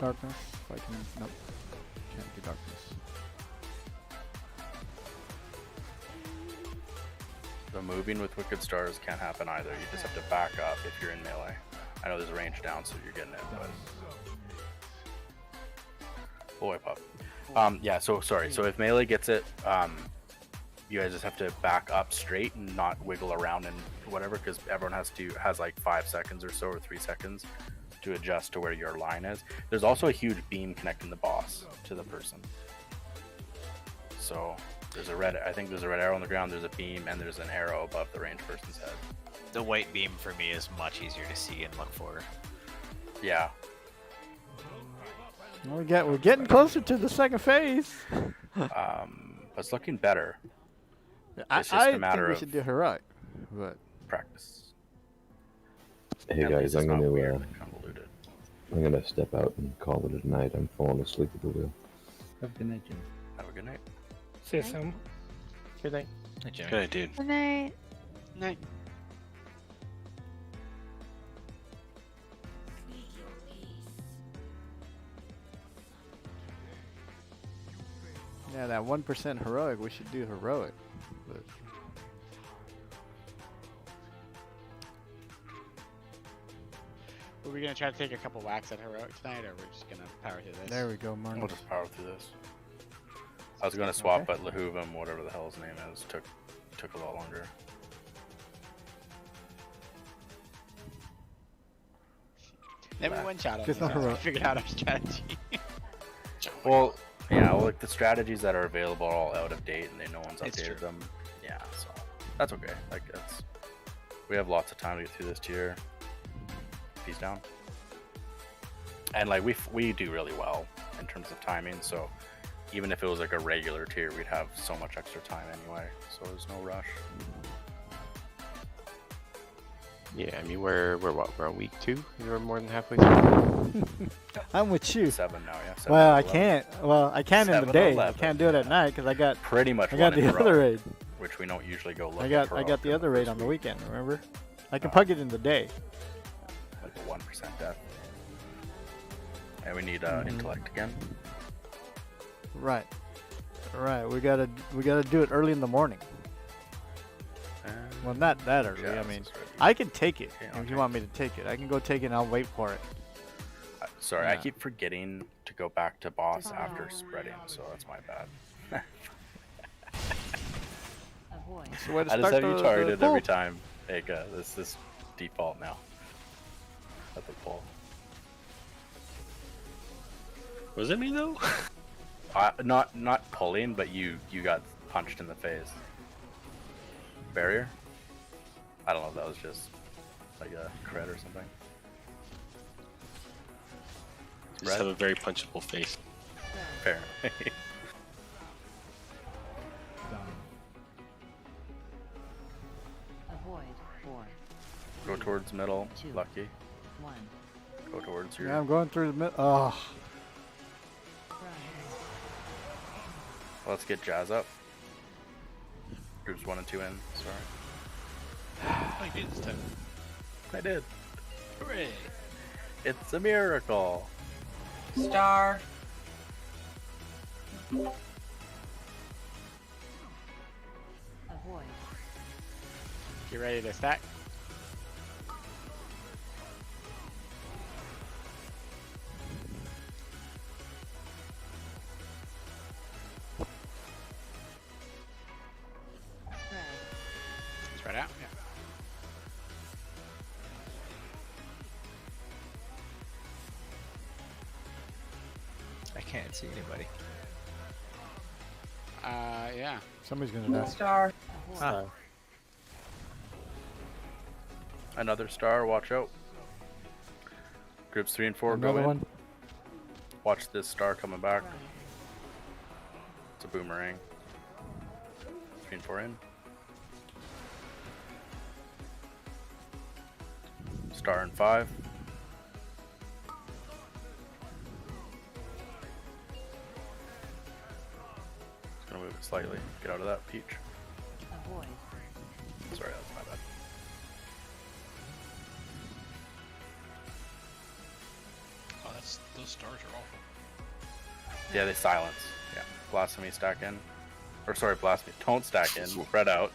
Darkness. If I can. Nope. Can't do darkness. The moving with Wicked Stars can't happen either. You just have to back up if you're in melee. I know there's a range down, so you're getting it, but we'll wipe up. Yeah. So sorry. So if melee gets it, you guys just have to back up straight and not wiggle around and whatever, because everyone has like 5 seconds or so, or 3 seconds to adjust to where your line is. There's also a huge beam connecting the boss to the person. So there's I think there's a red arrow on the ground, there's a beam, and there's an arrow above the ranged person's head. The white beam for me is much easier to see and look for. Yeah. We're getting closer to the second phase. It's looking better. It's just I a matter think we of should do heroic, but practice. Hey At guys, least I'm it's not gonna weird and convoluted. I'm gonna step out and call it a night. I'm falling asleep at the wheel. Have a good night, Jim. Have a good night. See you soon. Good night. Hey, Jimmy. Good night, dude. Good night. Night. yeah, that 1% heroic. We should do heroic. But Were we gonna try to take a couple whacks at heroic tonight, or we're just gonna power through this? there we go, Martin. We'll just power through this. I was gonna swap, but Lahuvim, whatever the hell his name is, took a lot longer. Then we one shot him. Just not We heroic. figured out our strategy. Well, yeah, well, like the strategies that are available are all out of date, and no one's It's updated true. them. Yeah, so that's okay. Like we have lots of time to get through this tier. Peace down. And like we do really well in terms of timing, so even if it was like a regular tier, we'd have so much extra time anyway. So there's no rush. Yeah, I mean we're what? We're on week 2. You're more than halfway through. I'm with you. 7 now, yeah. 7 Well, I 11. can't. Well, I can in the 7, day. 11. I can't do it at night because I got Pretty much. I got one in the a row, other raid. which we don't usually go look. I at got the other raid on the week. weekend. Remember? I can pug it in the day. Like a 1% death. And we need intellect again. Right. Right. We gotta do it early in the morning. Well, not that early. I mean, I can take it if you want me to take it. I can go take it and I'll wait for it. Sorry, I Yeah. keep forgetting to go back to boss after spreading, so that's my bad. That's the way to I just start have you the targeted pull. every time. This is default now. At the pull. Was it me though? Not pulling, but you got punched in the face. Barrier? I don't know if that was just like a crit or something. Just have a very punchable face. Fair. Avoid 4. Go towards middle, 2, Lucky. 1. Go towards your... Yeah, I'm going through the middle. Oh. Let's get Jazz up. Groups 1 and 2 in, sorry. Oh, you beat it this time. I did. Hooray! It's a miracle. Star. Avoid. Get ready to stack. Spread out. Yeah. I can't see anybody. Yeah. Somebody's gonna die. Star. Ah. Another star, watch out. Groups 3 and 4 go Another in. one. Watch this star coming back. It's a boomerang. 3 and 4 in. Star and 5. Just gonna move it slightly. Get out of that, Peach. Avoid. Sorry, that's my bad. Oh, those stars are awful. Yeah, they silence. Yeah. Blasphemy stack in. Or sorry, blasphemy. Don't stack in. Spread out.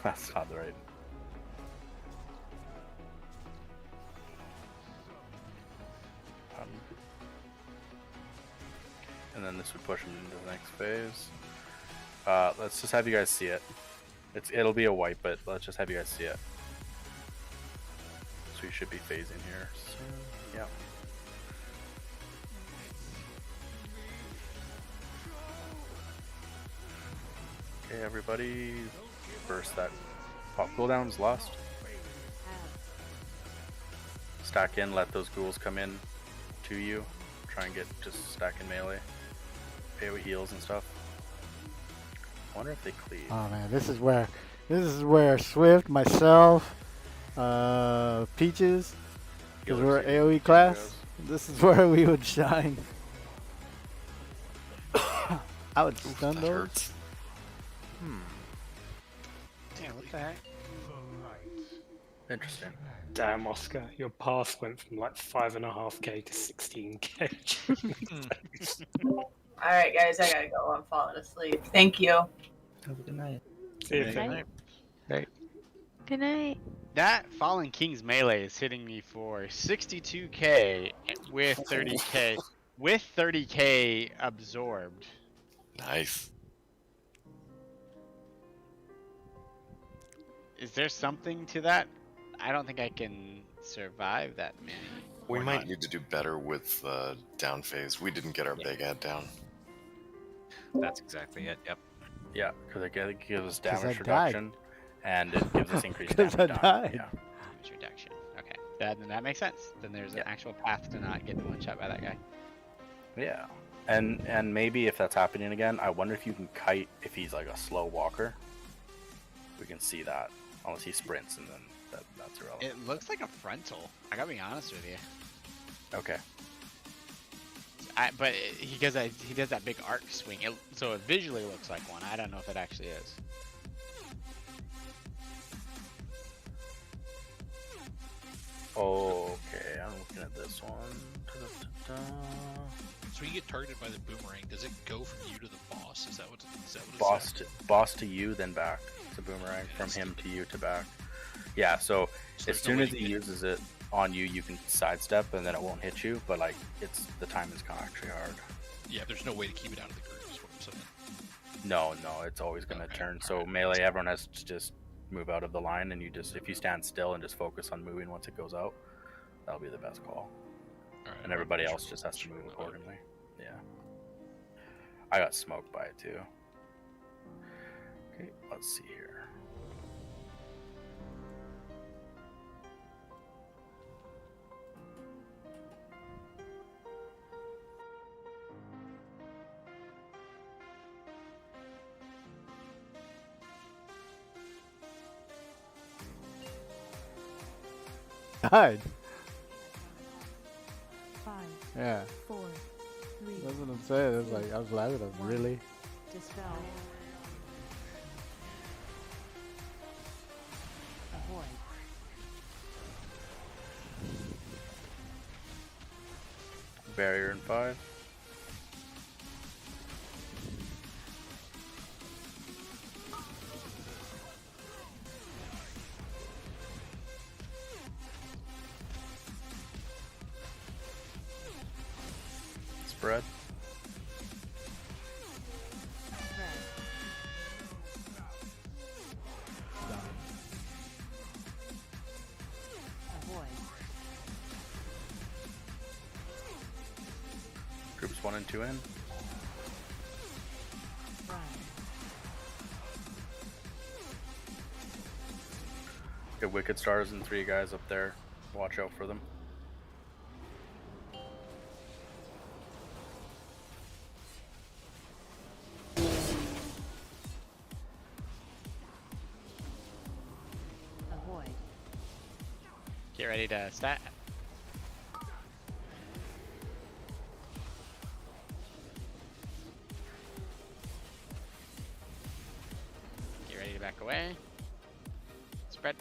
That's not the right. And then this would push them into the next phase. Let's just have you guys see it. It'll be a wipe, but let's just have you guys see it. So you should be phasing here soon. Yeah. Okay, everybody. Burst that pop cooldowns lost. Stack in, let those ghouls come in to you. Try and get just stacking melee. AoE heals and stuff. I wonder if they cleave. Oh man, this is where Swift, myself, Peaches, because we're AoE class. This is where we would shine. I would stun that those. hurts. Damn, what the heck? Interesting. Damn, Oscar, your pass went from like 5.5k to 16k. Alright, guys, I gotta go. I'm falling asleep. Thank you. Have a good night. See you, Good Finn. night. Right. Good night. That Fallen King's melee is hitting me for 62k with 30k absorbed. Nice. Is there something to that? I don't think I can survive that many. We Or might not. need to do better with down phase. We didn't get our big ad down. That's exactly it. Yep. Yeah, because it gives us 'Cause I damage died. reduction, and it gives us increased 'Cause damage I down. died. Yeah. Damage reduction. Okay. Then that makes sense. Then there's an actual path to not getting one shot by that guy. Yeah. And maybe if that's happening again, I wonder if you can kite if he's like a slow walker. We can see that. Unless he sprints, and then that's irrelevant. It looks like a frontal. I gotta be honest with you. Okay. But he does that big arc swing, so it visually looks like one. I don't know if it actually is. Okay, I'm looking at this one. Da-da-da-da. So you get targeted by the boomerang. Does it go from you to the boss? Is that what it Boss to you, then back. It's a boomerang from him to you to back. Yeah. So as soon as he uses it on you, you can sidestep, and then it won't hit you. But like, the time is kind of actually hard. Yeah, there's no way to keep it out of the group. Is what I'm saying. No, it's always gonna turn. So melee, everyone has to just move out of the line, and if you stand still and just focus on moving once it goes out, that'll be the best call. And everybody else just has to move accordingly. Yeah. I got smoked by it too. Okay, let's see here. Died. 5, Yeah. 4, 3. That's what I'm saying. It's like I was laughing at him. Really? Dispel. Avoid. Barrier in 5. Spread. Avoid. Groups 1 and 2 in. Run. Get Wicked Stars and 3 guys up there. Watch out for them. Avoid. Get ready to stat. Get ready to back away. Spread.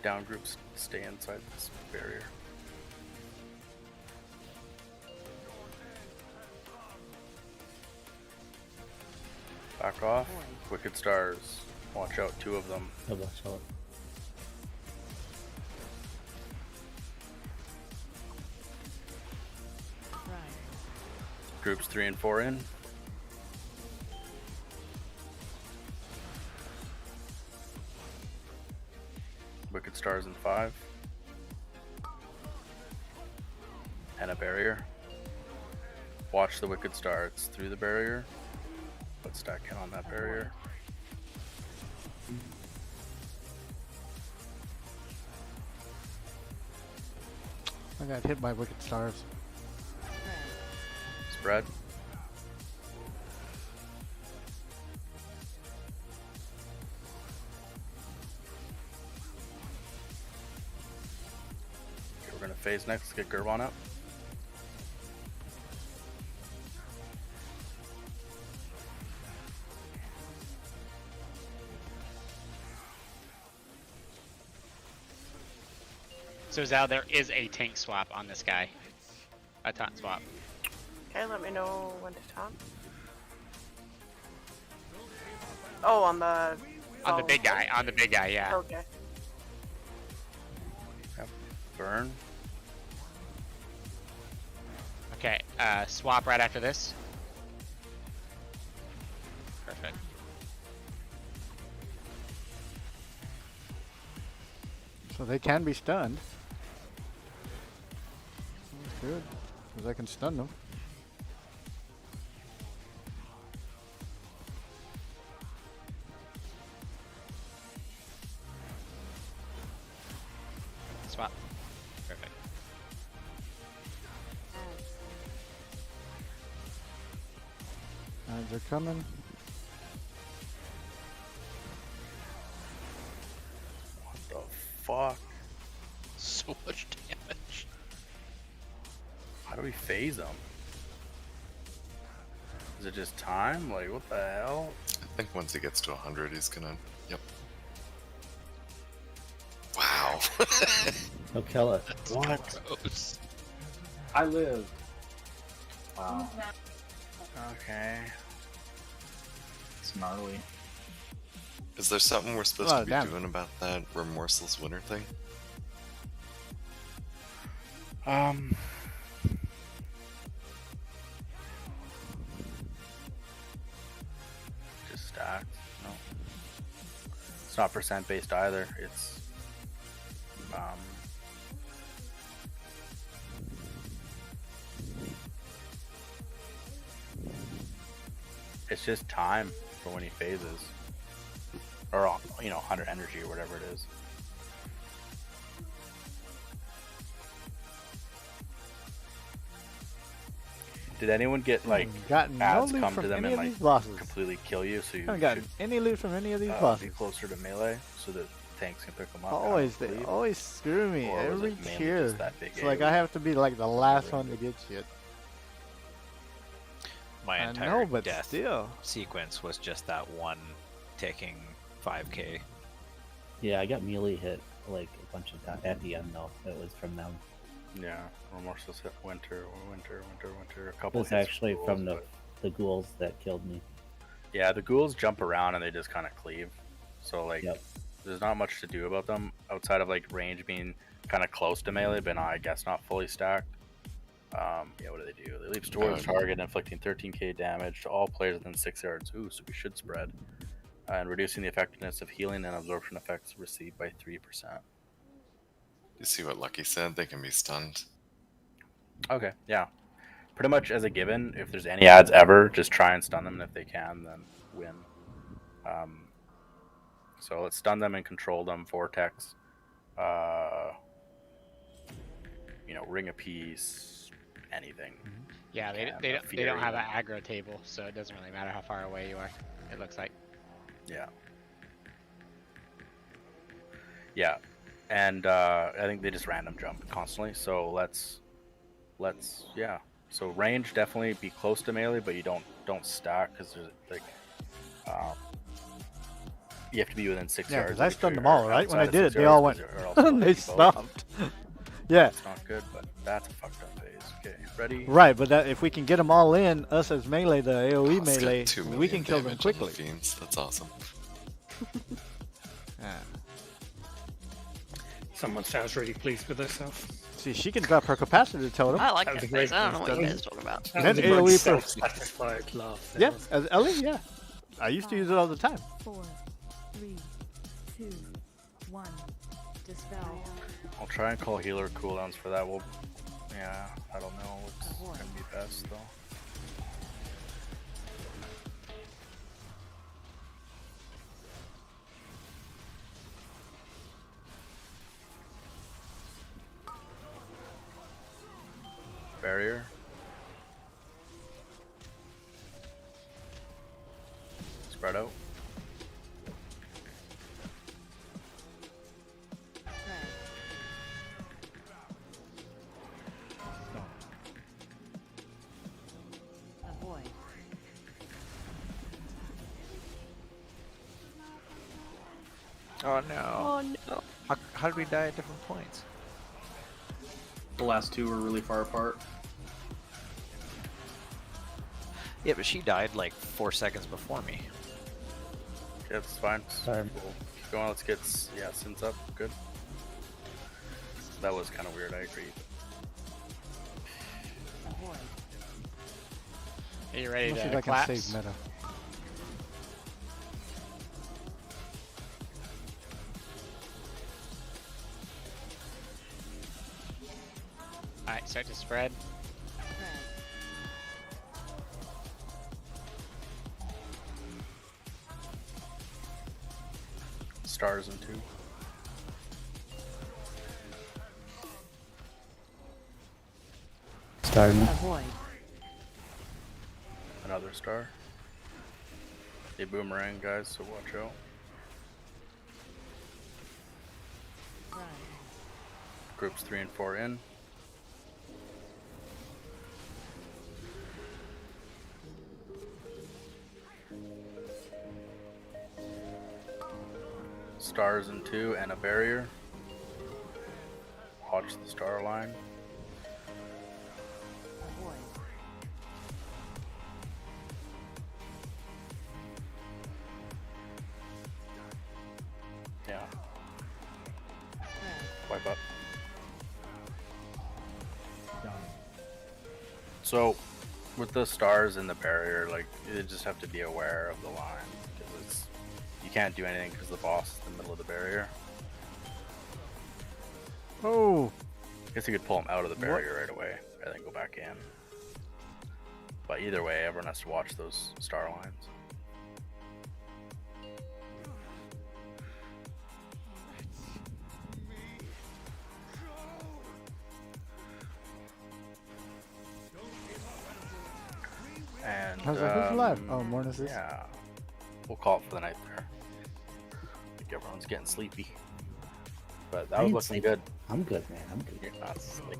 Down groups stay inside this barrier. Back off. Wicked Stars. Watch out, 2 of them. Oh, watch out. Groups 3 and 4 in. Wicked Stars in 5. And a barrier. Watch the Wicked Star. It's through the barrier. But stack in on that barrier. I got hit by Wicked Stars. Spread. Okay, we're gonna phase next. Get Gervon up. So Zal, there is a tank swap on this guy. A taunt swap. Okay, let me know when to talk. Oh, on the... On the big guy. On the big guy, yeah. Okay. Burn. Okay, swap right after this. Perfect. So they can be stunned. That's good, because I can stun them. Swap. Perfect. They're coming. What the fuck? So much damage. How do we phase them? Is it just time? Like, what the hell? I think once he gets to 100, he's gonna. Yep. Wow. He'll kill us. What? I live. Wow. Okay. It's gnarly. Is there something we're supposed Oh, to be damn. doing about that remorseless winter thing? Just stacked. No. It's not percent based either. It's it's just time for when he phases, or 100 energy or whatever it is. Did anyone get like Gotten no ads loot come from to them any and of like these bosses. completely kill you? So you haven't gotten should, any loot from any of these be bosses. closer to melee so that tanks can pick them up. Always, kind of they leave? always screw me Or was every it mainly tier. just that big It's like AoE? I have to be like the last one to get shit. My I entire know, but death still. sequence was just that one taking 5k. Yeah, I got melee hit like a bunch of times at the end though. It was from them. Yeah, remorseless hit winter. A It couple was hits actually ghouls, from but- the ghouls that killed me. Yeah, the ghouls jump around and they just kind of cleave. So like, there's not much to do about them outside of like range being kind of close to melee, but I guess not fully stacked. Yeah, what do they do? They leaps towards target, inflicting 13k damage to all players within 6 yards. Ooh, so we should spread. And reducing the effectiveness of healing and absorption effects received by 3%. You see what Lucky said? They can be stunned. Okay, yeah. Pretty much as a given, if there's any ads ever, just try and stun them, and if they can, then win. So let's stun them and control them. Vortex. Ring of Peace, anything. Yeah, they don't have an aggro table, so it doesn't really matter how far away you are. It looks like. Yeah. Yeah, and I think they just random jump constantly. So let's yeah. So range, definitely be close to melee, but you don't stack because there's like you have to be within 6 Yeah, yards. because I of each stunned them other, all, right? When I outside of did it, 6 they yards, all went, or else they'll they hit you both. stopped. Yeah. It's not good, but that's a fucked up phase. Okay, ready? Right, but that, if we can get them all in, us as melee, the AoE It's got melee, 2 we million can kill them damage on the quickly. Fiends. That's awesome. Yeah. Someone sounds really pleased with herself. See, she can drop her capacitor totem. I like That that was a face. great I don't know what you thing. guys are talking about. That Then was a great AoE for self-satisfied laugh. Yeah, as Ellie, yeah. I used to use it all the time. 4, 3, 2, 1. Dispel. I'll try and call healer cooldowns for that. Yeah, I don't know what's gonna be best though. Barrier. Spread out. Avoid. Oh no. Oh no. How did we die at different points? The last two were really far apart. Yeah, but she died like 4 seconds before me. Okay, that's fine. We'll keep going. Let's get Sins up. Good. That was kind of weird. I agree. Avoid. Are you ready Let's see to if I can collapse? save meta. Alright, start to spread. Stars in 2. Starting. Avoid. Another star. They boomerang, guys, so watch out. Run. Groups 3 and 4 in. Stars in 2 and a barrier. watch the star line. Avoid. Yeah. Wipe up. So, with the stars in the barrier, like, you just have to be aware of the line, because you can't do anything because the boss is in the middle of the barrier. Oh! I guess you could pull him out of the barrier right away, and then go back in. But either way, everyone has to watch those star lines. And I was like, who's alive? Oh, Mornis is. yeah, we'll call it for the night there. I think everyone's getting sleepy, but that was looking good. I'm good, man. I'm good. You're not asleep.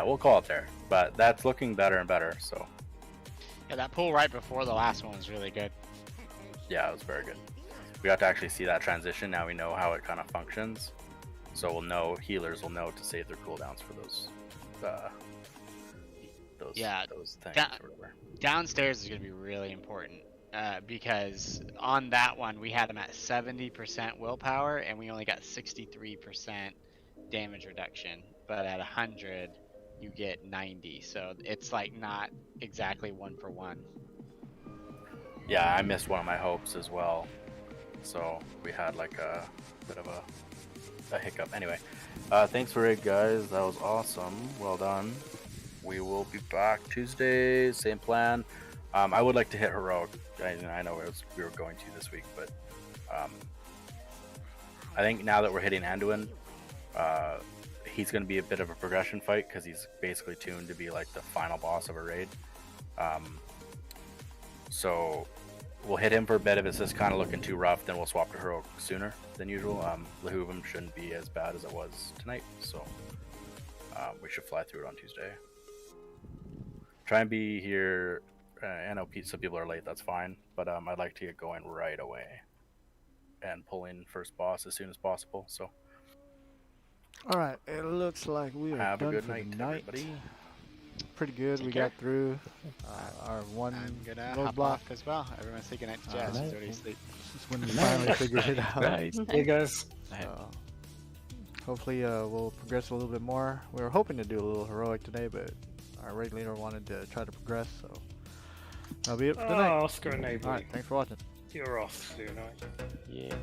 We'll call it there, but that's looking better and better. So Yeah, that pull right before the last one was really good. yeah, it was very good. We got to actually see that transition. Now we know how it kind of functions, so we'll know, healers will know to save their cooldowns for those things. Or whatever. Downstairs is going to be really important because on that one we had them at 70% willpower and we only got 63% damage reduction, but at 100 you get 90, so it's like not exactly 1 for 1. Yeah, I missed one of my hopes as well, so we had like a bit of a hiccup. Anyway, thanks for it, guys. That was awesome. Well done. We will be back Tuesday, same plan. I would like to hit heroic. I know we were going to this week, but I think now that we're hitting Anduin, he's going to be a bit of a progression fight because he's basically tuned to be like the final boss of a raid. So we'll hit him for a bit. If it's just kind of looking too rough, then we'll swap to heroic sooner than usual. Lahuvim shouldn't be as bad as it was tonight, so we should fly through it on Tuesday. Try and be here. I know some people are late, that's fine, but I'd like to get going right away and pull in first boss as soon as possible. So All right, it looks like we are have a done good for night, the night. everybody. Pretty good. Take we care. got through our one I'm gonna hop roadblock. off as well. Everyone say goodnight to Jazz. She's already asleep. This is when we finally figured it out. Nice. Hey guys. Hopefully we'll progress a little bit more. We were hoping to do a little heroic today, but our raid leader wanted to try to progress, so that'll be it for tonight. Oscar and Avery. Alright, thanks for watching. You're off soon, aren't you? Yeah.